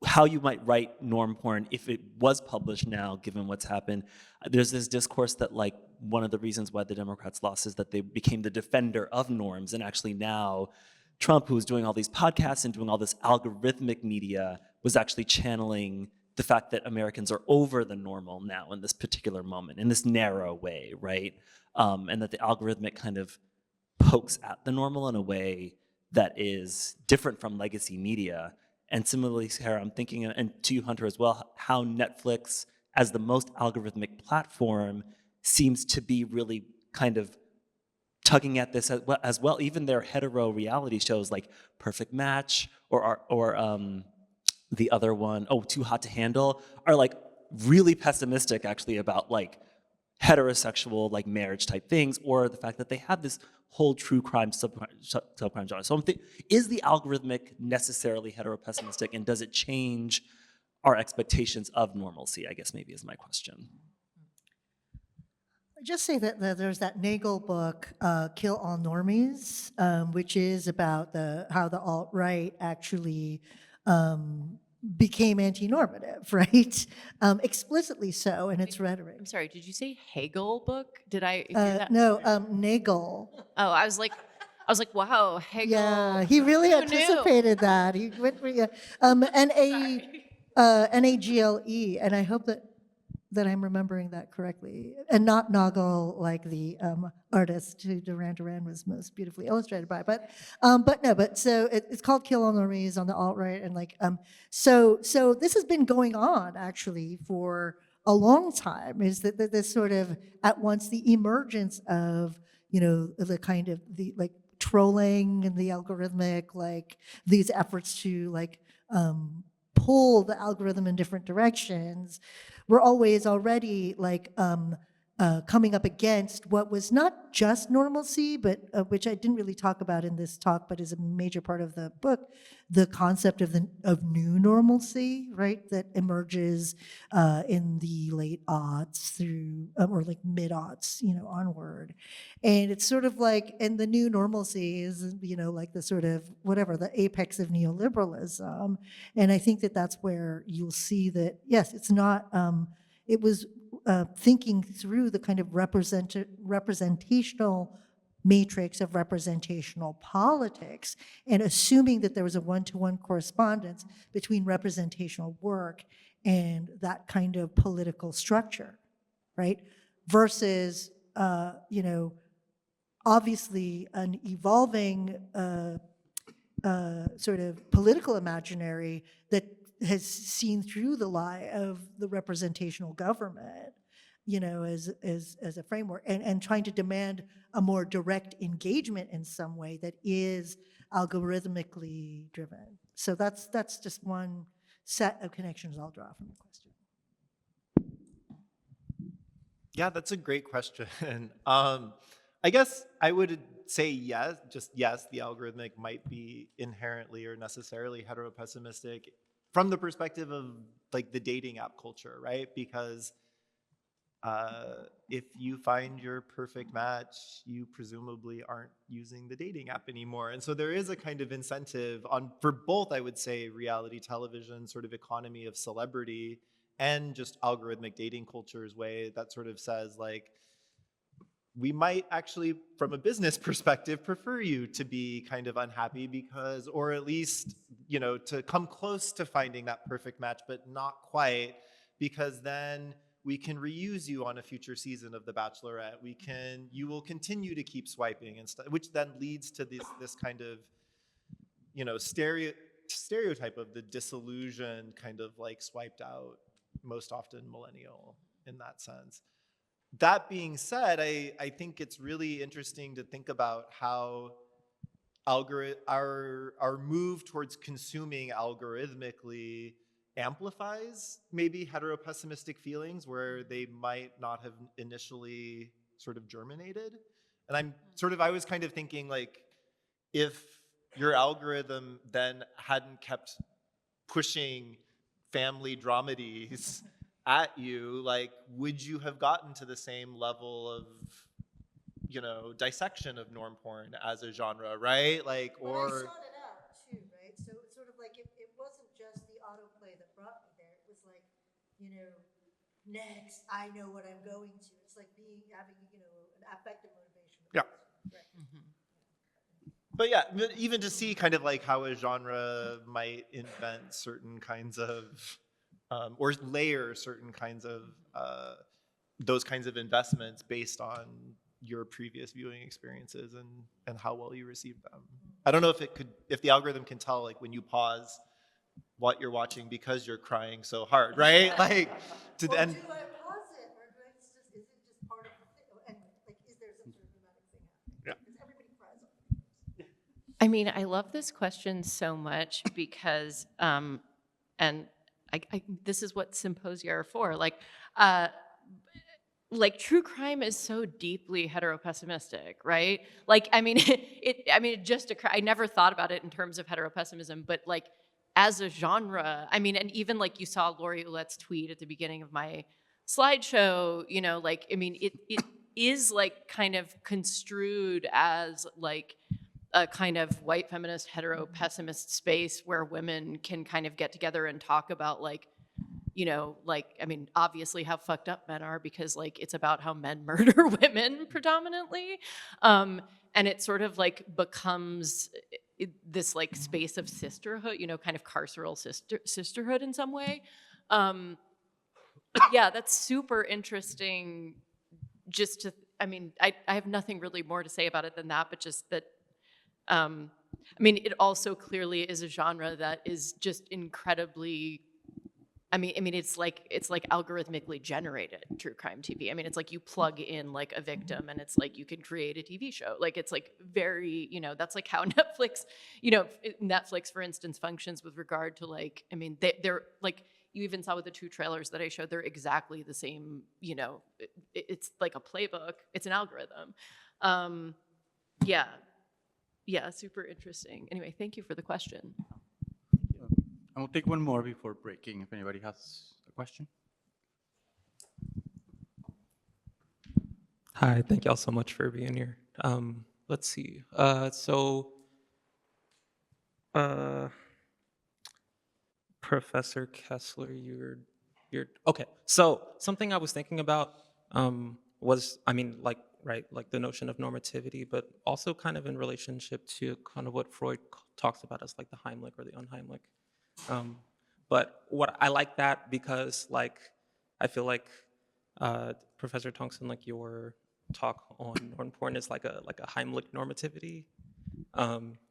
how you might write norm porn if it was published now, given what's happened. There's this discourse that like one of the reasons why the Democrats lost is that they became the defender of norms, and actually now Trump, who was doing all these podcasts and doing all this algorithmic media, was actually channeling the fact that Americans are over the normal now in this particular moment, in this narrow way, right? And that the algorithmic kind of pokes at the normal in a way that is different from legacy media. And similarly, Sarah, I'm thinking, and to you, Hunter, as well, how Netflix, as the most algorithmic platform, seems to be really kind of tugging at this as well. Even their hetero reality shows like Perfect Match or the other one, Too Hot to Handle, are like really pessimistic actually about like heterosexual like marriage type things, or the fact that they have this whole true crime subcrime genre. So is the algorithmic necessarily hetero-pessimistic, and does it change our expectations of normalcy, I guess maybe is my question. I just say that there's that Nagel book, Kill All Normies, which is about how the alt-right actually became anti-normative, right? Explicitly so in its rhetoric. I'm sorry, did you say Hegel book? Did I hear that? No, Nagel. Oh, I was like, wow, Hegel. Yeah, he really Who anticipated that. He went for Nagle, and I hope that I'm remembering that correctly, and not Nagel like the artist who Duran Duran was most beautifully illustrated by. But so it's called Kill All Normies on the alt-right, and like so this has been going on actually for a long time. Is that this sort of at once the emergence of the kind of the like trolling and the algorithmic, like these efforts to like pull the algorithm in different directions, were always already like coming up against what was not just normalcy, but which I didn't really talk about in this talk, but is a major part of the book, the concept of new normalcy, right? That emerges in the late aughts through, or like mid-aughts, onward. And it's sort of like, and the new normalcy is, like the sort of, whatever, the apex of neoliberalism. And I think that that's where you'll see that, yes, it's not, it was thinking through the kind of representational matrix of representational politics and assuming that there was a one-to-one correspondence between representational work and that kind of political structure, right? Versus, obviously an evolving sort of political imaginary that has seen through the lie of the representational government, as a framework, and trying to demand a more direct engagement in some way that is algorithmically driven. So that's just one set of connections I'll draw from the question. Yeah, that's a great question. I guess I would say yes, the algorithmic might be inherently or necessarily heteropessimistic from the perspective of like the dating app culture, right? Because if you find your perfect match, you presumably aren't using the dating app anymore. And so there is a kind of incentive for both, I would say, reality television, sort of economy of celebrity, and just algorithmic dating culture's way that sort of says like, we might actually, from a business perspective, prefer you to be kind of unhappy because, or at least, to come close to finding that perfect match, but not quite, because then we can reuse you on a future season of The Bachelorette. You will continue to keep swiping and stuff, which then leads to this kind of, stereotype of the disillusioned kind of like swiped out, most often millennial in that sense. That being said, I think it's really interesting to think about how our move towards consuming algorithmically amplifies maybe heteropessimistic feelings where they might not have initially sort of germinated. And I was kind of thinking like, if your algorithm then hadn't kept pushing family dramedies at you, like, would you have gotten to the same level of, dissection of norm porn as a genre, right? Like, But I sought it out too, right? So it's sort of like it wasn't just the autoplay that brought me there. It was like, next, I know what I'm going to. It's like having, an affective motivation. Yeah. Right. Mm-hmm. But yeah, even to see kind of like how a genre might invent certain kinds of or layer certain kinds of those kinds of investments based on your previous viewing experiences and how well you received them. I don't know if the algorithm can tell like when you pause what you're watching because you're crying so hard, right? Like to Or then. do I pause it, or is it just part of the thing? Anyway, like, is there some sort of dramatic thing happening? Yeah. Because everybody cries on I mean, I love this question so much because, and this is what symposia are for. Like true crime is so deeply heteropessimistic, right? Like, I mean, it just occurred. I never thought about it in terms of heteropessimism, but like as a genre, I mean, and even like you saw Lori Ouellette's tweet at the beginning of my slideshow, you know, like, I mean, it is like kind of construed as like a kind of white feminist hetero pessimist space where women can kind of get together and talk about like, you know, like, I mean, obviously how fucked up men are because like it's about how men murder women predominantly. And it sort of like becomes this like space of sisterhood, you know, kind of carceral sisterhood in some way. Yeah, that's super interesting. Just to, I mean, I have nothing really more to say about it than that, but just that, I mean, it also clearly is a genre that is just incredibly, I mean, it's like algorithmically generated true crime TV. I mean, it's like you plug in like a victim and it's like you can create a TV show. Like it's like very, you know, that's like how Netflix, you know, Netflix, for instance, functions with regard to like, I mean, they're like, you even saw with the 2 trailers that I showed, they're exactly the same, you know, it's like a playbook, it's an algorithm. Yeah, super interesting. Anyway, thank you for the question. I will take one more before breaking if anybody has a question. Hi, thank y'all so much for being here. Let's see. Professor Kessler, you're okay. So something I was thinking about was, I mean, like, right, like the notion of normativity, but also kind of in relationship to kind of what Freud talks about as like the Heimlich or the unheimlich. But what I like that because like I feel like Professor Tongson, like your talk on norm porn is like a Heimlich normativity,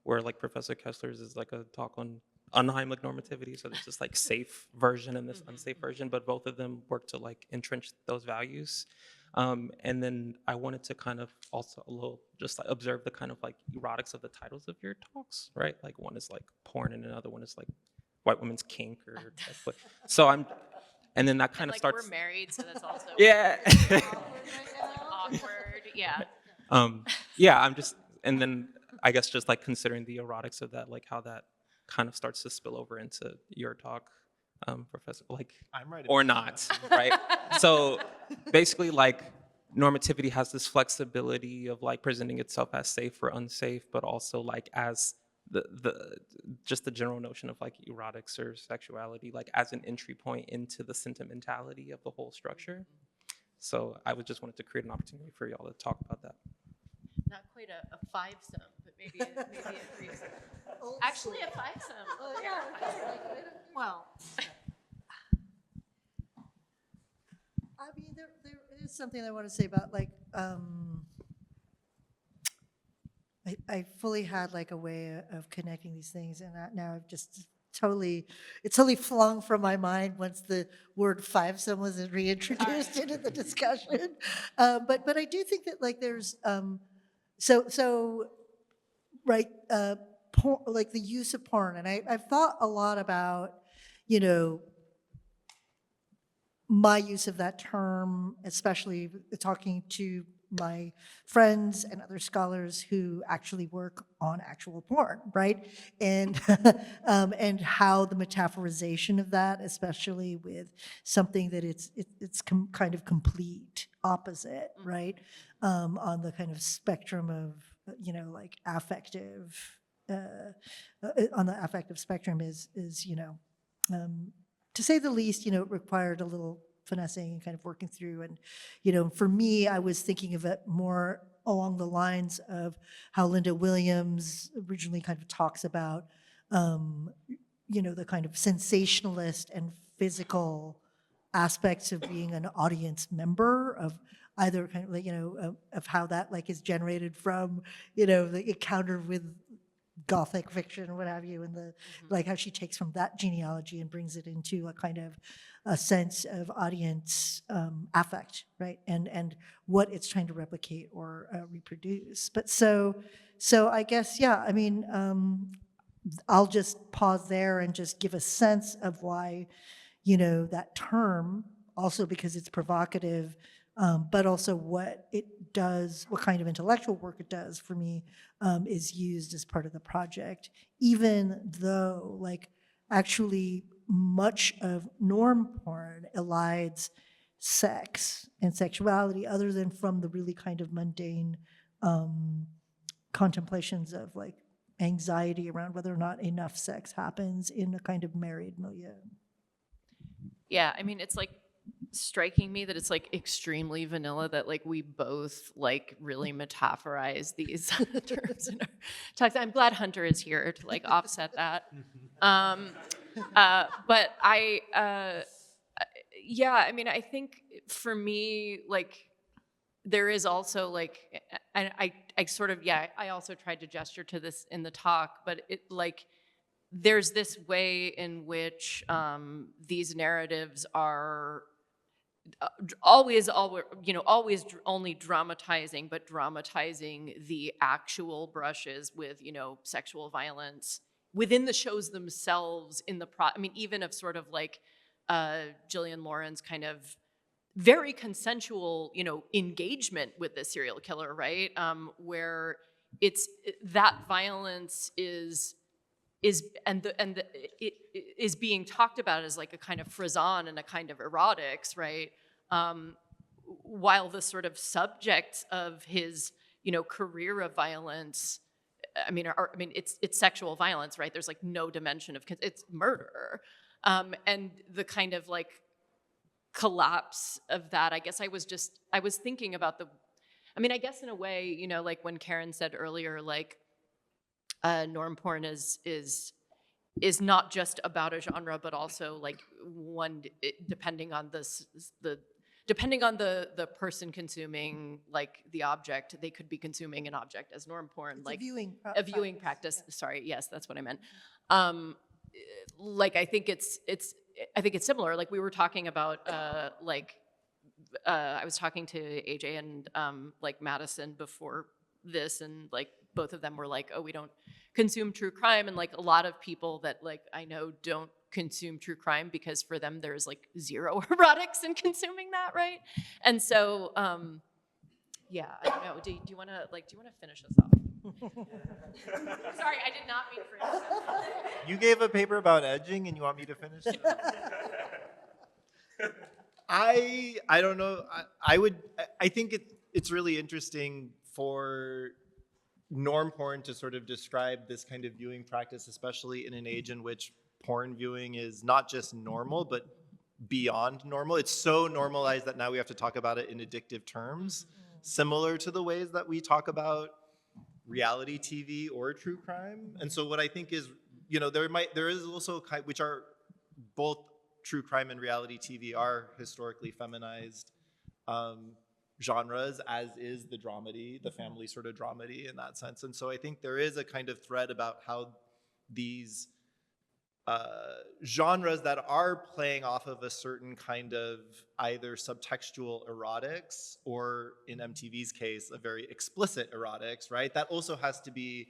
where like Professor Kessler's is like a talk on unheimlich normativity. So there's this like safe version and this unsafe version, but both of them work to like entrench those values. And then I wanted to kind of also a little just like observe the kind of like erotics of the titles of your talks, right? Like one is like porn and another one is like white women's kink or but so I'm, and then that kind of like starts. We're married, so that's also yeah. awkward. Yeah. Yeah, I'm just, and then I guess just like considering the erotics of that, like how that kind of starts to spill over into your talk, Professor, like, I'm right or about not, right? So basically, like, normativity has this flexibility of like presenting itself as safe or unsafe, but also like as just the general notion of like erotics or sexuality, like as an entry point into the sentimentality of the whole structure. So I would just wanted to create an opportunity for y'all to talk about that. Not quite a five-some, but maybe a threesome. Actually, a five-some. Oh, yeah. Well, I mean, there is something I want to say about like, I fully had like a way of connecting these things, and now I've just it's totally flung from my mind once the word fivesome was reintroduced into the discussion. But I do think that like there's right, porn, like the use of porn, and I've thought a lot about, you know, my use of that term, especially talking to my friends and other scholars who actually work on actual porn, right? And and how the metaphorization of that, especially with something that it's kind of complete opposite, right? On the kind of spectrum of, you know, like affective, on the affective spectrum is you know, to say the least, you know, it required a little finessing and kind of working through. And, you know, for me, I was thinking of it more along the lines of how Linda Williams originally kind of talks about, you know, the kind of sensationalist and physical aspects of being an audience member, of either kind of like, of how that like is generated from, the encounter with Gothic fiction or what have you, and the like how she takes from that genealogy and brings it into a kind of a sense of audience affect, right? And what it's trying to replicate or reproduce. But so I guess, yeah, I mean, I'll just pause there and just give a sense of why, that term, also because it's provocative, but also what it does, what kind of intellectual work it does for me, is used as part of the project, even though like actually much of norm porn elides sex and sexuality other than from the really kind of mundane contemplations of like anxiety around whether or not enough sex happens in a kind of married milieu. Yeah, I mean, it's like striking me that it's like extremely vanilla that like we both like really metaphorize these terms in our talks. I'm glad Hunter is here to like offset that. But yeah, I mean, I think for me, like, there is also like, and I sort of, yeah, I also tried to gesture to this in the talk, but it like, there's this way in which these narratives are always only dramatizing, but dramatizing the actual brushes with, sexual violence within the shows themselves I mean, even of sort of like Gillian Lauren's kind of very consensual, engagement with the serial killer, right? Where that violence is being talked about as like a kind of frisson and a kind of erotics, right? While the sort of subjects of his, career of violence, it's sexual violence, right? There's like no dimension of it's murder, and the kind of like collapse of that. I guess I was thinking about I guess in a way, like when Karen said earlier, like. Norm porn is not just about a genre, but also like depending on the person consuming like the object, they could be consuming an object as norm porn, It's like a viewing practice. Sorry, yes, that's what I meant. Like I think it's similar. Like we were talking about I was talking to AJ and like Madison before this, and like both of them were like, oh, we don't consume true crime, and like a lot of people that like I know don't consume true crime because for them there's like zero erotics in consuming that, right? And so yeah, I don't know. Do you want to finish us off? Sorry, I did not mean for you. You gave a paper about edging and you want me to finish it? I don't know. I think it's really interesting for norm porn to sort of describe this kind of viewing practice, especially in an age in which porn viewing is not just normal, but beyond normal. It's so normalized that now we have to talk about it in addictive terms, similar to the ways that we talk about reality TV or true crime. And so what I think is, there is also which are both true crime and reality TV are historically feminized genres, as is the dramedy, the family sort of dramedy in that sense. And so I think there is a kind of thread about how these genres that are playing off of a certain kind of either subtextual erotics or, in MTV's case, a very explicit erotics, right? That also has to be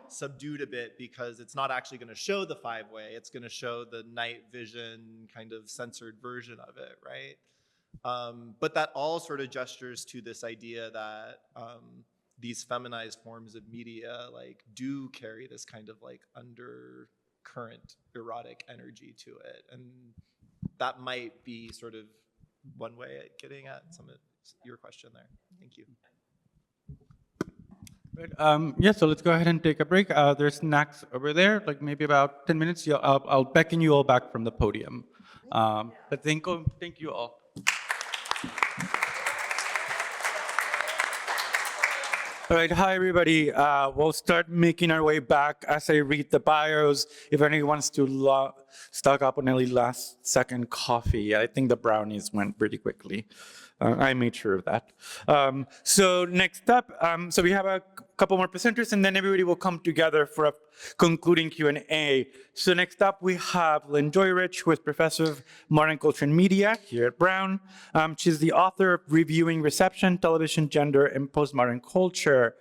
subdued a bit because it's not actually going to show the five-way. It's going to show the night vision kind of censored version of it, right? But that all sort of gestures to this idea that these feminized forms of media like do carry this kind of like undercurrent erotic energy to it, and that might be sort of one way at getting at some of your question there. Thank you. Right, yeah, so let's go ahead and take a break. There's snacks over there, like maybe about 10 minutes. I'll beckon you all back from the podium. But thank you all. All right, hi everybody. We'll start making our way back as I read the bios. If anyone wants to stock up on any last second coffee. I think the brownies went pretty quickly. I made sure of that. So next up, so we have a couple more presenters, and then everybody will come together for a concluding Q&A. So next up, we have Lynn Joyrich, who is Professor of Modern Culture and Media here at Brown. She's the author of Reviewing Reception, Television, Gender, and Postmodern Culture.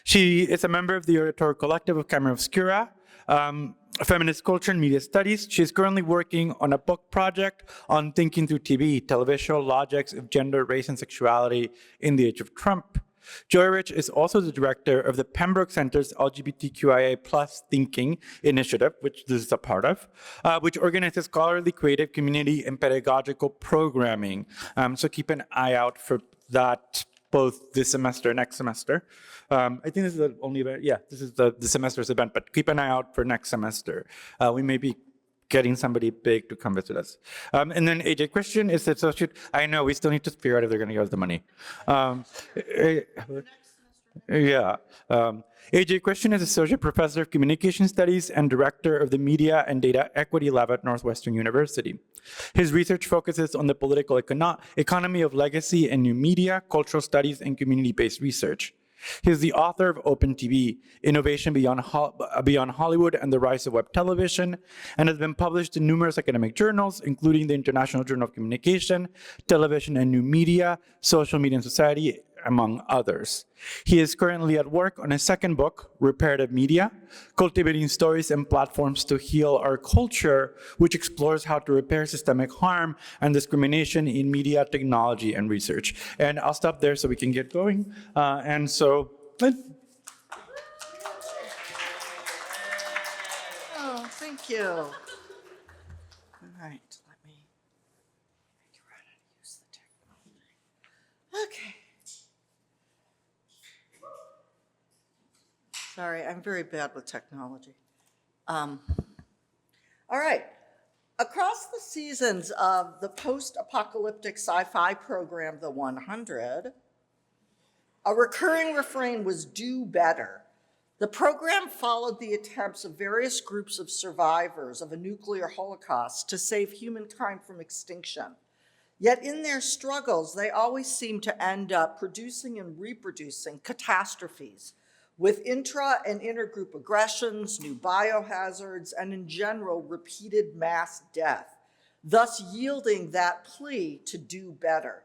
She is a member of the editorial collective of Camera Obscura, Feminist Culture and Media Studies. She's currently working on a book project on thinking through TV, televisual logics of gender, race, and sexuality in the age of Trump. Joyrich is also the director of the Pembroke Center's LGBTQIA+ Thinking Initiative, which this is a part of, which organizes scholarly, creative, community, and pedagogical programming. So keep an eye out for that both this semester and next semester. I think this is the only event, yeah, this is the semester's event, but keep an eye out for next semester. We may be getting somebody big to come visit us. And then AJ Christian is the associate. I know, we still need to figure out if they're gonna give us the money. Yeah. AJ Christian is Associate Professor of Communication Studies and Director of the Media and Data Equity Lab at Northwestern University. His research focuses on the political economy of legacy and new media, cultural studies, and community-based research. He is the author of Open TV, Innovation Beyond Hollywood and the Rise of Web Television, and has been published in numerous academic journals, including the International Journal of Communication, Television and New Media, Social Media and Society, among others. He is currently at work on a second book, Reparative Media, Cultivating Stories and Platforms to Heal Our Culture, which explores how to repair systemic harm and discrimination in media, technology, and research. And I'll stop there so we can get going. And so, oh, thank you. All right, let me figure out how to use the technology. Okay. Sorry, I'm very bad with technology. All right. Across the seasons of the post-apocalyptic sci-fi program, The 100, a recurring refrain was "do better." The program followed the attempts of various groups of survivors of a nuclear holocaust to save humankind from extinction. Yet in their struggles, they always seemed to end up producing and reproducing catastrophes, with intra and intergroup aggressions, new biohazards, and in general, repeated mass death, thus yielding that plea to do better.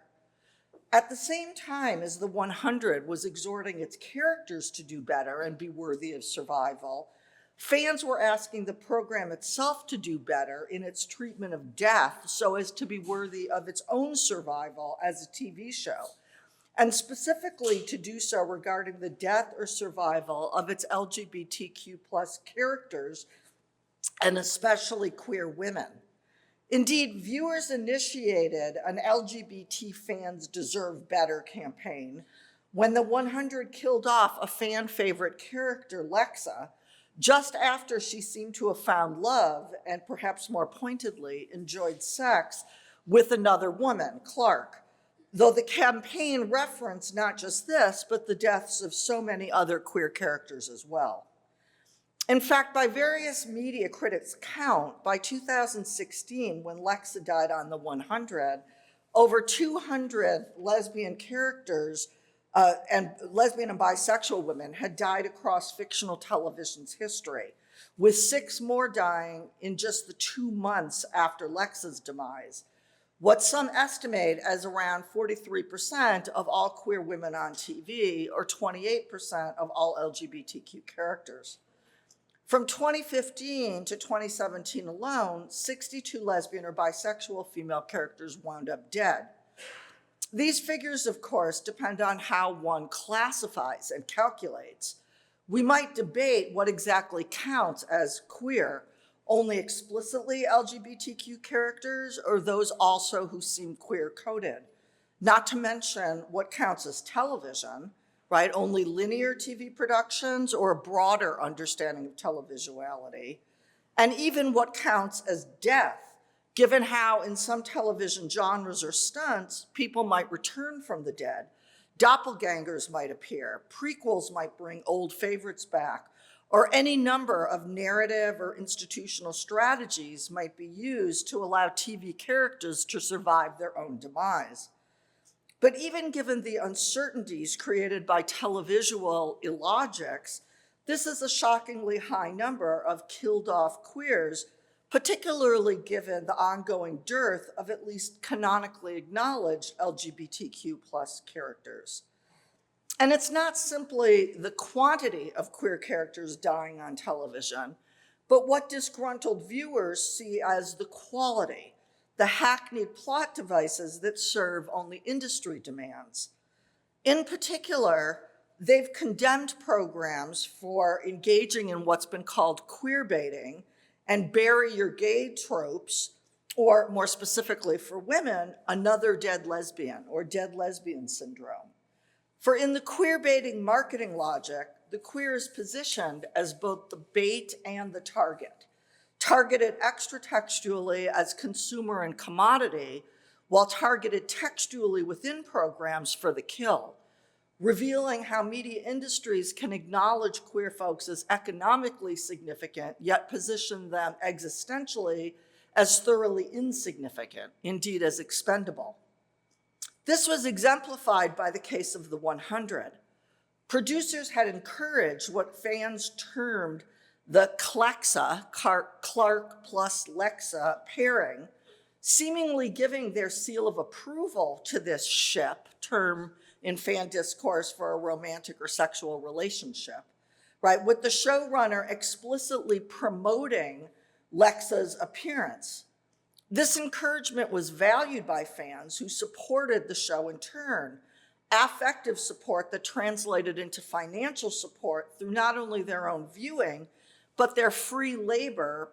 At the same time as the 100 was exhorting its characters to do better and be worthy of survival, fans were asking the program itself to do better in its treatment of death so as to be worthy of its own survival as a TV show, and specifically to do so regarding the death or survival of its LGBTQ+ characters, and especially queer women. Indeed, viewers initiated an LGBT Fans Deserve Better campaign when the 100 killed off a fan favorite character, Lexa, just after she seemed to have found love and perhaps more pointedly enjoyed sex with another woman, Clark, though the campaign referenced not just this, but the deaths of so many other queer characters as well. In fact, by various media critics' count, by 2016, when Lexa died on the 100, over 200 lesbian characters and lesbian and bisexual women had died across fictional television's history, with 6 more dying in just the 2 months after Lexa's demise, what some estimate as around 43% of all queer women on TV, or 28% of all LGBTQ characters. From 2015 to 2017 alone, 62 lesbian or bisexual female characters wound up dead. These figures, of course, depend on how one classifies and calculates. We might debate what exactly counts as queer, only explicitly LGBTQ characters, or those also who seem queer-coded, not to mention what counts as television, right? Only linear TV productions or a broader understanding of televisuality, and even what counts as death, given how in some television genres or stunts, people might return from the dead, doppelgangers might appear, prequels might bring old favorites back, or any number of narrative or institutional strategies might be used to allow TV characters to survive their own demise. But even given the uncertainties created by televisual illogics, this is a shockingly high number of killed-off queers, particularly given the ongoing dearth of at least canonically acknowledged LGBTQ+ characters. And it's not simply the quantity of queer characters dying on television, but what disgruntled viewers see as the quality, the hackneyed plot devices that serve only industry demands. In particular, they've condemned programs for engaging in what's been called queer baiting and bury your gay tropes, or more specifically for women, another dead lesbian or dead lesbian syndrome. For in the queer baiting marketing logic, the queer is positioned as both the bait and the target, targeted extra-textually as consumer and commodity, while targeted textually within programs for the kill, revealing how media industries can acknowledge queer folks as economically significant, yet position them existentially as thoroughly insignificant, indeed as expendable. This was exemplified by the case of The 100. Producers had encouraged what fans termed the Clexa, Clark plus Lexa pairing, seemingly giving their seal of approval to this ship, term in fan discourse for a romantic or sexual relationship, right? With the showrunner explicitly promoting Lexa's appearance. This encouragement was valued by fans who supported the show in turn, affective support that translated into financial support through not only their own viewing, but their free labor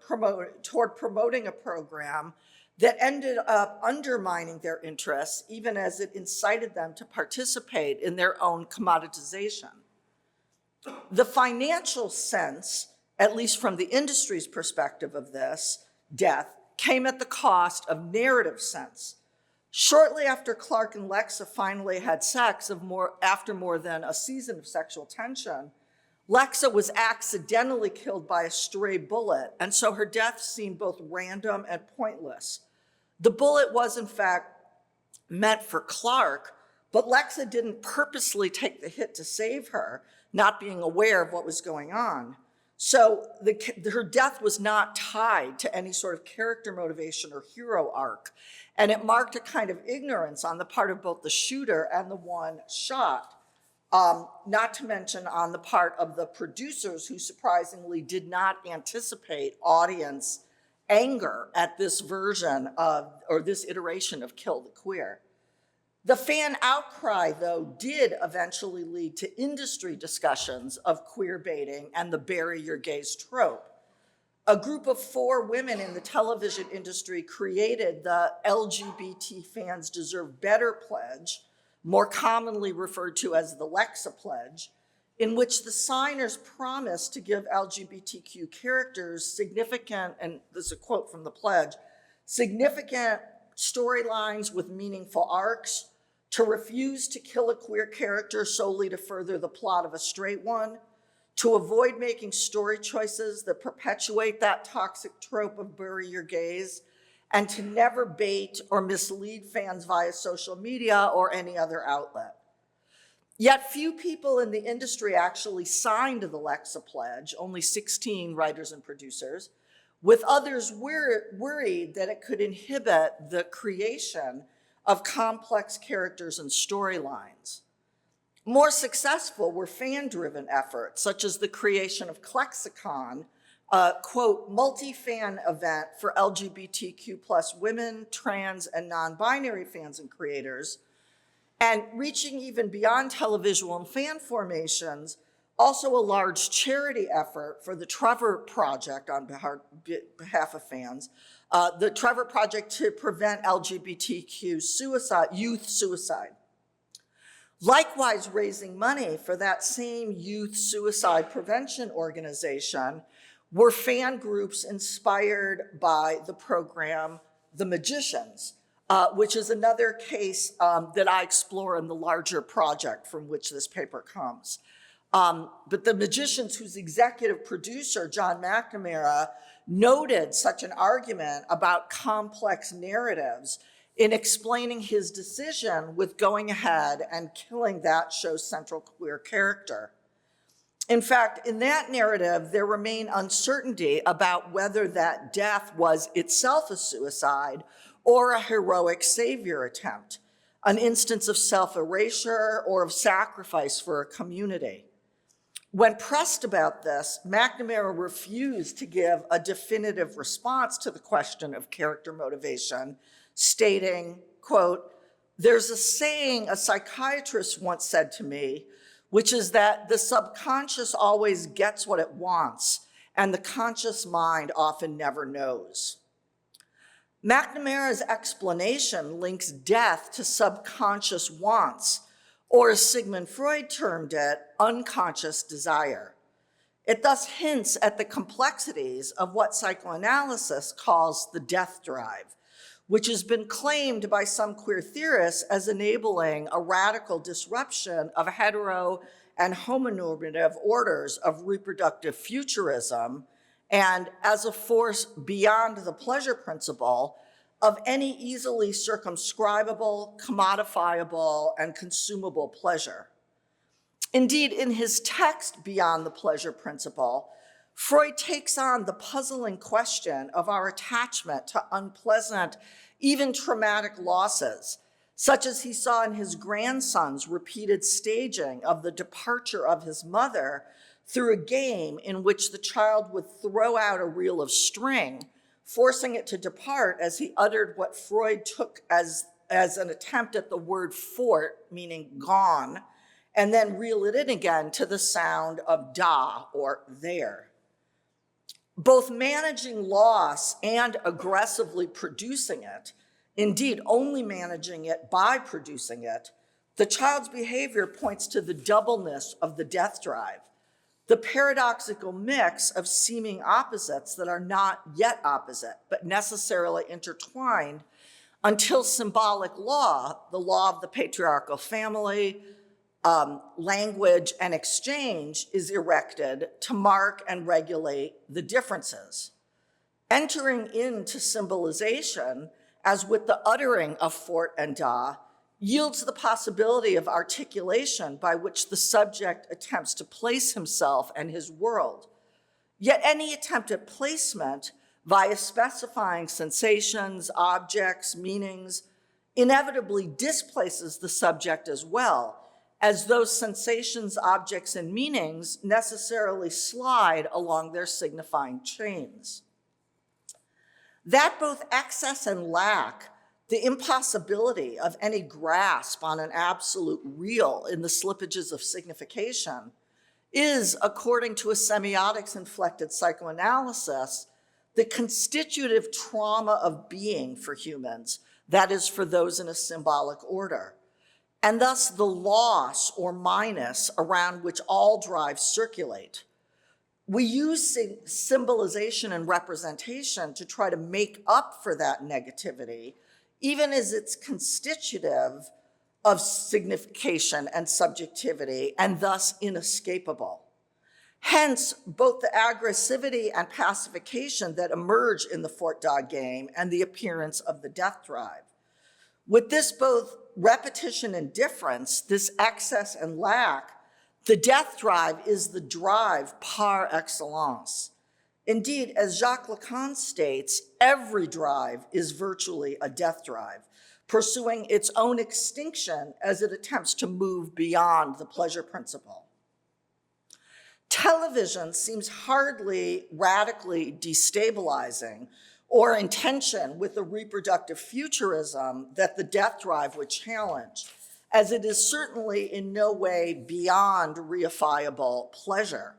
toward promoting a program that ended up undermining their interests, even as it incited them to participate in their own commoditization. The financial sense, at least from the industry's perspective of this death, came at the cost of narrative sense. Shortly after Clark and Lexa finally had sex after more than a season of sexual tension, Lexa was accidentally killed by a stray bullet, and so her death seemed both random and pointless. The bullet was, in fact, meant for Clark, but Lexa didn't purposely take the hit to save her, not being aware of what was going on. So her death was not tied to any sort of character motivation or hero arc, and it marked a kind of ignorance on the part of both the shooter and the one shot, not to mention on the part of the producers who surprisingly did not anticipate audience anger at this version of, or this iteration of Kill the Queer. The fan outcry, though, did eventually lead to industry discussions of queer baiting and the bury your gays trope. A group of 4 women in the television industry created the LGBT Fans Deserve Better pledge, more commonly referred to as the Lexa Pledge, in which the signers promised to give LGBTQ characters significant, and this is a quote from the pledge, significant storylines with meaningful arcs, to refuse to kill a queer character solely to further the plot of a straight one, to avoid making story choices that perpetuate that toxic trope of bury your gays, and to never bait or mislead fans via social media or any other outlet. Yet few people in the industry actually signed the Lexa Pledge, only 16 writers and producers, with others worried that it could inhibit the creation of complex characters and storylines. More successful were fan-driven efforts, such as the creation of Clexicon, a, quote, multi-fan event for LGBTQ+ women, trans, and non-binary fans and creators, and reaching even beyond televisual and fan formations, also a large charity effort for the Trevor Project on behalf of fans, the Trevor Project to prevent LGBTQ youth suicide. Likewise, raising money for that same youth suicide prevention organization were fan groups inspired by the program The Magicians, which is another case that I explore in the larger project from which this paper comes. But the Magicians, whose executive producer, John McNamara, noted such an argument about complex narratives in explaining his decision with going ahead and killing that show's central queer character. In fact, in that narrative, there remained uncertainty about whether that death was itself a suicide or a heroic savior attempt, an instance of self-erasure or of sacrifice for a community. When pressed about this, McNamara refused to give a definitive response to the question of character motivation, stating, quote, "There's a saying a psychiatrist once said to me, which is that the subconscious always gets what it wants, and the conscious mind often never knows." McNamara's explanation links death to subconscious wants, or as Sigmund Freud termed it, unconscious desire. It thus hints at the complexities of what psychoanalysis calls the death drive, which has been claimed by some queer theorists as enabling a radical disruption of hetero and homonormative orders of reproductive futurism, and as a force beyond the pleasure principle of any easily circumscribable, commodifiable, and consumable pleasure. Indeed, in his text, Beyond the Pleasure Principle, Freud takes on the puzzling question of our attachment to unpleasant, even traumatic losses, such as he saw in his grandson's repeated staging of the departure of his mother through a game in which the child would throw out a reel of string, forcing it to depart as he uttered what Freud took as an attempt at the word fort, meaning gone, and then reel it in again to the sound of da, or there. Both managing loss and aggressively producing it, indeed only managing it by producing it, the child's behavior points to the doubleness of the death drive, the paradoxical mix of seeming opposites that are not yet opposite, but necessarily intertwined until symbolic law, the law of the patriarchal family, language and exchange is erected to mark and regulate the differences. Entering into symbolization, as with the uttering of fort and da, yields the possibility of articulation by which the subject attempts to place himself and his world. Yet any attempt at placement via specifying sensations, objects, meanings, inevitably displaces the subject as well, as those sensations, objects, and meanings necessarily slide along their signifying chains. That both excess and lack, the impossibility of any grasp on an absolute real in the slippages of signification, is, according to a semiotics-inflected psychoanalysis, the constitutive trauma of being for humans, that is, for those in a symbolic order, and thus the loss or minus around which all drives circulate. We use symbolization and representation to try to make up for that negativity, even as it's constitutive of signification and subjectivity, and thus inescapable. Hence, both the aggressivity and pacification that emerge in the Fort Da game and the appearance of the death drive. With this both repetition and difference, this excess and lack, the death drive is the drive par excellence. Indeed, as Jacques Lacan states, every drive is virtually a death drive, pursuing its own extinction as it attempts to move beyond the pleasure principle. Television seems hardly radically destabilizing or in tension with the reproductive futurism that the death drive would challenge, as it is certainly in no way beyond reifiable pleasure.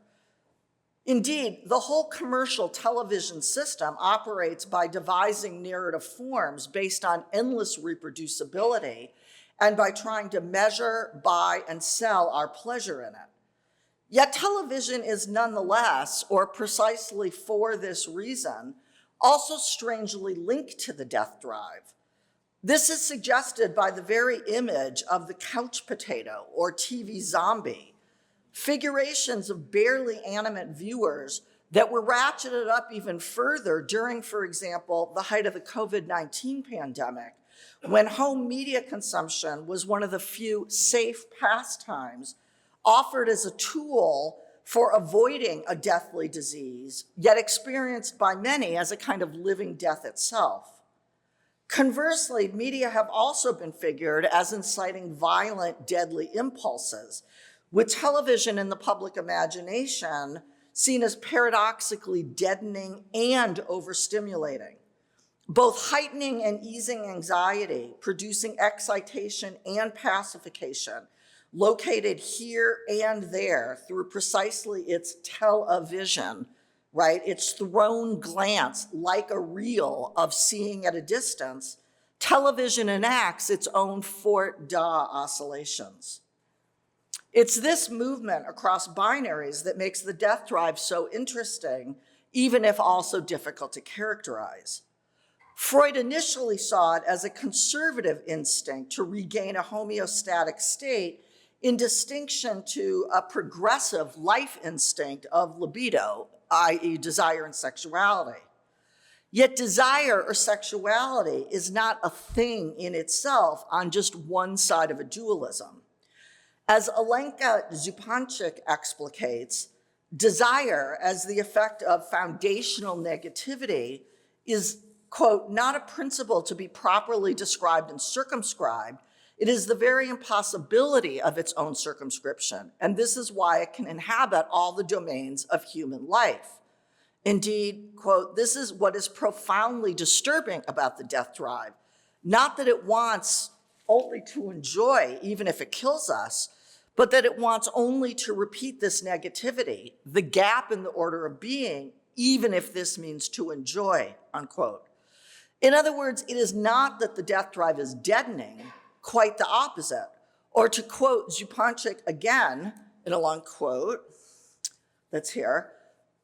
Indeed, the whole commercial television system operates by devising narrative forms based on endless reproducibility and by trying to measure, buy, and sell our pleasure in it. Yet television is nonetheless, or precisely for this reason, also strangely linked to the death drive. This is suggested by the very image of the couch potato or TV zombie, figurations of barely animate viewers that were ratcheted up even further during, for example, the height of the COVID-19 pandemic, when home media consumption was one of the few safe pastimes offered as a tool for avoiding a deathly disease, yet experienced by many as a kind of living death itself. Conversely, media have also been figured as inciting violent, deadly impulses, with television in the public imagination seen as paradoxically deadening and overstimulating, both heightening and easing anxiety, producing excitation and pacification, located here and there through precisely its television, right? Its thrown glance, like a reel of seeing at a distance. Television enacts its own Fort da oscillations. It's this movement across binaries that makes the death drive so interesting, even if also difficult to characterize. Freud initially saw it as a conservative instinct to regain a homeostatic state in distinction to a progressive life instinct of libido, i.e. desire and sexuality. Yet desire or sexuality is not a thing in itself on just one side of a dualism. As Alenka Zupančič explicates, desire as the effect of foundational negativity is, quote, not a principle to be properly described and circumscribed. It is the very impossibility of its own circumscription, and this is why it can inhabit all the domains of human life. Indeed, quote, this is what is profoundly disturbing about the death drive, not that it wants only to enjoy, even if it kills us, but that it wants only to repeat this negativity, the gap in the order of being, even if this means to enjoy, unquote. In other words, it is not that the death drive is deadening, quite the opposite. Or to quote Zupančič again, in a long quote that's here,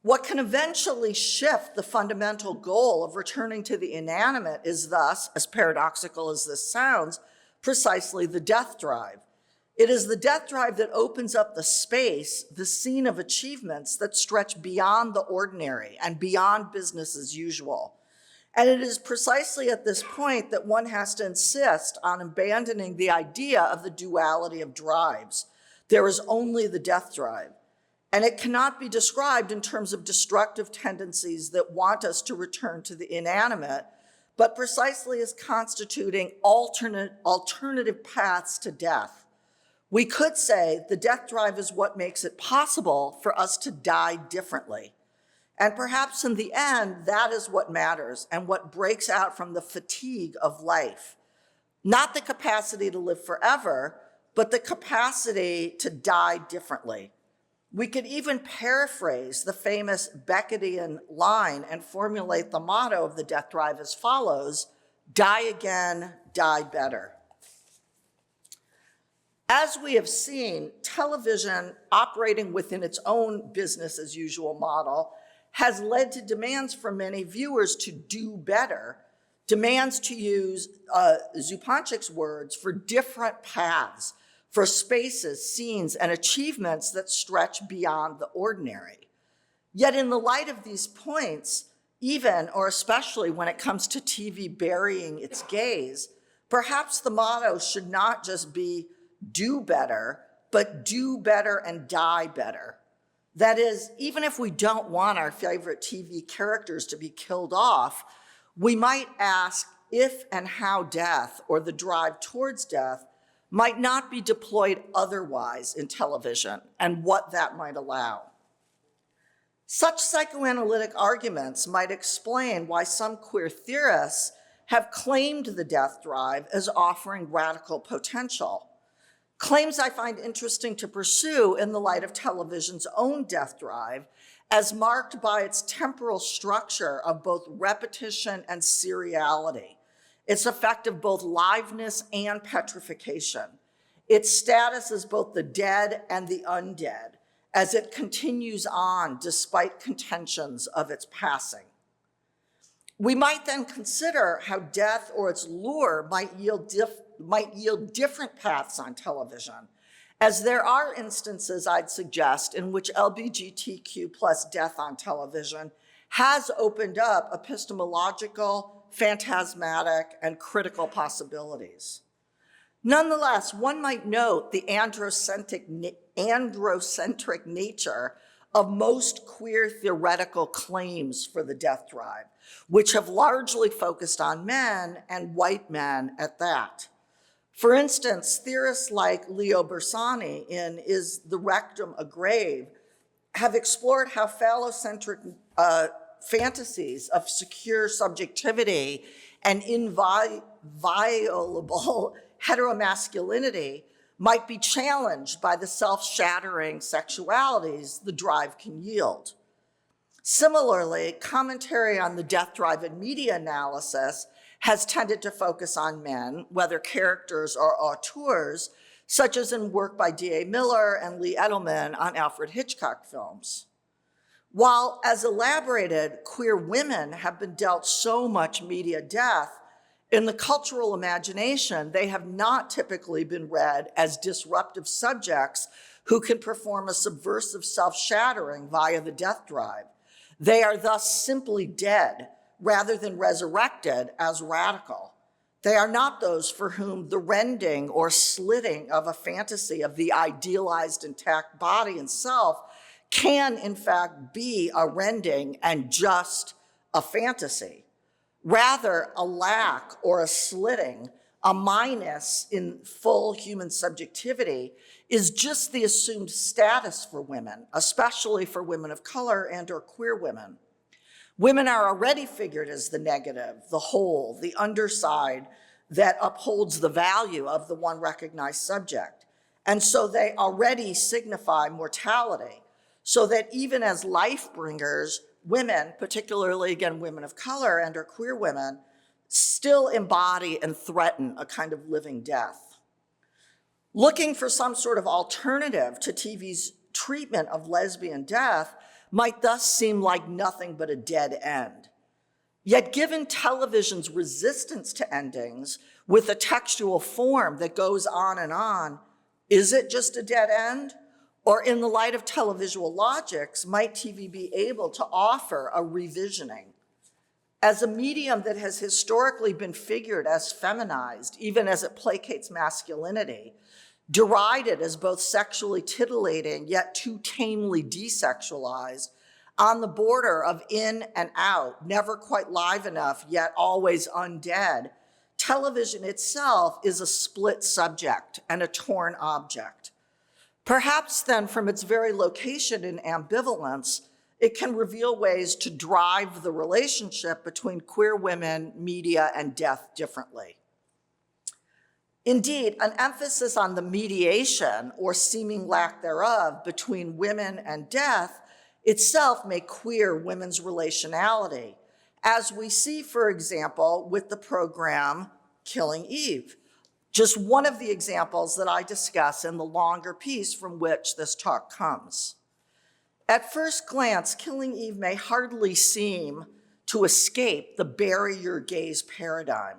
what can eventually shift the fundamental goal of returning to the inanimate is thus, as paradoxical as this sounds, precisely the death drive. It is the death drive that opens up the space, the scene of achievements that stretch beyond the ordinary and beyond business as usual. And it is precisely at this point that one has to insist on abandoning the idea of the duality of drives. There is only the death drive. And it cannot be described in terms of destructive tendencies that want us to return to the inanimate, but precisely as constituting alternative paths to death. We could say the death drive is what makes it possible for us to die differently. And perhaps in the end, that is what matters and what breaks out from the fatigue of life. Not the capacity to live forever, but the capacity to die differently. We could even paraphrase the famous Beckettian line and formulate the motto of the death drive as follows: die again, die better. As we have seen, television operating within its own business as usual model has led to demands from many viewers to do better, demands, to use Zupančič's words, for different paths, for spaces, scenes, and achievements that stretch beyond the ordinary. Yet in the light of these points, even or especially when it comes to TV burying its gaze, perhaps the motto should not just be do better, but do better and die better. That is, even if we don't want our favorite TV characters to be killed off, we might ask if and how death, or the drive towards death, might not be deployed otherwise in television, and what that might allow. Such psychoanalytic arguments might explain why some queer theorists have claimed the death drive as offering radical potential. Claims I find interesting to pursue in the light of television's own death drive, as marked by its temporal structure of both repetition and seriality, its effect of both liveness and petrification, its status as both the dead and the undead, as it continues on despite contentions of its passing. We might then consider how death or its lure might yield different paths on television, as there are instances, I'd suggest, in which LGBTQ plus death on television has opened up epistemological, phantasmatic, and critical possibilities. Nonetheless, one might note the androcentric nature of most queer theoretical claims for the death drive, which have largely focused on men and white men at that. For instance, theorists like Leo Bersani in Is the Rectum a Grave have explored how phallocentric fantasies of secure subjectivity and inviolable heteromasculinity might be challenged by the self-shattering sexualities the drive can yield. Similarly, commentary on the death drive in media analysis has tended to focus on men, whether characters or auteurs, such as in work by D.A. Miller and Lee Edelman on Alfred Hitchcock films. While, as elaborated, queer women have been dealt so much media death, in the cultural imagination, they have not typically been read as disruptive subjects who can perform a subversive self-shattering via the death drive. They are thus simply dead rather than resurrected as radical. They are not those for whom the rending or slitting of a fantasy of the idealized intact body and self can in fact be a rending and just a fantasy. Rather, a lack or a slitting, a minus in full human subjectivity, is just the assumed status for women, especially for women of color and or queer women. Women are already figured as the negative, the whole, the underside that upholds the value of the one recognized subject. And so they already signify mortality, so that even as life bringers, women, particularly again, women of color and or queer women, still embody and threaten a kind of living death. Looking for some sort of alternative to TV's treatment of lesbian death might thus seem like nothing but a dead end. Yet given television's resistance to endings with a textual form that goes on, is it just a dead end? Or in the light of televisual logics, might TV be able to offer a revisioning? As a medium that has historically been figured as feminized, even as it placates masculinity, derided as both sexually titillating yet too tamely desexualized, on the border of in and out, never quite live enough yet always undead, television itself is a split subject and a torn object. Perhaps then, from its very location in ambivalence, it can reveal ways to drive the relationship between queer women, media, and death differently. Indeed, an emphasis on the mediation, or seeming lack thereof, between women and death itself may queer women's relationality, as we see, for example, with the program Killing Eve. Just one of the examples that I discuss in the longer piece from which this talk comes. At first glance, Killing Eve may hardly seem to escape the bury your gaze paradigm.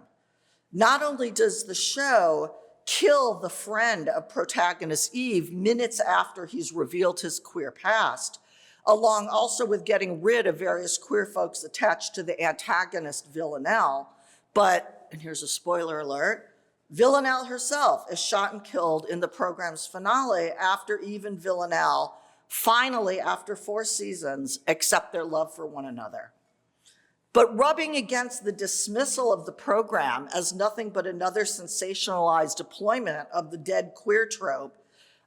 Not only does the show kill the friend of protagonist Eve minutes after he's revealed his queer past, along also with getting rid of various queer folks attached to the antagonist Villanelle, but, and here's a spoiler alert, Villanelle herself is shot and killed in the program's finale after Eve and Villanelle, finally after 4 seasons, accept their love for one another. But rubbing against the dismissal of the program as nothing but another sensationalized deployment of the dead queer trope,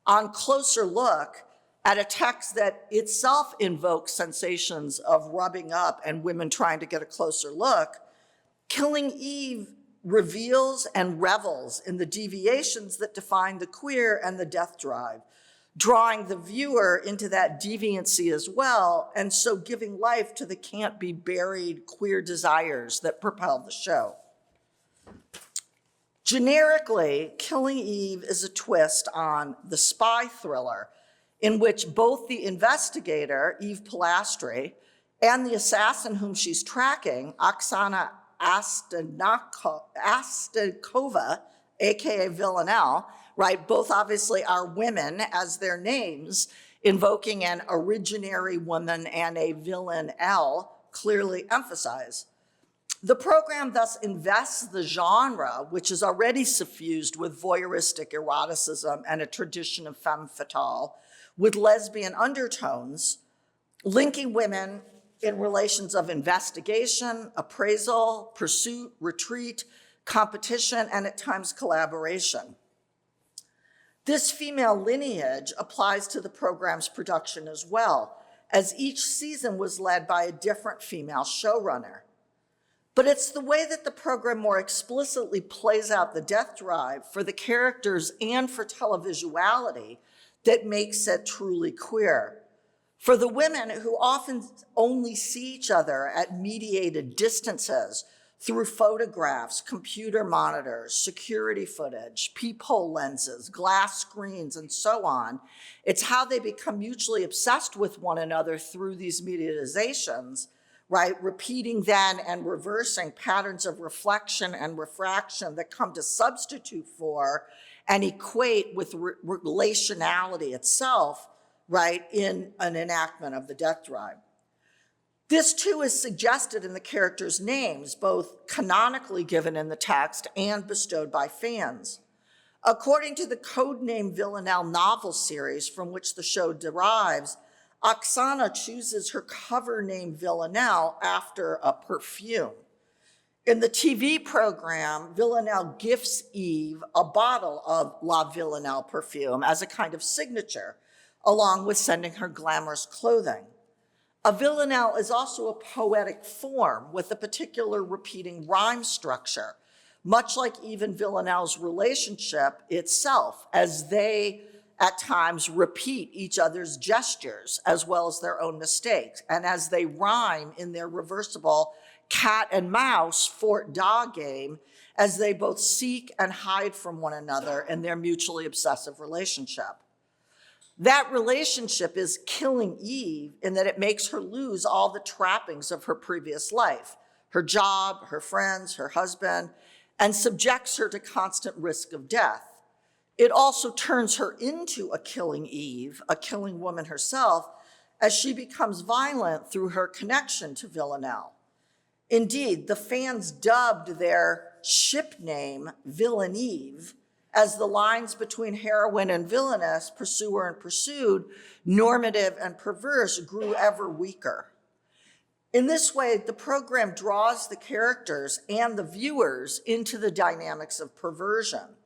on closer look at a text that itself invokes sensations of rubbing up and women trying to get a closer look, Killing Eve reveals and revels in the deviations that define the queer and the death drive, drawing the viewer into that deviancy as well, and so giving life to the can't-be-buried queer desires that propel the show. Generically, Killing Eve is a twist on the spy thriller in which both the investigator, Eve Pilastri, and the assassin whom she's tracking, Oksana Astakova, AKA Villanelle, right? Both obviously are women as their names, invoking an originary woman and a villanelle clearly emphasize. The program thus invests the genre, which is already suffused with voyeuristic eroticism and a tradition of femme fatale, with lesbian undertones, linking women in relations of investigation, appraisal, pursuit, retreat, competition, and at times collaboration. This female lineage applies to the program's production as well, as each season was led by a different female showrunner. But it's the way that the program more explicitly plays out the death drive for the characters and for televisuality that makes it truly queer. For the women who often only see each other at mediated distances through photographs, computer monitors, security footage, peephole lenses, glass screens, and so on, it's how they become mutually obsessed with one another through these mediatizations, right? Repeating then and reversing patterns of reflection and refraction that come to substitute for and equate with relationality itself, right, in an enactment of the death drive. This too is suggested in the characters' names, both canonically given in the text and bestowed by fans. According to the codename Villanelle novel series from which the show derives, Oksana chooses her cover name Villanelle after a perfume. In the TV program, Villanelle gifts Eve a bottle of La Villanelle perfume as a kind of signature, along with sending her glamorous clothing. A villanelle is also a poetic form with a particular repeating rhyme structure, much like even Villanelle's relationship itself, as they at times repeat each other's gestures as well as their own mistakes, and as they rhyme in their reversible cat and mouse Fort Da game, as they both seek and hide from one another in their mutually obsessive relationship. That relationship is killing Eve in that it makes her lose all the trappings of her previous life, her job, her friends, her husband, and subjects her to constant risk of death. It also turns her into a killing Eve, a killing woman herself, as she becomes violent through her connection to Villanelle. Indeed, the fans dubbed their ship name Villaneve, as the lines between heroine and villainess, pursuer and pursued, normative and perverse, grew ever weaker. In this way, the program draws the characters and the viewers into the dynamics of perversion.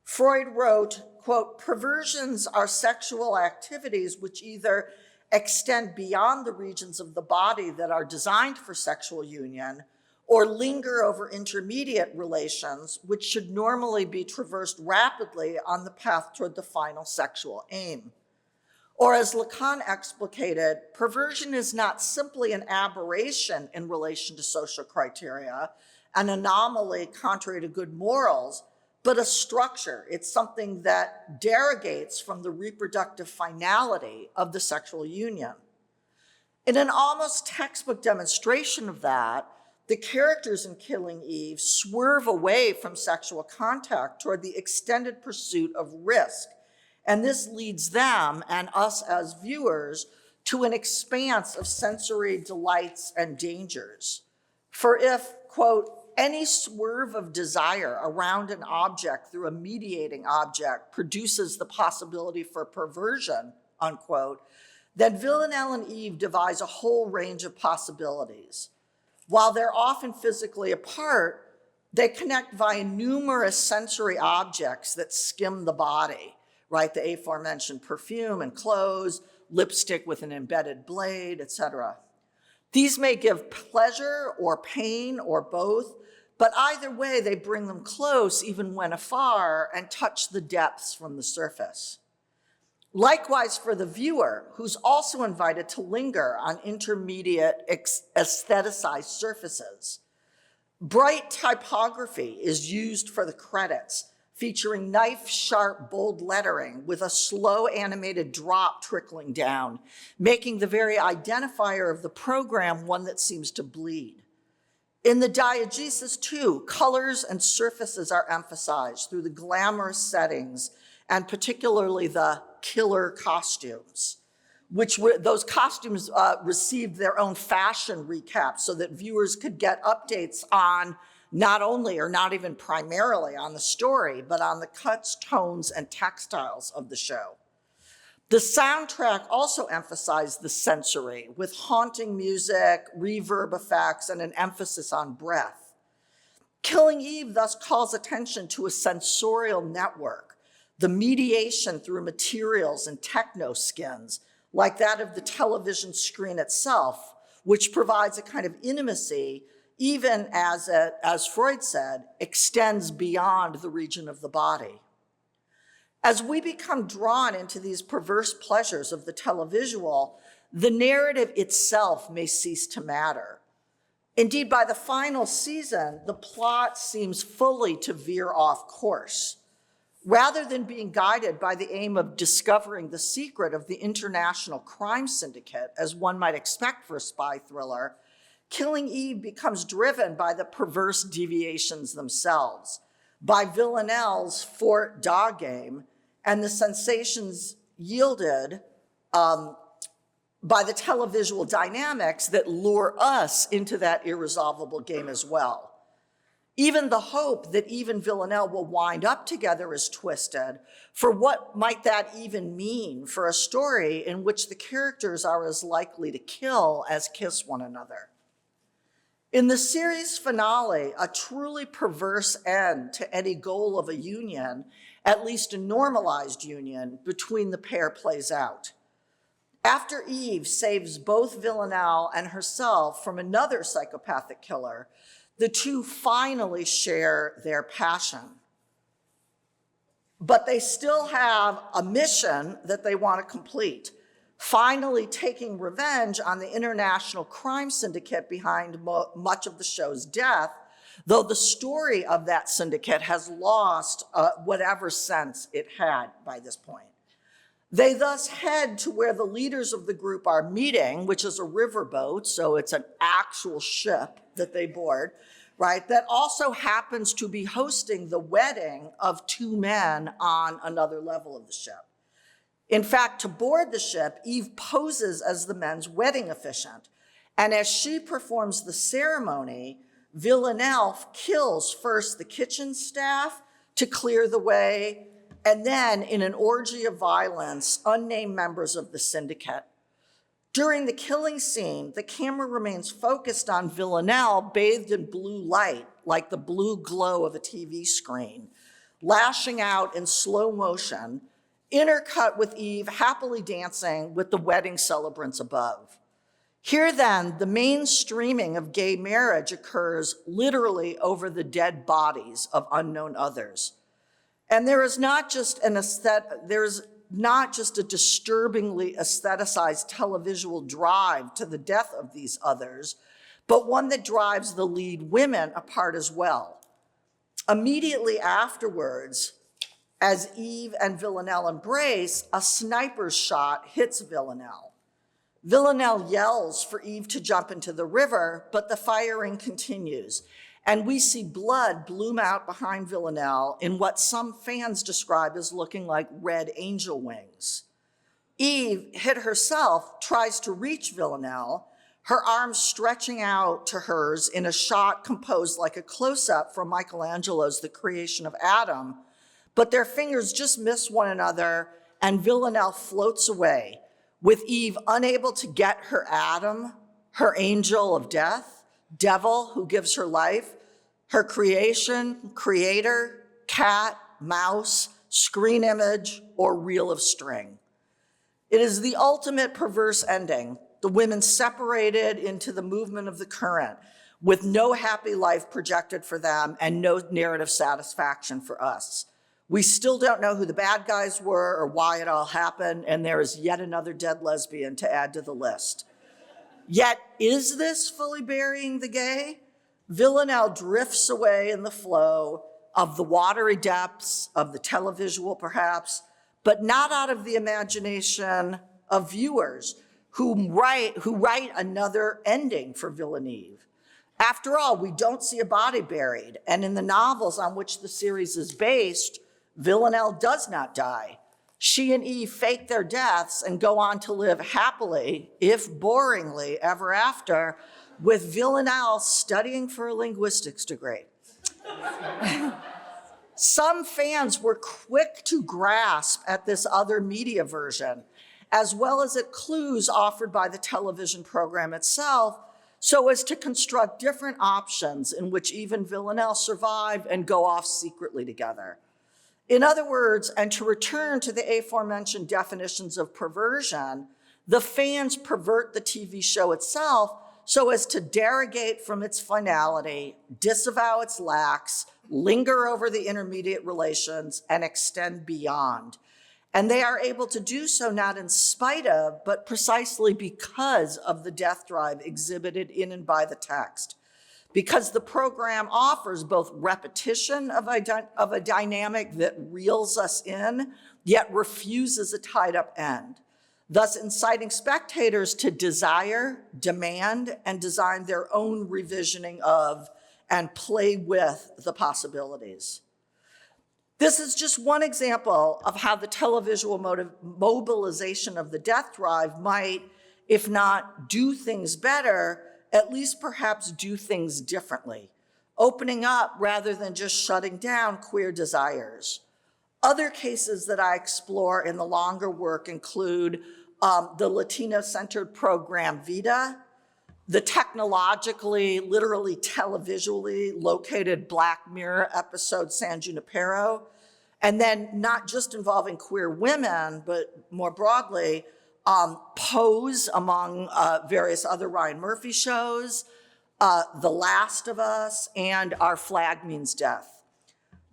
Freud wrote, quote, "Perversions are sexual activities which either extend beyond the regions of the body that are designed for sexual union, or linger over intermediate relations, which should normally be traversed rapidly on the path toward the final sexual aim." Or as Lacan explicated, perversion is not simply an aberration in relation to social criteria, an anomaly contrary to good morals, but a structure. It's something that derogates from the reproductive finality of the sexual union. In an almost textbook demonstration of that, the characters in Killing Eve swerve away from sexual contact toward the extended pursuit of risk. And this leads them and us as viewers to an expanse of sensory delights and dangers. For if, quote, "any swerve of desire around an object through a mediating object produces the possibility for perversion," unquote, then Villanelle and Eve devise a whole range of possibilities. While they're often physically apart, they connect via numerous sensory objects that skim the body, right? The aforementioned perfume and clothes, lipstick with an embedded blade, etc. These may give pleasure or pain or both, but either way, they bring them close even when afar and touch the depths from the surface. Likewise for the viewer, who's also invited to linger on intermediate aestheticized surfaces. Bright typography is used for the credits, featuring knife-sharp, bold lettering with a slow animated drop trickling down, making the very identifier of the program one that seems to bleed. In the diegesis, too, colors and surfaces are emphasized through the glamorous settings and particularly the killer costumes, those costumes received their own fashion recaps so that viewers could get updates on not only or not even primarily on the story, but on the cuts, tones, and textiles of the show. The soundtrack also emphasized the sensory with haunting music, reverb effects, and an emphasis on breath. Killing Eve thus calls attention to a sensorial network, the mediation through materials and techno skins, like that of the television screen itself, which provides a kind of intimacy, even as Freud said, extends beyond the region of the body. As we become drawn into these perverse pleasures of the televisual, the narrative itself may cease to matter. Indeed, by the final season, the plot seems fully to veer off course. Rather than being guided by the aim of discovering the secret of the international crime syndicate, as one might expect for a spy thriller, Killing Eve becomes driven by the perverse deviations themselves, by Villanelle's Fort Da game, and the sensations yielded by the televisual dynamics that lure us into that irresolvable game as well. Even the hope that Eve and Villanelle will wind up together is twisted, for what might that even mean for a story in which the characters are as likely to kill as kiss one another? In the series finale, a truly perverse end to any goal of a union, at least a normalized union, between the pair plays out. After Eve saves both Villanelle and herself from another psychopathic killer, the two finally share their passion. But they still have a mission that they want to complete, finally taking revenge on the international crime syndicate behind much of the show's death, though the story of that syndicate has lost whatever sense it had by this point. They thus head to where the leaders of the group are meeting, which is a riverboat, so it's an actual ship that they board, right, that also happens to be hosting the wedding of two men on another level of the ship. In fact, to board the ship, Eve poses as the men's wedding officiant. And as she performs the ceremony, Villanelle kills first the kitchen staff to clear the way, and then in an orgy of violence, unnamed members of the syndicate. During the killing scene, the camera remains focused on Villanelle bathed in blue light, like the blue glow of a TV screen, lashing out in slow motion, intercut with Eve happily dancing with the wedding celebrants above. Here then, the mainstreaming of gay marriage occurs literally over the dead bodies of unknown others. And there is not just a disturbingly aestheticized televisual drive to the death of these others, but one that drives the lead women apart as well. Immediately afterwards, as Eve and Villanelle embrace, a sniper's shot hits Villanelle. Villanelle yells for Eve to jump into the river, but the firing continues, and we see blood bloom out behind Villanelle in what some fans describe as looking like red angel wings. Eve, hit herself, tries to reach Villanelle, her arms stretching out to hers in a shot composed like a close-up from Michelangelo's The Creation of Adam, but their fingers just miss one another, and Villanelle floats away, with Eve unable to get her Adam, her angel of death, devil who gives her life, her creation, creator, cat, mouse, screen image, or reel of string. It is the ultimate perverse ending, the women separated into the movement of the current, with no happy life projected for them and no narrative satisfaction for us. We still don't know who the bad guys were or why it all happened, and there is yet another dead lesbian to add to the list. Yet, is this fully burying the gay? Villanelle drifts away in the flow of the watery depths of the televisual, perhaps, but not out of the imagination of viewers who write another ending for Villeneuve. After all, we don't see a body buried, and in the novels on which the series is based, Villanelle does not die. She and Eve fake their deaths and go on to live happily, if boringly, ever after, with Villanelle studying for a linguistics degree. Some fans were quick to grasp at this other media version, as well as at clues offered by the television program itself, so as to construct different options in which Eve and Villanelle survive and go off secretly together. In other words, and to return to the aforementioned definitions of perversion, the fans pervert the TV show itself so as to derogate from its finality, disavow its lacks, linger over the intermediate relations, and extend beyond. And they are able to do so not in spite of, but precisely because of the death drive exhibited in and by the text. Because the program offers both repetition of a dynamic that reels us in, yet refuses a tied-up end, thus inciting spectators to desire, demand, and design their own revisioning of and play with the possibilities. This is just one example of how the televisual mobilization of the death drive might, if not do things better, at least perhaps do things differently, opening up rather than just shutting down queer desires. Other cases that I explore in the longer work include the Latino-centered program Vida, the technologically, literally televisually located Black Mirror episode San Junipero, and then not just involving queer women, but more broadly, Pose among various other Ryan Murphy shows, The Last of Us, and Our Flag Means Death.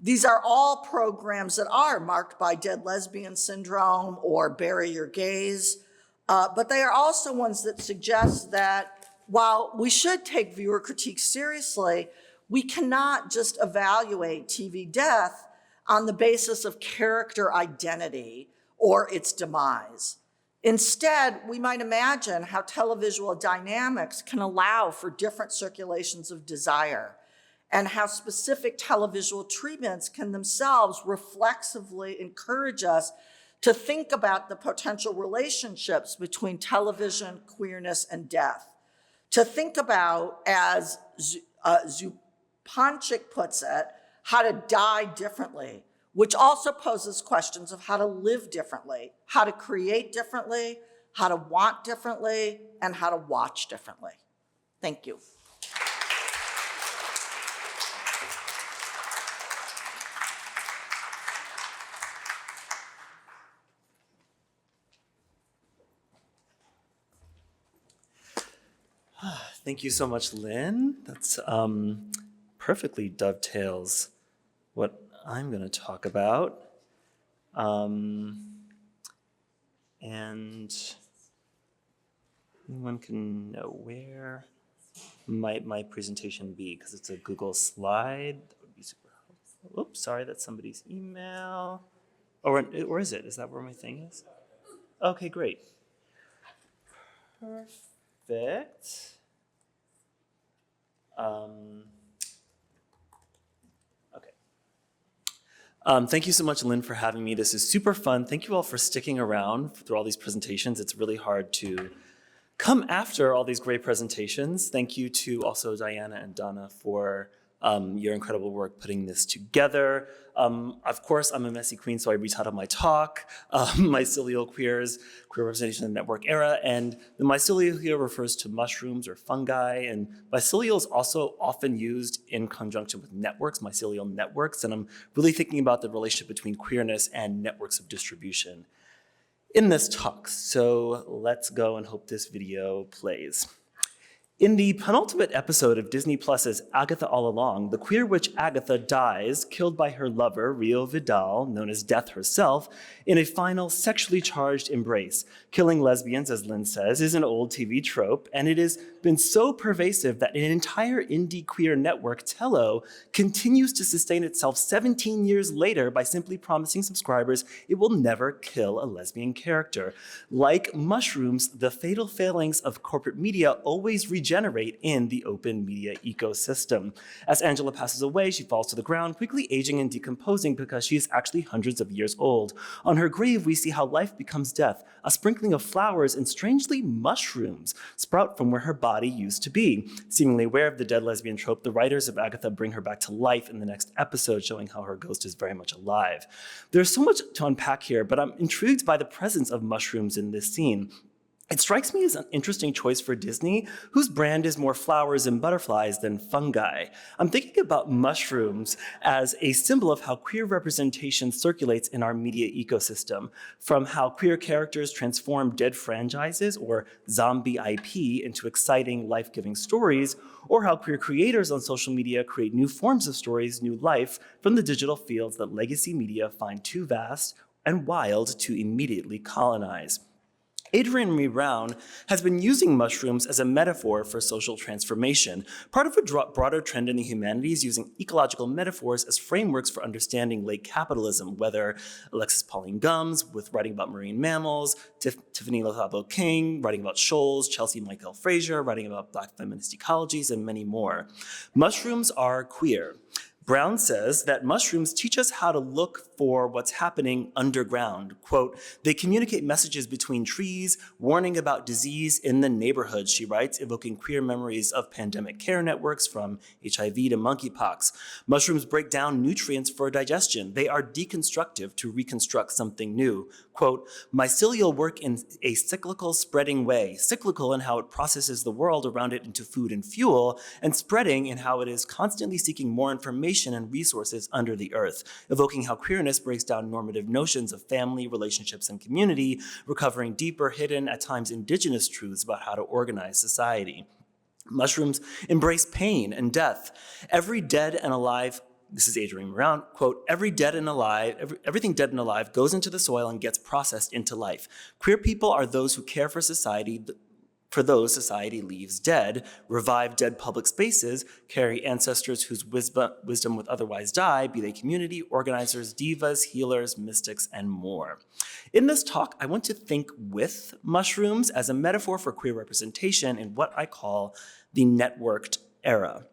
These are all programs that are marked by dead lesbian syndrome or bury your gaze, but they are also ones that suggest that while we should take viewer critique seriously, we cannot just evaluate TV death on the basis of character identity or its demise. Instead, we might imagine how televisual dynamics can allow for different circulations of desire, and how specific televisual treatments can themselves reflexively encourage us to think about the potential relationships between television, queerness, and death. To think about, as Zupančič puts it, how to die differently, which also poses questions of how to live differently, how to create differently, how to want differently, and how to watch differently. Thank you. Thank you so much, Lynn. That's perfectly dovetails what I'm going to talk about. And anyone can know where might my presentation be, because it's a Google slide. That would be super helpful. Oops, sorry, that's somebody's email. Or is it? Is that where my thing is? Okay, great. Perfect. Thank you so much, Lynn, for having me. This is super fun. Thank you all for sticking around through all these presentations. It's really hard to come after all these great presentations. Thank you to also Diana and Donna for your incredible work putting this together. Of course, I'm a messy queen, so I retitled my talk, Mycelial Queers, Queer Representation in the Network Era, and the mycelial here refers to mushrooms or fungi, and mycelial is also often used in conjunction with networks, mycelial networks, and I'm really thinking about the relationship between queerness and networks of distribution in this talk. So let's go and hope this video plays. In the penultimate episode of Disney Plus's Agatha All Along, the queer witch Agatha dies, killed by her lover, Rio Vidal, known as Death herself, in a final sexually charged embrace. Killing lesbians, as Lynn says, is an old TV trope, and it has been so pervasive that an entire indie queer network, Tello, continues to sustain itself 17 years later by simply promising subscribers it will never kill a lesbian character. Like mushrooms, the fatal failings of corporate media always rejoin degenerate in the open media ecosystem. As Angela passes away, she falls to the ground, quickly aging and decomposing because she is actually hundreds of years old. On her grave, we see how life becomes death. A sprinkling of flowers and strangely mushrooms sprout from where her body used to be. Seemingly aware of the dead lesbian trope, the writers of Agatha bring her back to life in the next episode, showing how her ghost is very much alive. There's so much to unpack here, but I'm intrigued by the presence of mushrooms in this scene. It strikes me as an interesting choice for Disney, whose brand is more flowers and butterflies than fungi. I'm thinking about mushrooms as a symbol of how queer representation circulates in our media ecosystem, from how queer characters transform dead franchises or zombie IP into exciting, life-giving stories, or how queer creators on social media create new forms of stories, new life, from the digital fields that legacy media find too vast and wild to immediately colonize. Adrienne Maree Brown has been using mushrooms as a metaphor for social transformation, part of a broader trend in the humanities using ecological metaphors as frameworks for understanding late capitalism, whether Alexis Pauline Gumbs with writing about marine mammals, Tiffany Latabo King writing about shoals, Chelsea Michael Frazier writing about Black feminist ecologies, and many more. Mushrooms are queer. Brown says that mushrooms teach us how to look for what's happening underground. Quote, they communicate messages between trees, warning about disease in the neighborhood, she writes, evoking queer memories of pandemic care networks from HIV to monkeypox. Mushrooms break down nutrients for digestion. They are deconstructive to reconstruct something new. Quote, mycelial work in a cyclical spreading way, cyclical in how it processes the world around it into food and fuel, and spreading in how it is constantly seeking more information and resources under the earth, evoking how queerness breaks down normative notions of family, relationships, and community, recovering deeper, hidden, at times indigenous truths about how to organize society. Mushrooms embrace pain and death. Every dead and alive, this is Adrienne Brown, quote, everything dead and alive goes into the soil and gets processed into life. Queer people are those who care for society, for those society leaves dead, revive dead public spaces, carry ancestors whose wisdom would otherwise die, be they community, organizers, divas, healers, mystics, and more. In this talk, I want to think with mushrooms as a metaphor for queer representation in what I call the networked era.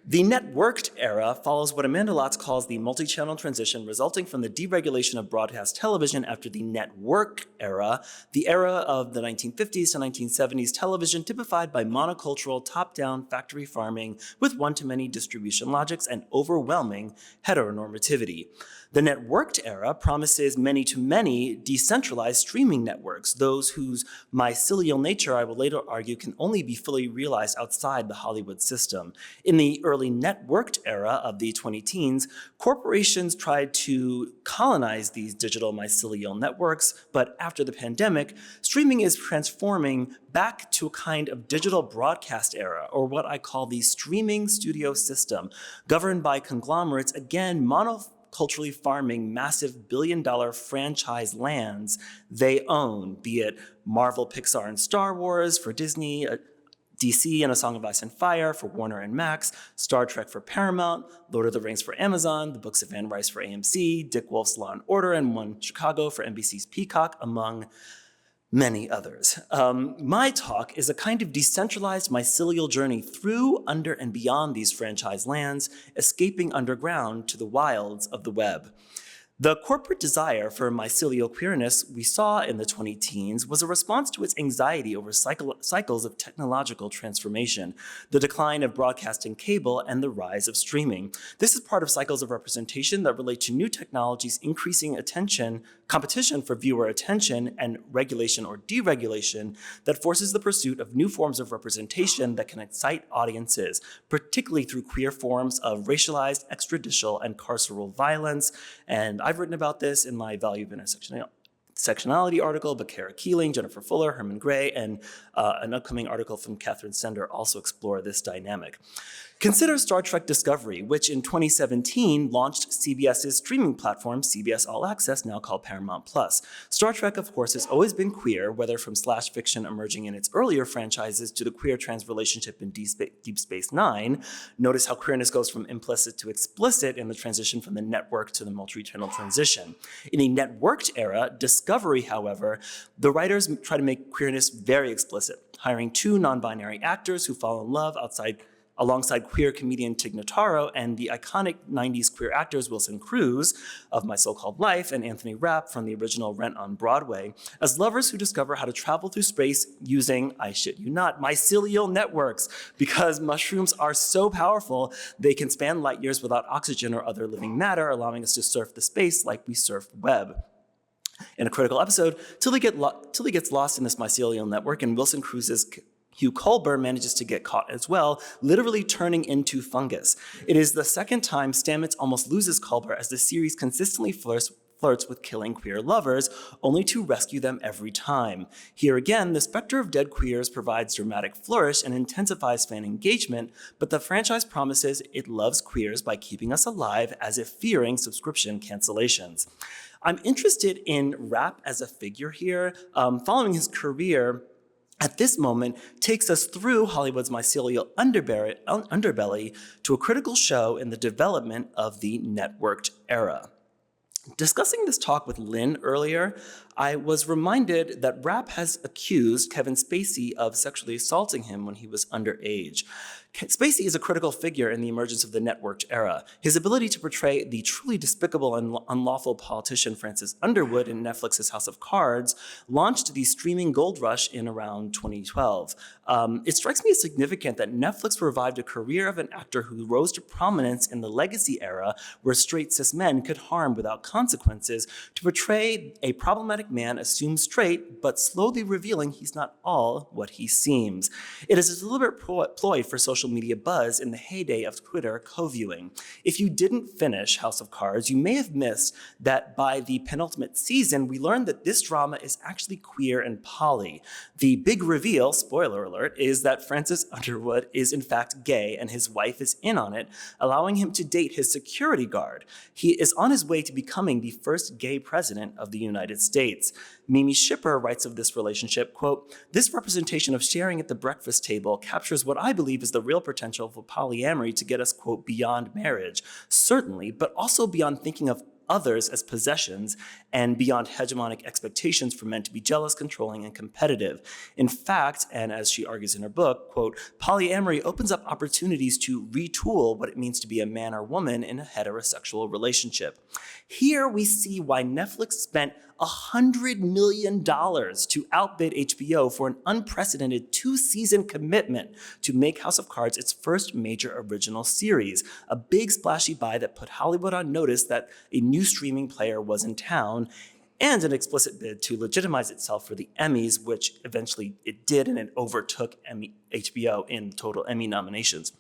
The networked era follows what Amanda Lotz calls the multi-channel transition resulting from the deregulation of broadcast television after the network era, the era of the 1950s to 1970s television typified by monocultural, top-down factory farming with one-to-many distribution logics and overwhelming heteronormativity. The networked era promises many-to-many decentralized streaming networks, those whose mycelial nature, I will later argue, can only be fully realized outside the Hollywood system. In the early networked era of the 20-teens, corporations tried to colonize these digital mycelial networks, but after the pandemic, streaming is transforming back to a kind of digital broadcast era, or what I call the streaming studio system, governed by conglomerates, again, monoculturally farming massive billion-dollar franchise lands they own, be it Marvel, Pixar, and Star Wars for Disney, DC and A Song of Ice and Fire for Warner and Max, Star Trek for Paramount, Lord of the Rings for Amazon, The Books of Anne Rice for AMC, Dick Wolf's Law and Order, and One Chicago for NBC's Peacock, among many others. My talk is a kind of decentralized mycelial journey through, under, and beyond these franchise lands, escaping underground to the wilds of the web. The corporate desire for mycelial queerness we saw in the 20-teens was a response to its anxiety over cycles of technological transformation, the decline of broadcasting cable, and the rise of streaming. This is part of cycles of representation that relate to new technologies increasing competition for viewer attention, and regulation or deregulation that forces the pursuit of new forms of representation that can excite audiences, particularly through queer forms of racialized, extrajudicial, and carceral violence. And I've written about this in my Value of Intersectionality article, but Kara Keeling, Jennifer Fuller, Herman Gray, and an upcoming article from Catherine Sender also explore this dynamic. Consider Star Trek Discovery, which in 2017 launched CBS's streaming platform, CBS All Access, now called Paramount+. Star Trek, of course, has always been queer, whether from slash fiction emerging in its earlier franchises to the queer-trans relationship in Deep Space Nine. Notice how queerness goes from implicit to explicit in the transition from the network to the multi-channel transition. In a networked era, Discovery Discovery, however, the writers try to make queerness very explicit, hiring 2 non-binary actors who fall in love alongside queer comedian Tig Notaro and the iconic 90s queer actors Wilson Cruz of My So-Called Life and Anthony Rapp from the original Rent on Broadway as lovers who discover how to travel through space using, I shit you not, mycelial networks, because mushrooms are so powerful they can span light years without oxygen or other living matter, allowing us to surf the space like we surf the web. In a critical episode, Tilly gets lost in this mycelial network, and Wilson Cruz's Hugh Culber manages to get caught as well, literally turning into fungus. It is the second time Stamets almost loses Culber, as the series consistently flirts with killing queer lovers, only to rescue them every time. Here again, the specter of dead queers provides dramatic flourish and intensifies fan engagement, but the franchise promises it loves queers by keeping us alive as if fearing subscription cancellations. I'm interested in Rapp as a figure here. Following his career, at this moment, takes us through Hollywood's mycelial underbelly to a critical show in the development of the networked era. Discussing this talk with Lynn earlier, I was reminded that Rapp has accused Kevin Spacey of sexually assaulting him when he was underage. Spacey is a critical figure in the emergence of the networked era. His ability to portray the truly despicable and unlawful politician Francis Underwood in Netflix's House of Cards launched the streaming gold rush in around 2012. It strikes me as significant that Netflix revived a career of an actor who rose to prominence in the legacy era where straight cis men could harm without consequences to portray a problematic man assumed straight, but slowly revealing he's not all what he seems. It is a deliberate ploy for social media buzz in the heyday of Twitter co-viewing. If you didn't finish House of Cards, you may have missed that by the penultimate season, we learned that this drama is actually queer and poly. The big reveal, spoiler alert, is that Francis Underwood is in fact gay and his wife is in on it, allowing him to date his security guard. He is on his way to becoming the first gay president of the United States. Mimi Shipper writes of this relationship, quote, "This representation of sharing at the breakfast table captures what I believe is the real potential for polyamory to get us, quote, beyond marriage, certainly, but also beyond thinking of others as possessions and beyond hegemonic expectations for men to be jealous, controlling, and competitive. In fact, and as she argues in her book, quote, polyamory opens up opportunities to retool what it means to be a man or woman in a heterosexual relationship." Here we see why Netflix spent $100 million to outbid HBO for an unprecedented 2-season commitment to make House of Cards its first major original series, a big splashy buy that put Hollywood on notice that a new streaming player was in town, and an explicit bid to legitimize itself for the Emmys, which eventually it did, and it overtook HBO in total Emmy nominations.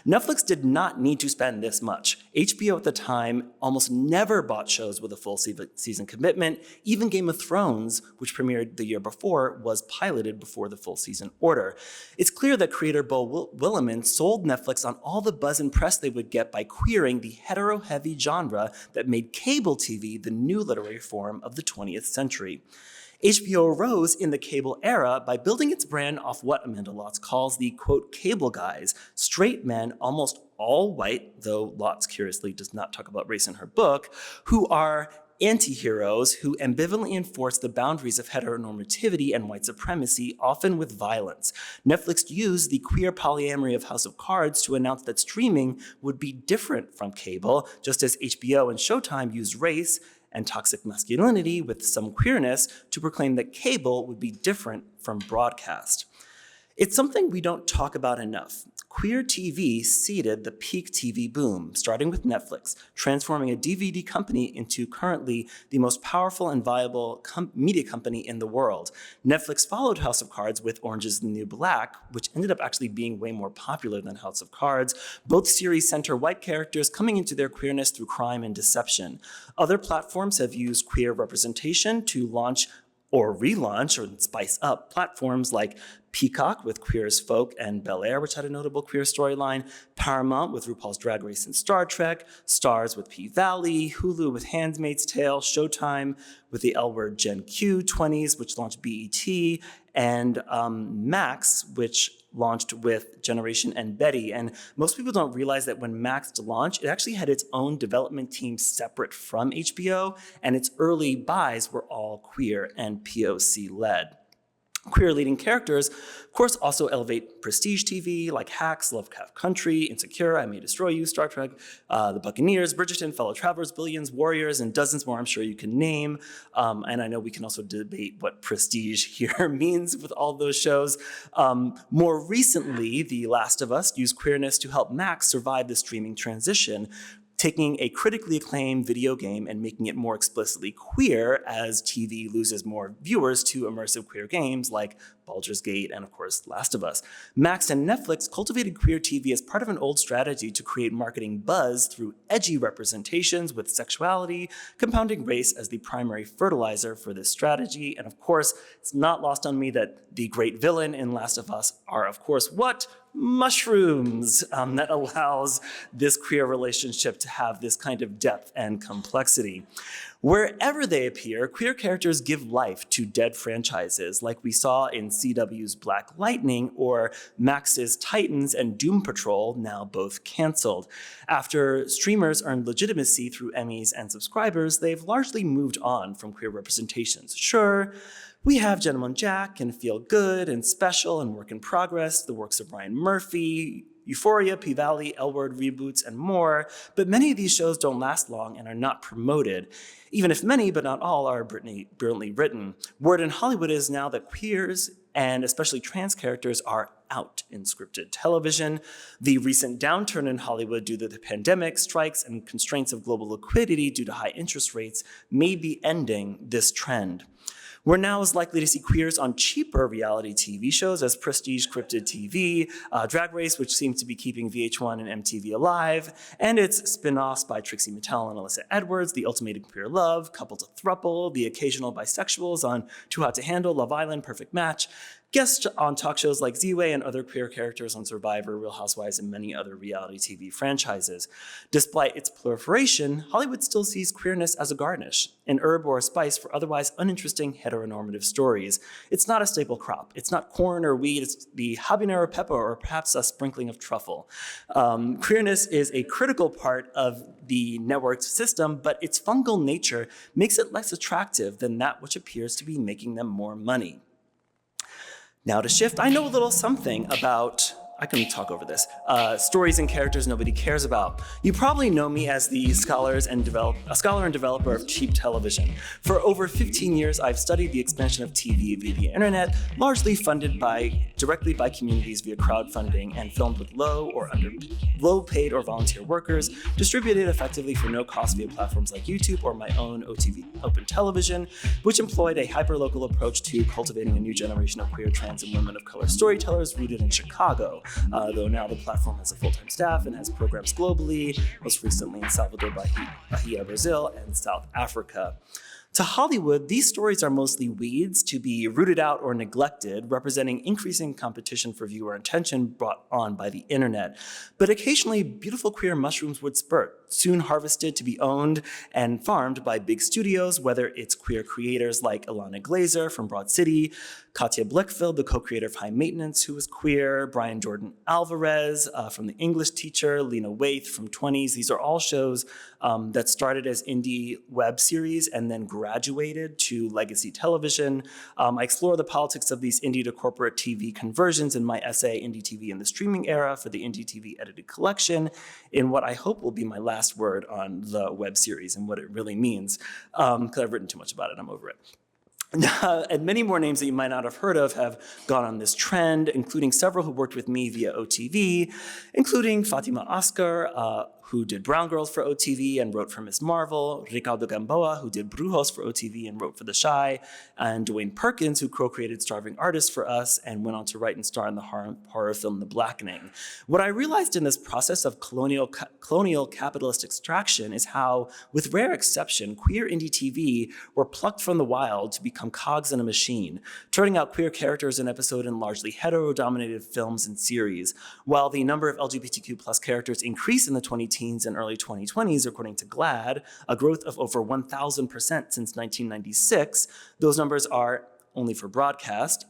Netflix did not need to spend this much. HBO at the time almost never bought shows with a full season commitment. Even Game of Thrones, which premiered the year before, was piloted before the full season order. It's clear that creator Beau Willimon sold Netflix on all the buzz and press they would get by queering the hetero-heavy genre that made cable TV the new literary form of the 20th century. HBO rose in the cable era by building its brand off what Amanda Lotz calls the, quote, cable guys, straight men, almost all white, though Lotz curiously does not talk about race in her book, who are anti-heroes who ambivalently enforce the boundaries of heteronormativity and white supremacy, often with violence. Netflix used the queer polyamory of House of Cards to announce that streaming would be different from cable, just as HBO and Showtime used race and toxic masculinity with some queerness to proclaim that cable would be different from broadcast. It's something we don't talk about enough. Queer TV seeded the peak TV boom, starting with Netflix, transforming a DVD company into currently the most powerful and viable media company in the world. Netflix followed House of Cards with Orange is the New Black, which ended up actually being way more popular than House of Cards. Both series center white characters coming into their queerness through crime and deception. Other platforms have used queer representation to launch or relaunch or spice up platforms like Peacock with Queer as Folk and Bel Air, which had a notable queer storyline, Paramount with RuPaul's Drag Race and Star Trek, Starz with P-Valley, Hulu with Handmaid's Tale, Showtime with the L Word Gen Q 20s, which launched BET, and Max, which launched with Generation and Betty. And most people don't realize that when Max launched, it actually had its own development team separate from HBO, and its early buys were all queer and POC led. Queer leading characters, of course, also elevate prestige TV like Hacks, Lovecraft Country, Insecure, I May Destroy You, Star Trek, The Buccaneers, Bridgerton, Fellow Travelers, Billions, Warriors, and dozens more I'm sure you can name. And I know we can also debate what prestige here means with all those shows. More recently, The Last of Us used queerness to help Max survive the streaming transition, taking a critically acclaimed video game and making it more explicitly queer as TV loses more viewers to immersive queer games like Baldur's Gate and, of course, Last of Us. Max and Netflix cultivated queer TV as part of an old strategy to create marketing buzz through edgy representations with sexuality, compounding race as the primary fertilizer for this strategy. And of course, it's not lost on me that the great villain in Last of Us are, of course, what? Mushrooms that allows this queer relationship to have this kind of depth and complexity. Wherever they appear, queer characters give life to dead franchises, like we saw in CW's Black Lightning or Max's Titans and Doom Patrol, now both canceled. After streamers earned legitimacy through Emmys and subscribers, they've largely moved on from queer representations. Sure, we have Gentleman Jack and Feel Good and Special and Work in Progress, the works of Ryan Murphy, Euphoria, P-Valley, L-Word reboots, and more, but many of these shows don't last long and are not promoted, even if many, but not all, are brilliantly written. Word in Hollywood is now that queers, and especially trans characters, are out in scripted television. The recent downturn in Hollywood due to the pandemic, strikes, and constraints of global liquidity due to high interest rates may be ending this trend. We're now as likely to see queers on cheaper reality TV shows as prestige scripted TV, Drag Race, which seems to be keeping VH1 and MTV alive, and its spin-offs by Trixie Mattel and Alyssa Edwards, The Ultimatum Queer Love, Couple to Thruple, the occasional bisexuals on Too Hot to Handle, Love Island, Perfect Match, guests on talk shows like Z-Way and other queer characters on Survivor, Real Housewives, and many other reality TV franchises. Despite its proliferation, Hollywood still sees queerness as a garnish, an herb or a spice for otherwise uninteresting heteronormative stories. It's not a staple crop. It's not corn or wheat. It's the habanero pepper or perhaps a sprinkling of truffle. Queerness is a critical part of the network system, but its fungal nature makes it less attractive than that which appears to be making them more money. Now to shift, I know a little something about, I can talk over this, stories and characters nobody cares about. You probably know me as the scholar and developer of cheap television. For over 15 years, I've studied the expansion of TV via the internet, largely funded directly by communities via crowdfunding and filmed with low paid or volunteer workers, distributed effectively for no cost via platforms like YouTube or my own OTV Open Television, which employed a hyperlocal approach to cultivating a new generation of queer, trans, and women of color storytellers rooted in Chicago. Though now the platform has a full-time staff and has programs globally, most recently in Salvador, Bahia, Brazil, and South Africa. To Hollywood, these stories are mostly weeds to be rooted out or neglected, representing increasing competition for viewer attention brought on by the internet. But occasionally, beautiful queer mushrooms would spurt, soon harvested to be owned and farmed by big studios, whether it's queer creators like Ilana Glazer from Broad City, Katya Blickfeld, the co-creator of High Maintenance, who was queer, Brian Jordan Alvarez from The English Teacher, Lena Waithe from 20s. These are all shows that started as indie web series and then graduated to legacy television. I explore the politics of these indie to corporate TV conversions in my essay, Indie TV in the Streaming Era, for the Indie TV Edited Collection, in what I hope will be my last word on the web series and what it really means, because I've written too much about it, I'm over it. And many more names that you might not have heard of have gone on this trend, including several who worked with me via OTV, including Fatima Asghar, who did Brown Girls for OTV and wrote for Ms. Marvel, Ricardo Gamboa, who did Brujos for OTV and wrote for The Chi, and Dwayne Perkins, who co-created Starving Artist for us and went on to write and star in the horror film The Blackening. What I realized in this process of colonial capitalist extraction is how, with rare exception, queer indie TV were plucked from the wild to become cogs in a machine, turning out queer characters in episode in largely hetero-dominated films and series. While the number of LGBTQ+ characters increased in the 20-teens and early 2020s, according to GLAAD, a growth of over 1,000% since 1996, those numbers are only for broadcast,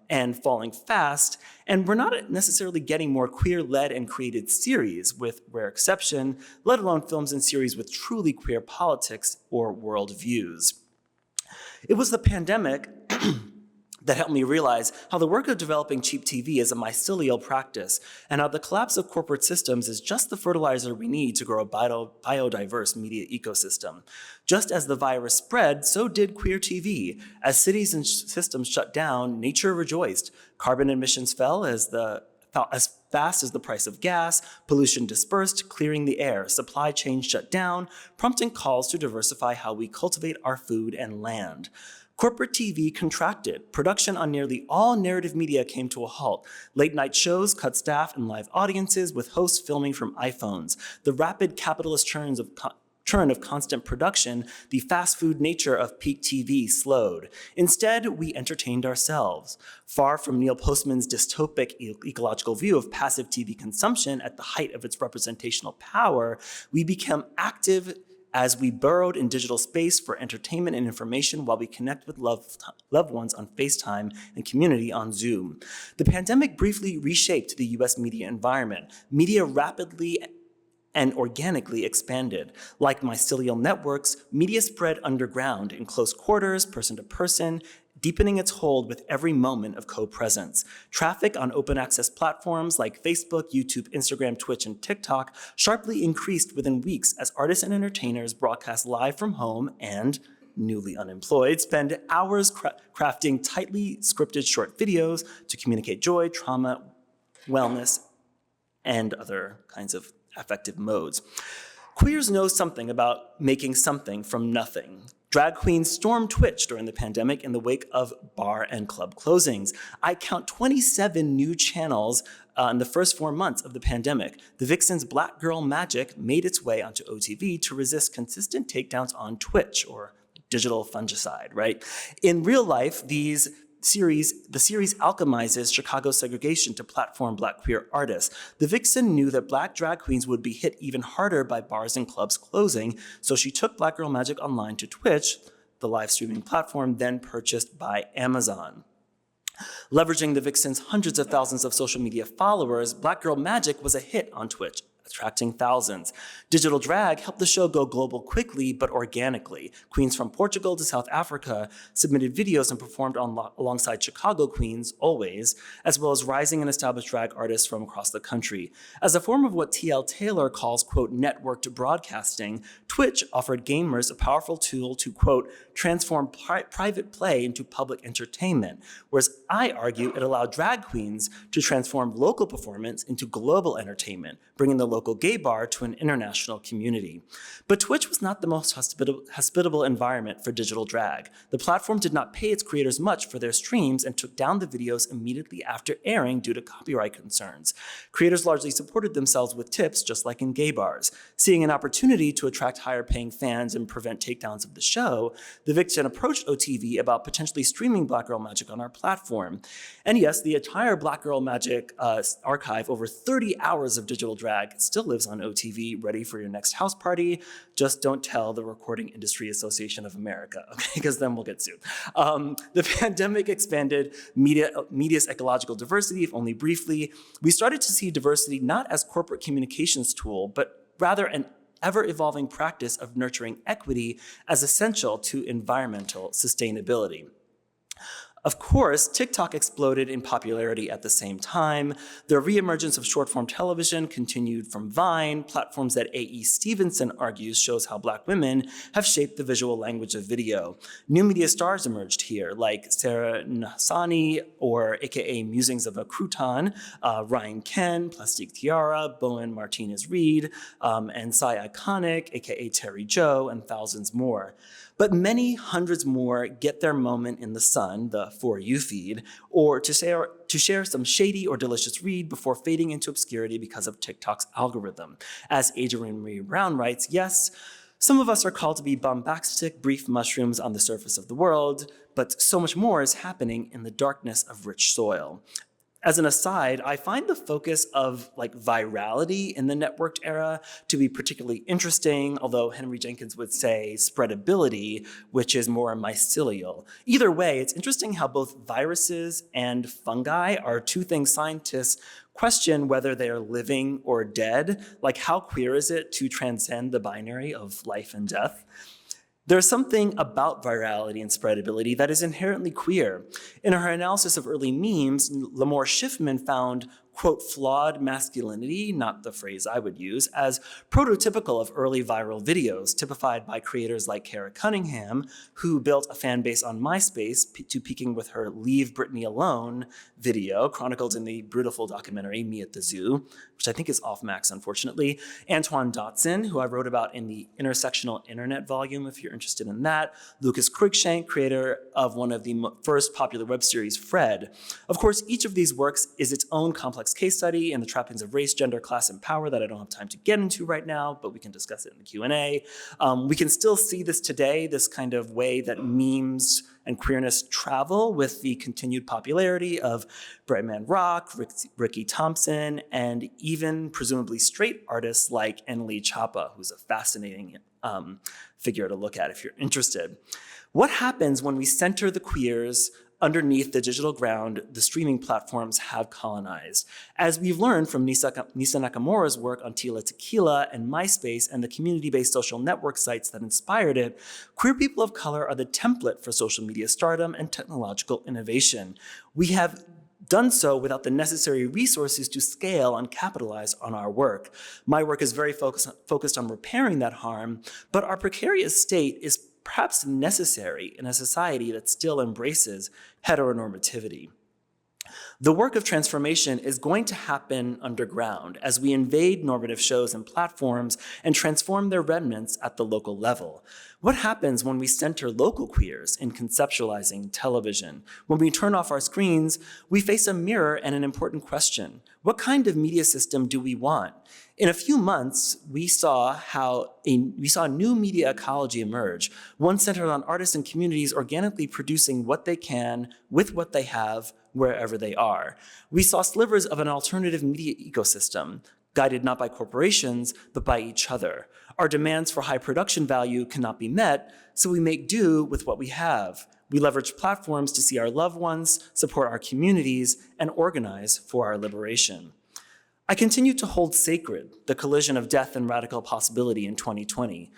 and falling fast, and we're not necessarily getting more queer-led and created series, with rare exception, let alone films and series with truly queer politics or worldviews. It was the pandemic that helped me realize how the work of developing cheap TV is a mycelial practice, and how the collapse of corporate systems is just the fertilizer we need to grow a biodiverse media ecosystem. Just as the virus spread, so did queer TV. As cities and systems shut down, nature rejoiced. Carbon emissions fell as fast as the price of gas, pollution dispersed, clearing the air, supply chains shut down, prompting calls to diversify how we cultivate our food and land. Corporate TV contracted. Production on nearly all narrative media came to a halt. Late-night shows cut staff and live audiences, with hosts filming from iPhones. The rapid capitalist churn of constant production, the fast food nature of peak TV slowed. Instead, we entertained ourselves. Far from Neil Postman's dystopic ecological view of passive TV consumption at the height of its representational power, we became active as we burrowed in digital space for entertainment and information while we connect with loved ones on FaceTime and community on Zoom. The pandemic briefly reshaped the US media environment. Media rapidly and organically expanded. Like mycelial networks, media spread underground in close quarters, person to person, deepening its hold with every moment of co-presence. Traffic on open access platforms like Facebook, YouTube, Instagram, Twitch, and TikTok sharply increased within weeks as artists and entertainers broadcast live from home and, newly unemployed, spend hours crafting tightly scripted short videos to communicate joy, trauma, wellness, and other kinds of affective modes. Queers know something about making something from nothing. Drag queens stormed Twitch during the pandemic in the wake of bar and club closings. I count 27 new channels in the first 4 months of the pandemic. The Vixen's Black Girl Magic made its way onto OTV to resist consistent takedowns on Twitch, or digital fungicide, right? In real life, the series alchemizes Chicago segregation to platform Black queer artists. The Vixen knew that Black drag queens would be hit even harder by bars and clubs closing, so she took Black Girl Magic online to Twitch, the live streaming platform then purchased by Amazon. Leveraging the Vixen's hundreds of thousands of social media followers, Black Girl Magic was a hit on Twitch, attracting thousands. Digital drag helped the show go global quickly but organically. Queens from Portugal to South Africa submitted videos and performed alongside Chicago queens, always, as well as rising and established drag artists from across the country. As a form of what T.L. Taylor calls, quote, networked broadcasting, Twitch offered gamers a powerful tool to, quote, transform private play into public entertainment, whereas I argue it allowed drag queens to transform local performance into global entertainment, bringing the local gay bar to an international community. But Twitch was not the most hospitable environment for digital drag. The platform did not pay its creators much for their streams and took down the videos immediately after airing due to copyright concerns. Creators largely supported themselves with tips, just like in gay bars. Seeing an opportunity to attract higher-paying fans and prevent takedowns of the show, the Vixen approached OTV about potentially streaming Black Girl Magic on our platform. And yes, the entire Black Girl Magic archive, over 30 hours of digital drag, still lives on OTV, ready for your next house party. Just don't tell the Recording Industry Association of America, okay? Because then we'll get sued. The pandemic expanded media's ecological diversity, if only briefly. We started to see diversity not as corporate communications tool, but rather an ever-evolving practice of nurturing equity as essential to environmental sustainability. Of course, TikTok exploded in popularity at the same time. The reemergence of short-form television continued from Vine, platforms that A.E. Stevenson argues shows how Black women have shaped the visual language of video. New media stars emerged here, like Sarah Nassani, or AKA Musings of a Crouton, Ryan Ken, Plastique Tiara, Bowen Martinez-Reed, and Cy Iconic, AKA Terry Joe, and thousands more. But many hundreds more get their moment in the sun, the For You feed, or to share some shady or delicious read before fading into obscurity because of TikTok's algorithm. As Adrienne Marie Brown writes, yes, some of us are called to be bombastic, brief mushrooms on the surface of the world, but so much more is happening in the darkness of rich soil. As an aside, I find the focus of virality in the networked era to be particularly interesting, although Henry Jenkins would say spreadability, which is more mycelial. Either way, it's interesting how both viruses and fungi are two things scientists question whether they are living or dead. Like, how queer is it to transcend the binary of life and death? There's something about virality and spreadability that is inherently queer. In her analysis of early memes, Lamore Schiffman found, quote, flawed masculinity, not the phrase I would use, as prototypical of early viral videos, typified by creators like Kara Cunningham, who built a fan base on MySpace to peaking with her Leave Britney Alone video, chronicled in the beautiful documentary Me at the Zoo, which I think is off Max, unfortunately. Antoine Dotson, who I wrote about in the Intersectional Internet volume, if you're interested in that. Lucas Cruikshank, creator of one of the first popular web series, Fred. Of course, each of these works is its own complex case study in the trappings of race, gender, class, and power that I don't have time to get into right now, but we can discuss it in the Q&A. We can still see this today, this kind of way that memes and queerness travel with the continued popularity of Bretman Rock, Ricky Thompson, and even presumably straight artists like NLE Choppa, who's a fascinating figure to look at if you're interested. What happens when we center the queers underneath the digital ground the streaming platforms have colonized? As we've learned from Nisa Nakamura's work on Tila Tequila and MySpace and the community-based social network sites that inspired it, queer people of color are the template for social media stardom and technological innovation. We have done so without the necessary resources to scale and capitalize on our work. My work is very focused on repairing that harm, but our precarious state is perhaps necessary in a society that still embraces heteronormativity. The work of transformation is going to happen underground as we invade normative shows and platforms and transform their remnants at the local level. What happens when we center local queers in conceptualizing television? When we turn off our screens, we face a mirror and an important question. What kind of media system do we want? In a few months, we saw a new media ecology emerge, one centered on artists and communities organically producing what they can with what they have, wherever they are. We saw slivers of an alternative media ecosystem, guided not by corporations, but by each other. Our demands for high production value cannot be met, so we make do with what we have. We leverage platforms to see our loved ones, support our communities, and organize for our liberation. I continue to hold sacred the collision of death and radical possibility in 2020.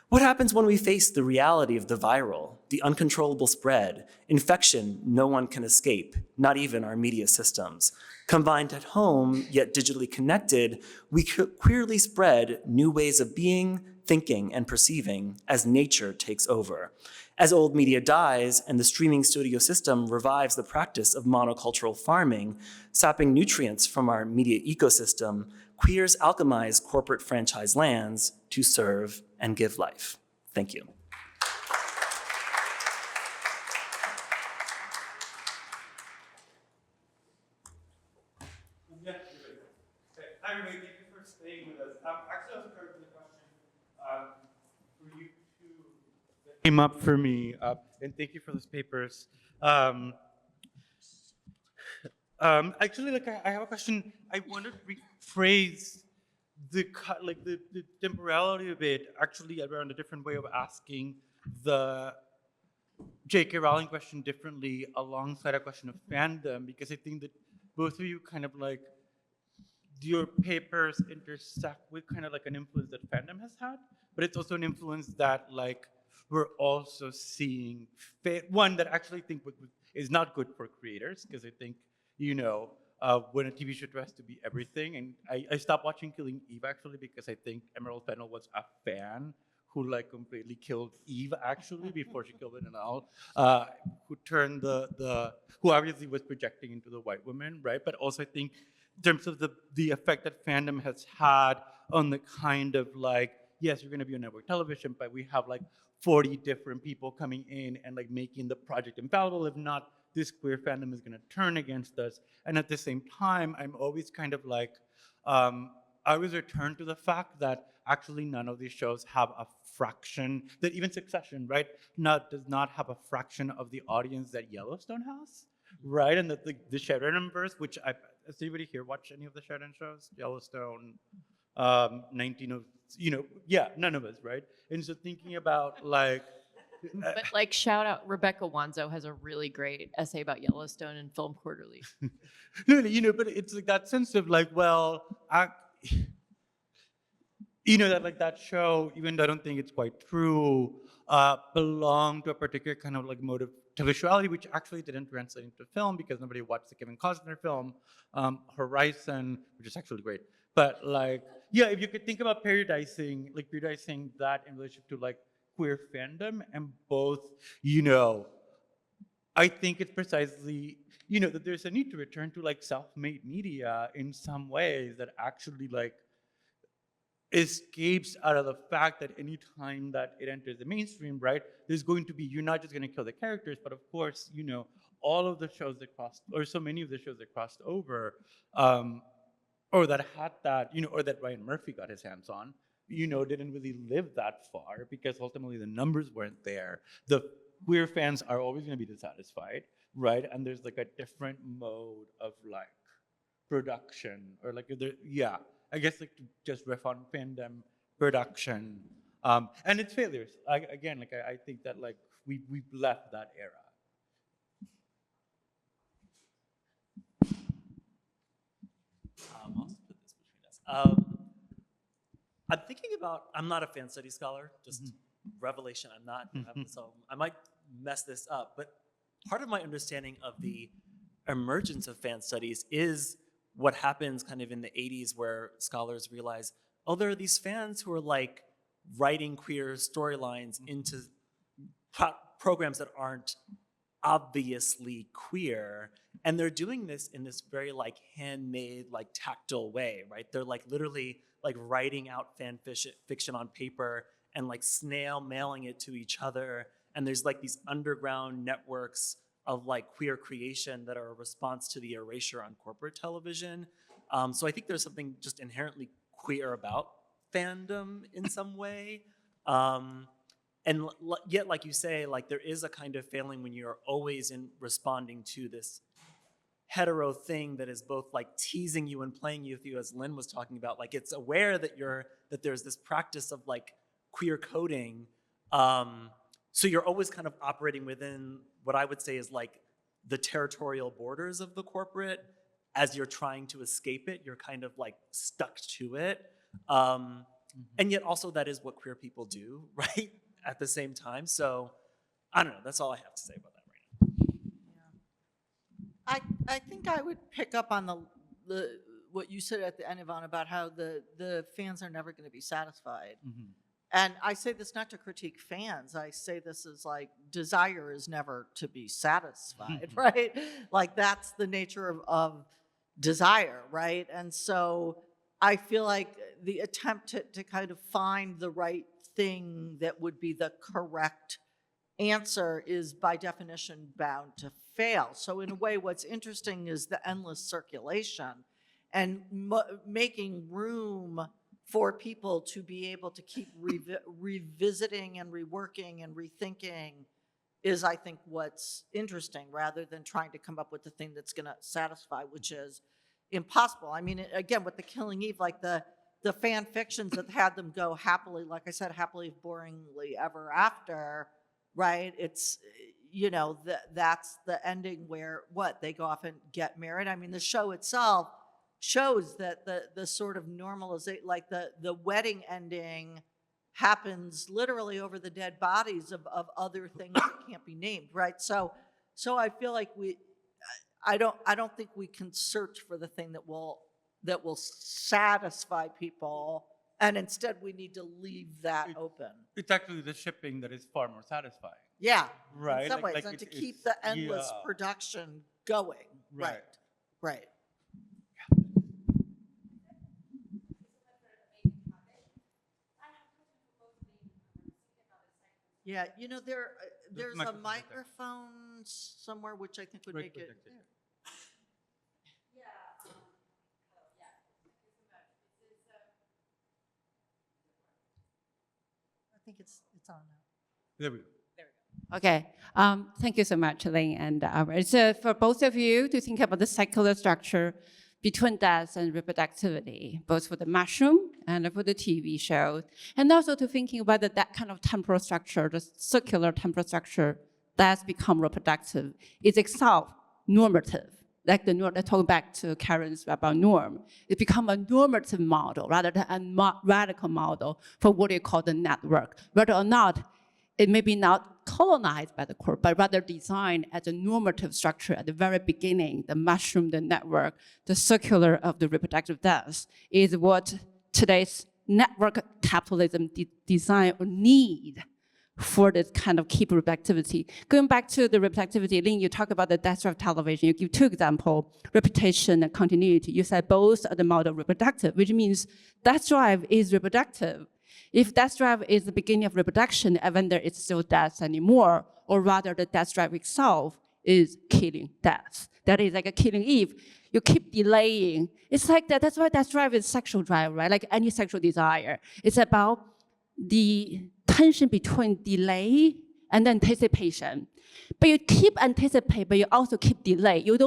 What happens when we face the reality of the viral, the uncontrollable spread, infection no one can escape, not even our media systems? Combined at home, yet digitally connected, we queerly spread new ways of being, thinking, and perceiving as nature takes over. As old media dies and the streaming studio system revives the practice of monocultural farming, sapping nutrients from our media ecosystem, queers alchemize corporate franchise lands to serve and give life. Thank you. Hi, everybody. Thank you for staying with us. Actually, I was prepared for the question for you two that came up for me, and thank you for those papers. Actually, I have a question. I want to rephrase the temporality of it, actually around a different way of asking the J.K. Rowling question differently alongside a question of fandom, because I think that both of you kind of your papers intersect with kind of an influence that fandom has had, but it's also an influence that we're also seeing, one that actually think is not good for creators, because I think, when a TV show tries to be everything, and I stopped watching Killing Eve actually because I think Emerald Fennell was a fan who like completely killed Eve actually before she killed Annabelle, who turned who obviously was projecting into the white woman, right? But also I think in terms of the effect that fandom has had on the kind of like, yes, you're gonna be on network television, but we have like 40 different people coming in and like making the project infallible. If not, this queer fandom is gonna turn against us. And at the same time, I'm always kind of like, I always return to the fact that actually none of these shows have a fraction, that even Succession, right, does not have a fraction of the audience that Yellowstone has, right? And that the Sheridan-verse, which has anybody here watch any of the Sheridan shows? Yellowstone, 19 of, none of us, right? And so thinking about like, But like, shout out, Rebecca Wanzo has a really great essay about Yellowstone in Film Quarterly. No, but it's like that sense of like, well, that like that show, even though I don't think it's quite true, belonged to a particular kind of like motive to visuality, which actually didn't translate into film because nobody watched the Kevin Costner film, Horizon, which is actually great. But like, yeah, if you could think about periodizing that in relationship to like queer fandom, and both, I think it's precisely, that there's a need to return to like self-made media in some ways that actually like escapes out of the fact that any time that it enters the mainstream, right, there's going to be, you're not just going to kill the characters, but of course, all of the shows that crossed, or so many of the shows that crossed over, or that had that, or that Ryan Murphy got his hands on, didn't really live that far because ultimately the numbers weren't there. The queer fans are always going to be dissatisfied, right? And there's like a different mode of like production, or like, I guess like to just riff on fandom production, and its failures. I think that like we've left that era. I'll just put this between us. I'm thinking about, I'm not a fan study scholar, just revelation, I'm not, so I might mess this up, but part of my understanding of the emergence of fan studies is what happens kind of in the 80s where scholars realize, oh, there are these fans who are like writing queer storylines into programs that aren't obviously queer, and they're doing this in this very like handmade, like tactile way, right? They're like literally like writing out fan fiction on paper and like snail mailing it to each other, and there's like these underground networks of like queer creation that are a response to the erasure on corporate television. So I think there's something just inherently queer about fandom in some way. And yet, like you say, like there is a kind of failing when you're always in responding to this hetero thing that is both like teasing you and playing with you, as Lynn was talking about. Like it's aware that there's this practice of like queer coding. So you're always kind of operating within what I would say is like the territorial borders of the corporate. As you're trying to escape it, you're kind of like stuck to it. And yet also that is what queer people do, right? At the same time. So I don't know, that's all I have to say about that right now. I think I would pick up on the what you said at the end, Yvonne, about how the fans are never going to be satisfied. And I say this not to critique fans. I say this as like desire is never to be satisfied, right? Like that's the nature of desire, right? And so I feel like the attempt to kind of find the right thing that would be the correct answer is by definition bound to fail. So in a way, what's interesting is the endless circulation and making room for people to be able to keep revisiting and reworking and rethinking is, I think, what's interesting, rather than trying to come up with the thing that's going to satisfy, which is impossible. I mean, again, with the Killing Eve, like the fan fictions that had them go happily, like I said, happily, boringly ever after, right? It's, that's the ending where they go off and get married. I mean, the show itself shows that the sort of normalization, like the wedding ending happens literally over the dead bodies of other things that can't be named, right? So So I feel like I don't think we can search for the thing that will satisfy people, and instead we need to leave that open. It's actually the shipping that is far more satisfying. Yeah, Right, in some like- ways, like and to it's- keep the endless yeah. production going. Right. Right. Yeah, you know, there's a microphone right there. microphone somewhere which I think would Right make it. protected. I think it's on now. There we go. Okay, thank you so much, Lynn and Albert. It's for both of you to think about the circular structure between death and reproductivity, both for the mushroom and for the TV show, and also to thinking about that kind of temporal structure, the circular temporal structure that's become reproductive, is itself normative. Like the norm, talking back to Karen's about norm, it become a normative model rather than a radical model for what you call the network, whether or not it may be not colonized by the core, but rather designed as a normative structure at the very beginning. The mushroom, the network, the circular of the reproductive death is what today's network capitalism design or need for this kind of keep reproductivity. Going back to the reproductivity, Lynn, you talk about the death drive television. You give two examples, reputation and continuity. You said both are the model reproductive, which means death drive is reproductive. If death drive is the beginning of reproduction, and when there is still death anymore, or rather the death drive itself is killing death. That is like a killing Eve. You keep delaying. It's like that. That's why death drive is sexual drive, right? Like any sexual desire. It's about the tension between delay and anticipation. But you keep anticipate, but you also keep delay. You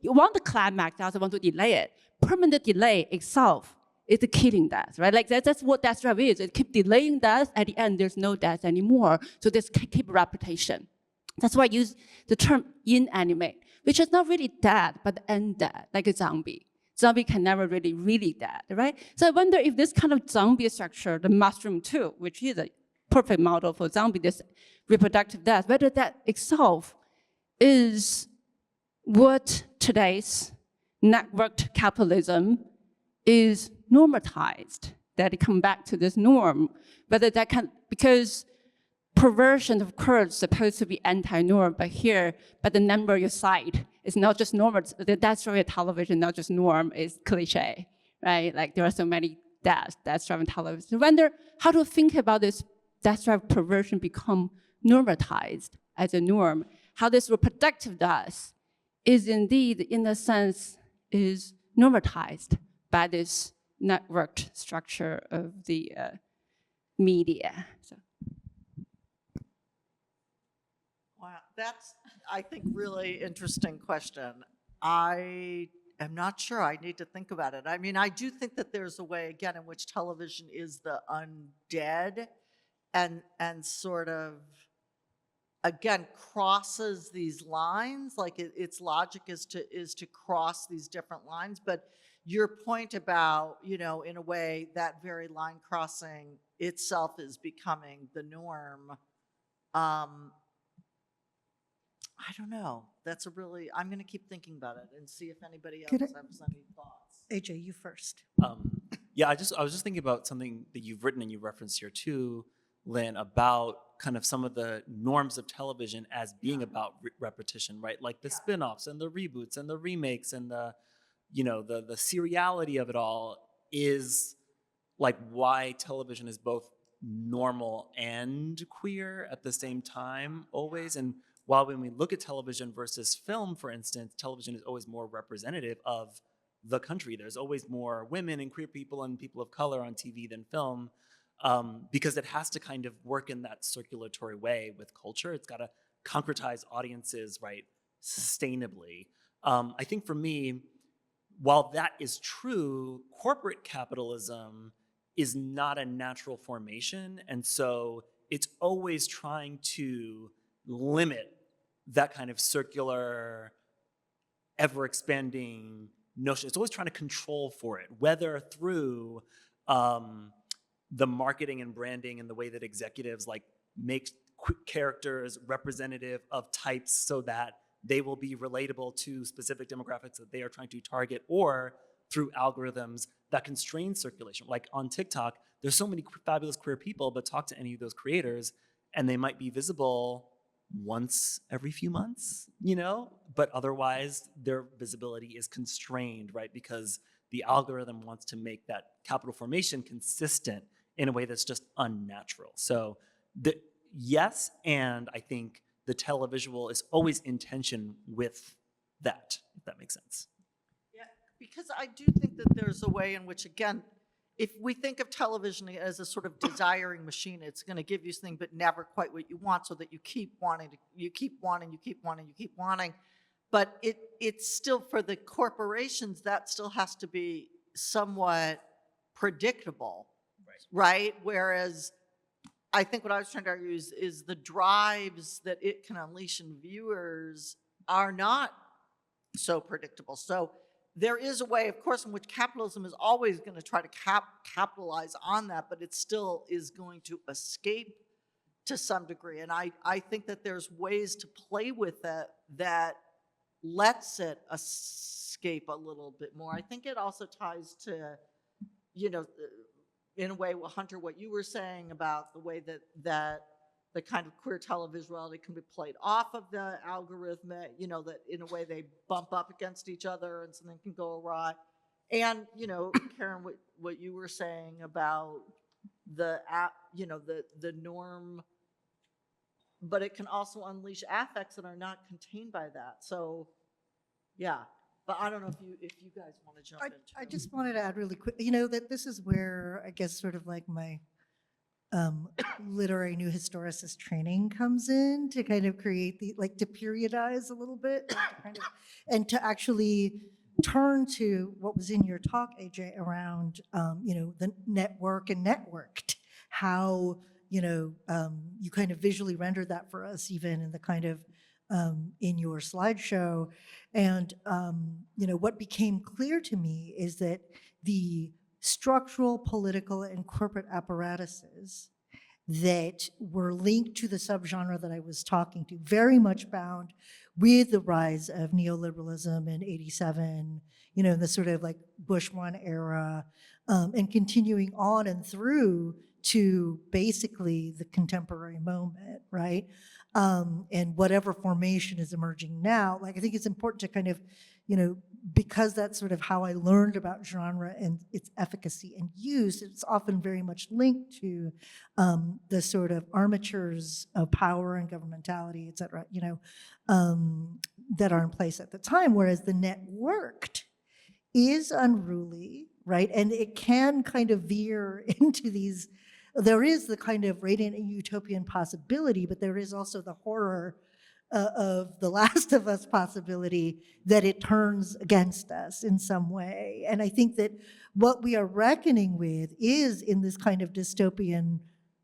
want the climax, you also want to delay it. Permanent delay itself is the killing death, right? Like that's what death drive is. It keep delaying death. At the end, there's no death anymore. So this keep repetition. That's why I use the term inanimate, which is not really dead, but undead, like a zombie. Zombie can never really dead, right? So I wonder if this kind of zombie structure, the mushroom too, which is a perfect model for zombie, this reproductive death, whether that itself is what today's networked capitalism is normatized, that it come back to this norm, whether that can, because perversion of course supposed to be anti-norm, but the number you cite is not just normal, that's why television, not just norm, is cliche, right? Like there are so many deaths driving television. I wonder how to think about this death drive perversion become normatized as a norm, how this reproductive death is indeed, in a sense, is normatized by this networked structure of the media. So. Wow, that's, I think, really interesting question. I am not sure. I need to think about it. I mean, I do think that there's a way, again, in which television is the undead and sort of, again, crosses these lines. Like its logic is to cross these different lines. But your point about, you know, in a way, that very line crossing itself is becoming the norm. I don't know. That's a really, I'm going to keep thinking about it and see if anybody else Could I- has any thoughts. AJ, you first. Yeah, I was just thinking about something that you've written and you referenced here too, Lynn, about kind of some of the norms of television as being about repetition, right? Like the spin-offs and the reboots and the remakes and the, you know, the seriality of it all is like why television is both normal and queer at the same time always. And while when we look at television versus film, for instance, television is always more representative of the country. There's always more women and queer people and people of color on TV than film, because it has to kind of work in that circulatory way with culture. It's got to concretize audiences, right, sustainably. I think for me, while that is true, corporate capitalism is not a natural formation. And so it's always trying to limit that kind of circular, ever-expanding notion. It's always trying to control for it, whether through the marketing and branding and the way that executives like make characters representative of types so that they will be relatable to specific demographics that they are trying to target, or through algorithms that constrain circulation. Like on TikTok, there's so many fabulous queer people, but talk to any of those creators and they might be visible once every few months, but otherwise their visibility is constrained, right? Because the algorithm wants to make that capital formation consistent in a way that's just unnatural. So yes, and I think the televisual is always in tension with that, if that makes sense. Yeah, because I do think that there's a way in which, again, if we think of television as a sort of desiring machine, it's going to give you something but never quite what you want, so that you keep wanting, you keep wanting. But it's still, for the corporations, that still has to be somewhat predictable, right? Whereas I think what I was trying to argue is the drives that it can unleash in viewers are not so predictable. So there is a way, of course, in which capitalism is always going to try to capitalize on that, but it still is going to escape to some degree. And I think that there's ways to play with it that lets it escape a little bit more. I think it also ties to, in a way, Hunter, what you were saying about the way that the kind of queer televisuality can be played off of the algorithm, that in a way they bump up against each other and something can go awry. And, Karen, what you were saying about the norm, but it can also unleash affects that are not contained by that. So, yeah. But I don't know if you guys want to jump into it. I just wanted to add really quick, that this is where I guess sort of like my literary new historicist training comes in, to kind of create to periodize a little bit, and to actually turn to what was in your talk, AJ, around the network and networked, how you kind of visually rendered that for us, even in the kind of in your slideshow. And what became clear to me is that the structural, political, and corporate apparatuses that were linked to the subgenre that I was talking to, very much bound with the rise of neoliberalism in '87, the sort of like Bush 1 era, and continuing on and through to basically the contemporary moment, right? And whatever formation is emerging now, I think it's important to kind of, because that's sort of how I learned about genre and its efficacy and use, it's often very much linked to the sort of armatures of power and governmentality, et cetera, that are in place at the time, whereas the networked is unruly, right? And it can kind of veer into these, there is the kind of radiant utopian possibility, but there is also the horror of The Last of Us possibility that it turns against us in some way. And I think that what we are reckoning with is in this kind of the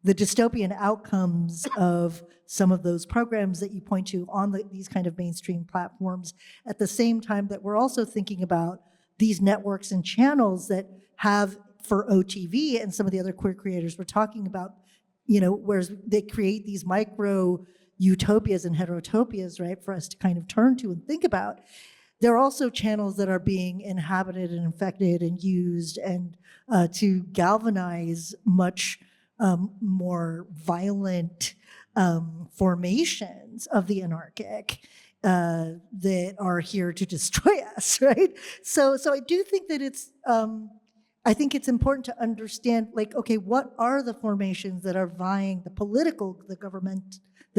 dystopian outcomes of some of those programs that you point to on these kind of mainstream platforms, at the same time that we're also thinking about these networks and channels that have, for OTV and some of the other queer creators we're talking about, whereas they create these micro utopias and heterotopias, right, for us to kind of turn to and think about. There are also channels that are being inhabited and infected and used and to galvanize much more violent formations of the anarchic that are here to destroy us, right? So I do think that it's, I think it's important to understand, okay, what are the formations that are vying, the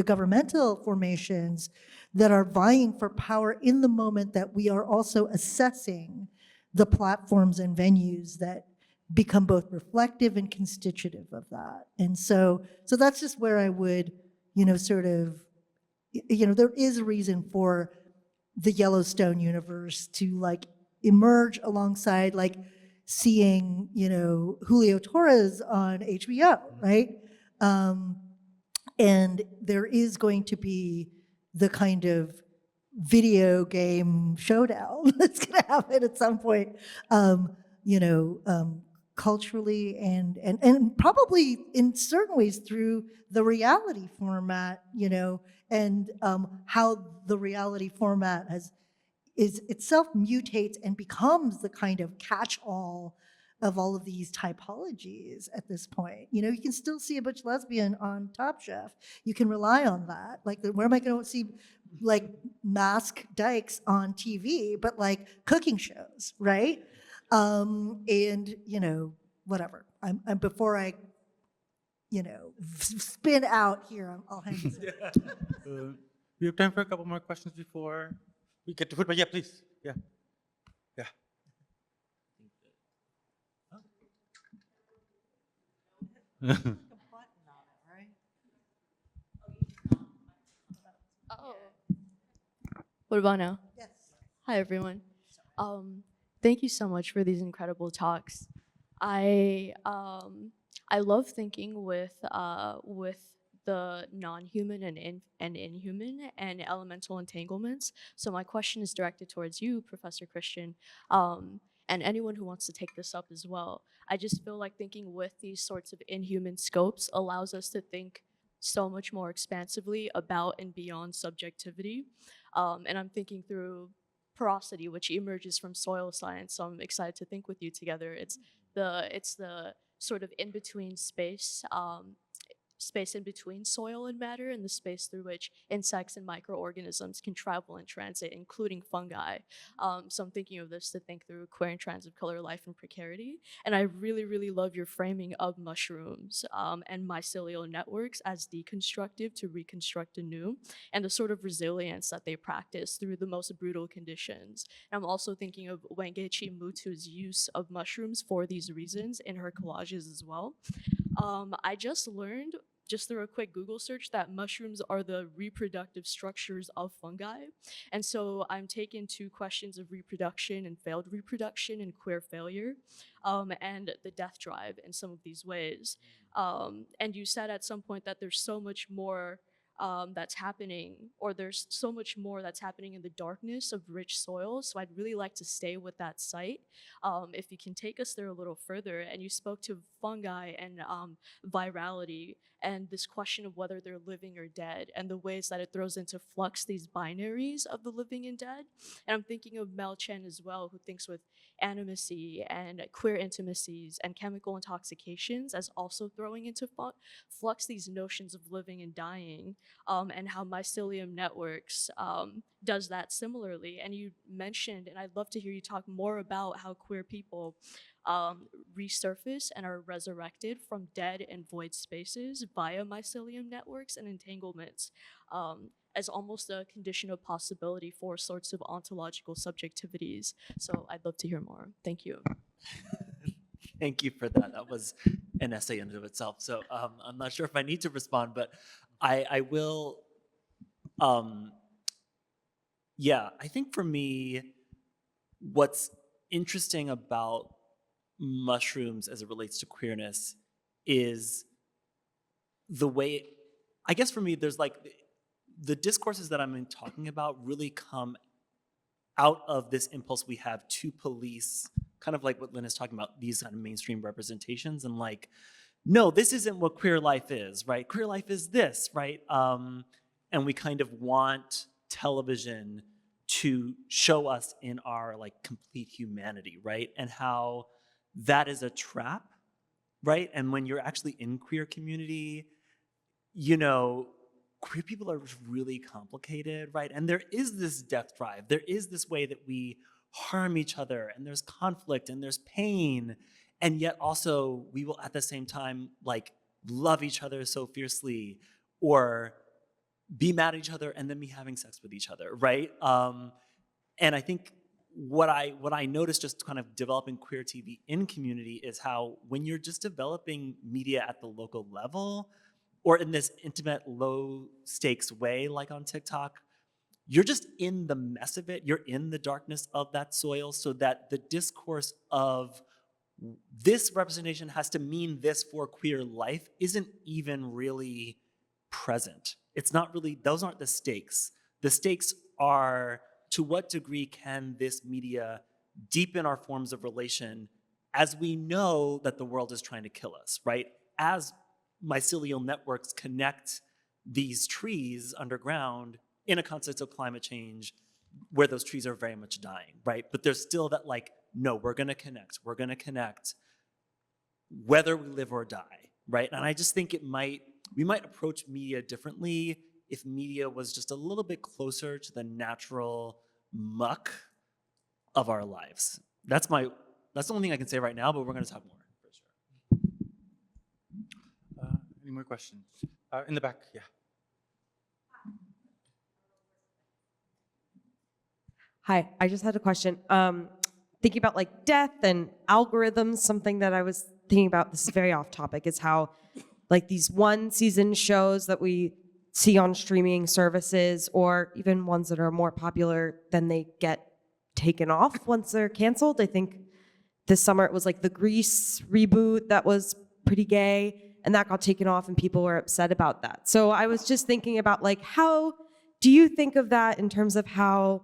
governmental formations that are vying for power in the moment that we are also assessing the platforms and venues that become both reflective and constitutive of that. And so that's just where I would, sort of, there is a reason for the Yellowstone universe to emerge alongside seeing, Julio Torres on HBO, right? And there is going to be the kind of video game showdown that's going to happen at some point, culturally and probably in certain ways through the reality format, and how the reality format is itself mutates and becomes the kind of catch-all of all of these typologies at this point. You can still see a butch lesbian on Top Chef. You can rely on that. Like, where am I going to see like mask dykes on TV, but like cooking shows, right? And whatever. I'm before I, spin out here. I'll hang this up. We have time for a couple more questions before we get to football. Yeah, please. Yeah. Yeah. Oh. What about now? Yes. Hi, everyone. Thank you so much for these incredible talks. I love thinking with the non-human and inhuman and elemental entanglements. So my question is directed towards you, Professor Christian, and anyone who wants to take this up as well. I just feel like thinking with these sorts of inhuman scopes allows us to think so much more expansively about and beyond subjectivity. And I'm thinking through porosity, which emerges from soil science. So I'm excited to think with you together. It's the sort of in-between space, space in between soil and matter, and the space through which insects and microorganisms can travel and transit, including fungi. So I'm thinking of this to think through queer and trans of color, life, and precarity. And I really, really love your framing of mushrooms and mycelial networks as deconstructive to reconstruct anew, and the sort of resilience that they practice through the most brutal conditions. And I'm also thinking of Wangechi Mutu's use of mushrooms for these reasons in her collages as well. I just learned, just through a quick Google search, that mushrooms are the reproductive structures of fungi. And so I'm taken to questions of reproduction and failed reproduction and queer failure, and the death drive in some of these ways. And you said at some point that there's so much more that's happening, or there's so much more that's happening in the darkness of rich soil. So I'd really like to stay with that site. If you can take us there a little further. And you spoke to fungi and virality, and this question of whether they're living or dead, and the ways that it throws into flux these binaries of the living and dead. And I'm thinking of Mel Chen as well, who thinks with animacy and queer intimacies and chemical intoxications as also throwing into flux these notions of living and dying, and how mycelium networks does that similarly. And you mentioned, and I'd love to hear you talk more about how queer people resurface and are resurrected from dead and void spaces via mycelium networks and entanglements, as almost a condition of possibility for sorts of ontological subjectivities. So I'd love to hear more. Thank you. Thank you for that. That was an essay in and of itself. So I'm not sure if I need to respond, but I will. Yeah, I think for me, what's interesting about mushrooms as it relates to queerness is the way, I guess for me, there's like, the discourses that I'm talking about really come out of this impulse we have to police, kind of like what Lynn is talking about, these kind of mainstream representations, and like, no, this isn't what queer life is, right? Queer life is this, right? And we kind of want television to show us in our like complete humanity, right? And how that is a trap, right? And when you're actually in queer community, queer people are really complicated, right? And there is this death drive. There is this way that we harm each other, and there's conflict and there's pain. And yet also we will at the same time like love each other so fiercely, or be mad at each other and then be having sex with each other, right? And I think what I noticed just kind of developing queer TV in community is how when you're just developing media at the local level, or in this intimate, low stakes way, like on TikTok, you're just in the mess of it. You're in the darkness of that soil, so that the discourse of this representation has to mean this for queer life isn't even really present. It's not really, those aren't the stakes. The stakes are, to what degree can this media deepen our forms of relation as we know that the world is trying to kill us, right? As mycelial networks connect these trees underground in a context of climate change where those trees are very much dying, right? But there's still that like, no, we're gonna connect whether we live or die, right? And I just think we might approach media differently if media was just a little bit closer to the natural muck of our lives. That's the only thing I can say right now, but we're gonna talk more. Any more questions? In the back, yeah. Hi, I just had a question. Thinking about like death and algorithms, something that I was thinking about, this is very off topic, is how like these one season shows that we see on streaming services or even ones that are more popular, then they get taken off once they're canceled. I think this summer it was like the Grease reboot that was pretty gay and that got taken off and people were upset about that. So I was just thinking about like, how do you think of that in terms of how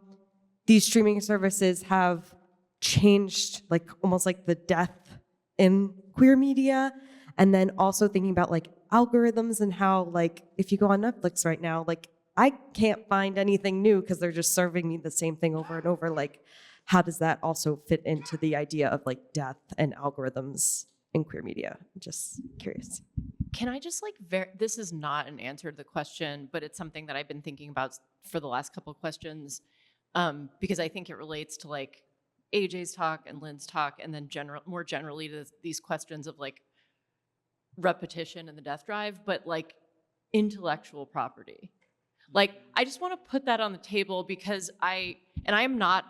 these streaming services have changed like almost like the death in queer media? And then also thinking about like algorithms and how like if you go on Netflix right now, like I can't find anything new because they're just serving me the same thing over and over. Like how does that also fit into the idea of like death and algorithms in queer media? I'm just curious. Can I just like, this is not an answer to the question, but it's something that I've been thinking about for the last couple of questions, because I think it relates to like AJ's talk and Lynn's talk, and then more generally to these questions of like repetition and the death drive, but like intellectual property. Like, I just want to put that on the table because I'm not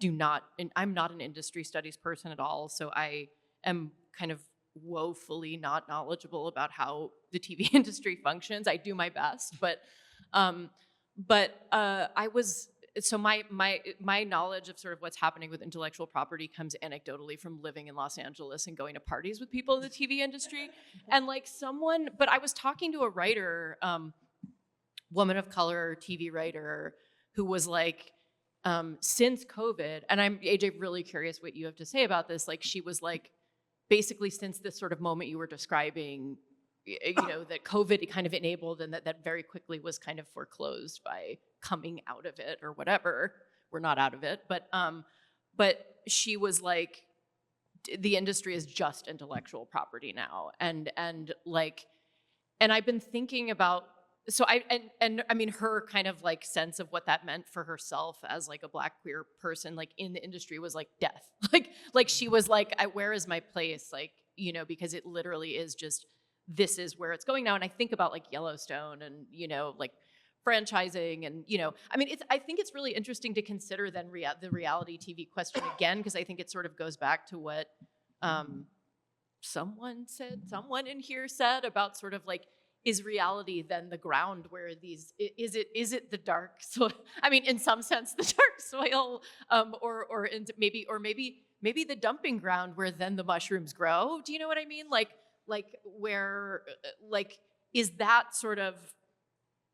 an industry studies person at all, so I am kind of woefully not knowledgeable about how the TV industry functions. I do my best, but my knowledge of sort of what's happening with intellectual property comes anecdotally from living in Los Angeles and going to parties with people in the TV industry. And like but I was talking to a writer, woman of color, TV writer, who was like, since COVID, and I'm, AJ, really curious what you have to say about this. Like, she was like, basically since this sort of moment you were describing, you know, that COVID kind of enabled and that very quickly was kind of foreclosed by coming out of it or whatever. We're not out of it, but she was like, the industry is just intellectual property now. And I've been thinking about, so I mean, her kind of like sense of what that meant for herself as like a Black queer person, like in the industry, was like death. Like she was like, where is my place? Like, you know, because it literally is just, this is where it's going now. And I think about like Yellowstone and, you know, like franchising and, you know, I mean, I think it's really interesting to consider then the reality TV question again, because I think it sort of goes back to what someone in here said about sort of like, is reality then the ground where these, is it the dark soil? I mean, in some sense, the dark soil, or maybe the dumping ground where then the mushrooms grow. Do you know what I mean? Like where, like, is that sort of,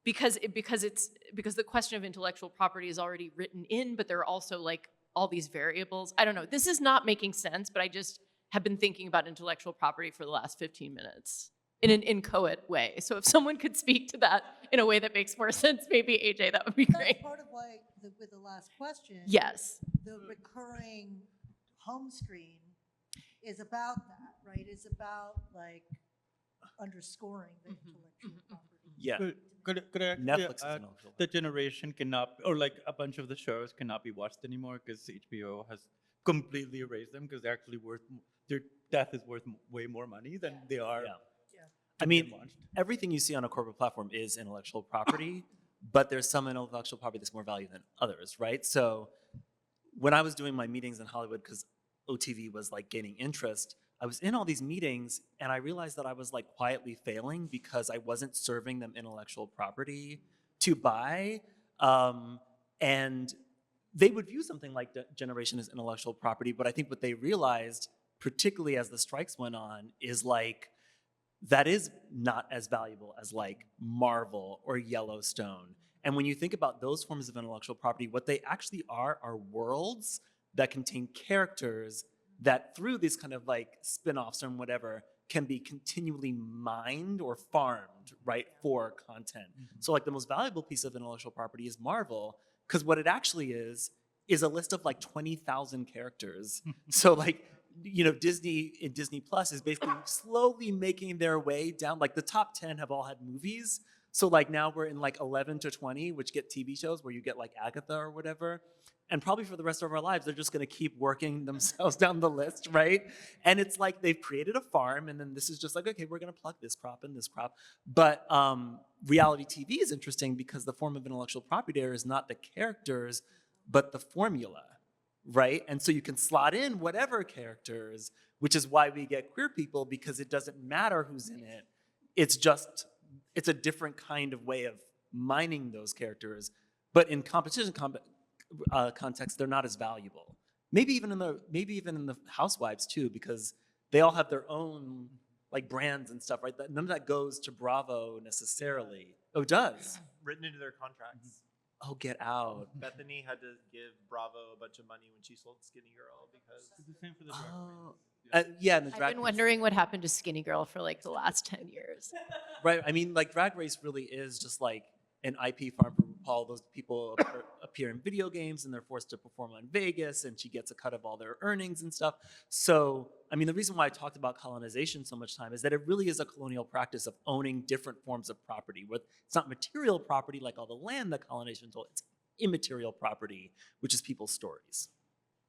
because the question of intellectual property is already written in, but there are also like all these variables. I don't know. This is not making sense, but I just have been thinking about intellectual property for the last 15 minutes. In an inchoate way. So if someone could speak to that in a way that makes more sense, maybe AJ, that would be great. That's part of why, with the last question, yes, the recurring home screen is about that, right? It's about like underscoring the intellectual property. Yeah. Could I Netflix add, the generation cannot, or like a bunch of the shows cannot be watched anymore because HBO has completely erased them because they're actually their death is worth way more money than they are. Yeah. I mean, everything you see on a corporate platform is intellectual property, but there's some intellectual property that's more valuable than others, right? So when I was doing my meetings in Hollywood, because OTV was like gaining interest, I was in all these meetings and I realized that I was like quietly failing because I wasn't serving them intellectual property to buy. And they would view something like Generation as intellectual property, but I think what they realized, particularly as the strikes went on, is like, that is not as valuable as like Marvel or Yellowstone. And when you think about those forms of intellectual property, what they actually are worlds that contain characters that through these kind of like spin-offs and whatever can be continually mined or farmed, right, for content. So like the most valuable piece of intellectual property is Marvel, because what it actually is a list of like 20,000 characters. So like, you know, Disney in Disney Plus is basically slowly making their way down. Like the top 10 have all had movies. So like now we're in like 11 to 20, which get TV shows where you get like Agatha or whatever. And probably for the rest of our lives, they're just gonna keep working themselves down the list, right? And it's like they've created a farm and then this is just like, okay, we're gonna pluck this crop and this crop. But reality TV is interesting because the form of intellectual property there is not the characters, but the formula, right? And so you can slot in whatever characters, which is why we get queer people, because it doesn't matter who's in it. It's a different kind of way of mining those characters. But in competition context, they're not as valuable. Maybe even in the Housewives too, because they all have their own like brands and stuff, right? None of that goes to Bravo necessarily. Oh, it does? Written into their contracts. Oh, get out. Bethany had to give Bravo a bunch of money when she sold Skinny Girl because It's the same for the drag yeah, and the I've drag been wondering what happened to Skinny Girl for like the last 10 years. Right. I mean, like Drag Race really is just like an IP farm for RuPaul. Those people appear in video games and they're forced to perform on Vegas, and she gets a cut of all their earnings and stuff. So, I mean, the reason why I talked about colonization so much time is that it really is a colonial practice of owning different forms of property. It's not material property like all the land that colonization told. It's immaterial property, which is people's stories.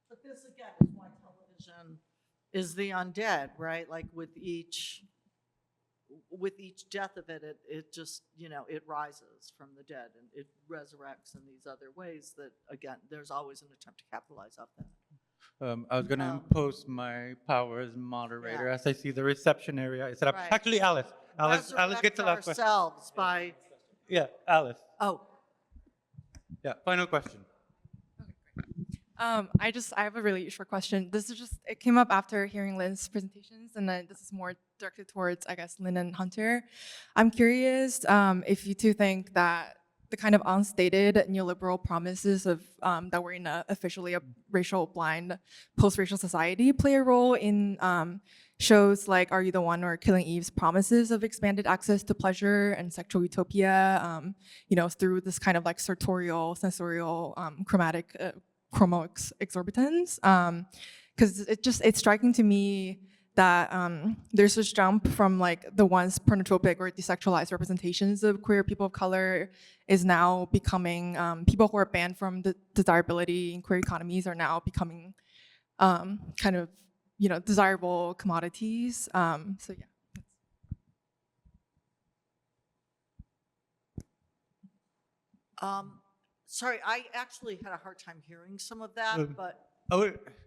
But this again is why television is the undead, right? Like with each death of it, it just, you know, it rises from the dead and it resurrects in these other ways that, again, there's always an attempt to capitalize off that. I was going to impose my power as moderator as I see the reception area is set up. Right. Actually, Alice gets the last question. Ourselves by. Yeah, Alice. Oh. Yeah, final question. I have a really short question. It came up after hearing Lynn's presentations, and then this is more directed towards, I guess, Lynn and Hunter. I'm curious if you two think that the kind of unstated neoliberal promises of that we're in officially a racial blind post-racial society play a role in shows like Are You the One or Killing Eve's promises of expanded access to pleasure and sexual utopia, you know, through this kind of like sartorial, sensorial, chromatic chromo exorbitance, because it's striking to me that there's this jump from like the once pornotropic or desexualized representations of queer people of color is now becoming people who are banned from the desirability in queer economies are now becoming kind of, you know, desirable commodities. So yeah. Sorry, I actually had a hard time hearing some of that, but.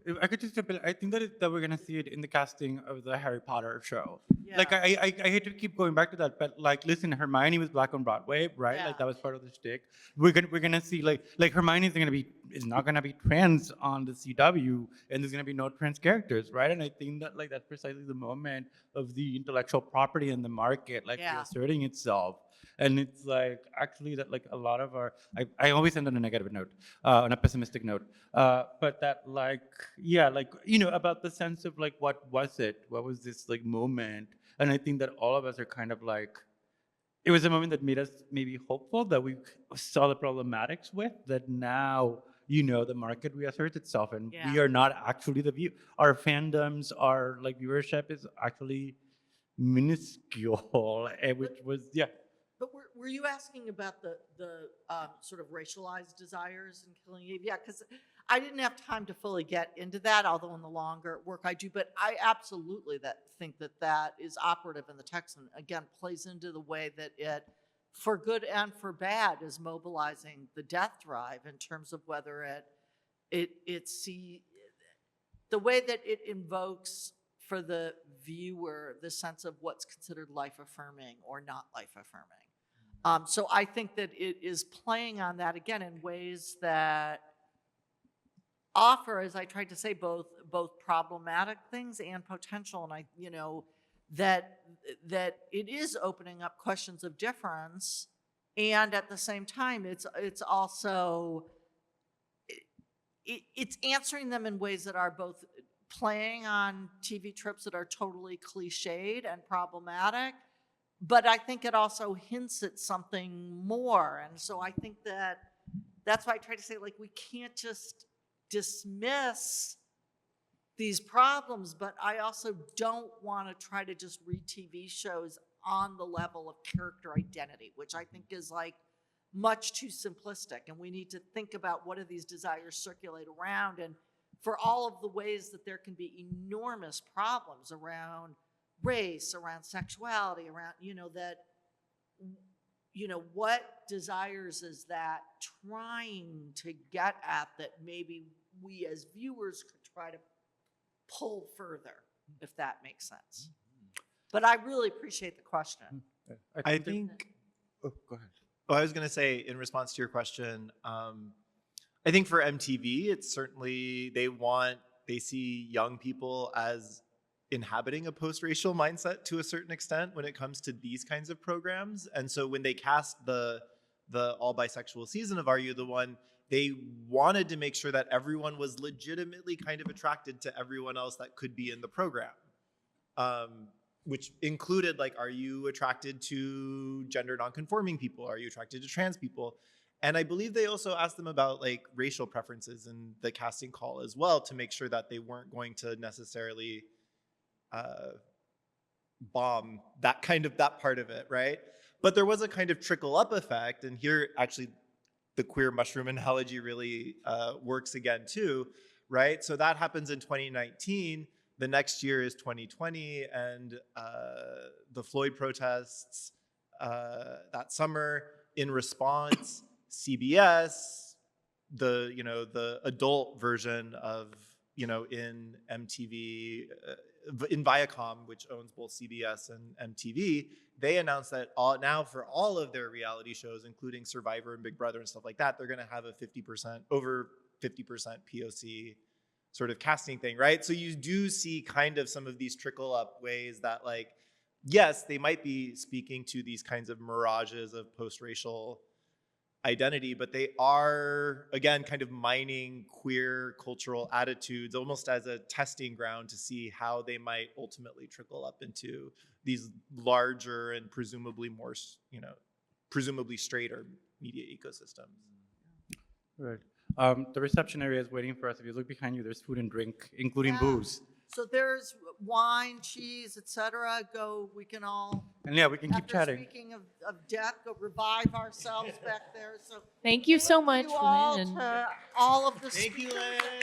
If I could just jump in, I think that we're gonna see it in the casting of the Harry Potter show. Yeah. Like I hate to keep going back to that, but like listen, Hermione was black on Broadway, right? Yeah. Like that was part of the shtick. We're gonna see like Hermione is not gonna be trans on the CW, and there's gonna be no trans characters, right? And I think that like that's precisely the moment of the intellectual property in the market, like reasserting itself. And it's like actually that like a lot of I always end on a negative note, on a pessimistic note, but that like, yeah, like, you know, about the sense of like, what was this like moment? And I think that all of us are kind of like, it was a moment that made us maybe hopeful that we saw the problematics with, that now, you know, the market reasserts itself and we are not actually our fandoms, our like viewership is actually minuscule, which was, yeah. But were you asking about the sort of racialized desires in Killing Eve? Yeah, because I didn't have time to fully get into that, although in the longer work I do. But I absolutely think that is operative in the text, and again plays into the way that it, for good and for bad, is mobilizing the death drive in terms of whether the way that it invokes for the viewer the sense of what's considered life affirming or not life affirming. So I think that it is playing on that again in ways that offer, as I tried to say, both problematic things and potential. And I, you know, that it is opening up questions of difference, and at the same time, it's also it's answering them in ways that are both playing on TV tropes that are totally cliched and problematic, but I think it also hints at something more. And so I think that's why I try to say, like, we can't just dismiss these problems, but I also don't want to try to just read TV shows on the level of character identity, which I think is like much too simplistic. And we need to think about what do these desires circulate around, and for all of the ways that there can be enormous problems around race, around sexuality, around, what desires is that trying to get at that maybe we as viewers could try to pull further, if that makes sense. But I really appreciate the question. I think, oh, go ahead. Oh, I was going to say, in response to your question, I think for MTV, it's certainly, they see young people as inhabiting a post-racial mindset to a certain extent when it comes to these kinds of programs. And so when they cast the all bisexual season of Are You the One, they wanted to make sure that everyone was legitimately kind of attracted to everyone else that could be in the program. Which included, like, are you attracted to gender nonconforming people? Are you attracted to trans people? And I believe they also asked them about, like, racial preferences in the casting call as well, to make sure that they weren't going to necessarily bomb that part of it, right? But there was a kind of trickle up effect, and here actually the queer mushroom analogy really works again too, right? So that happens in 2019. The next year is 2020, and the Floyd protests that summer. In response, CBS, the adult version of, in MTV, in Viacom, which owns both CBS and MTV, they announced that now for all of their reality shows, including Survivor and Big Brother and stuff like that, they're going to have a over 50% POC sort of casting thing, right? So you do see kind of some of these trickle up ways that, like, yes, they might be speaking to these kinds of mirages of post-racial identity, but they are, again, kind of mining queer cultural attitudes almost as a testing ground to see how they might ultimately trickle up into these larger and presumably more, presumably straighter media ecosystems. Right. The reception area is waiting for us. If you look behind you, there's food and drink, including booze. So there's wine, cheese, etc. We can all. And yeah, we can keep chatting. Speaking of death, go revive ourselves back there. So Thank you so much, all Lynn. to all of the Thank you, speakers. Lynn.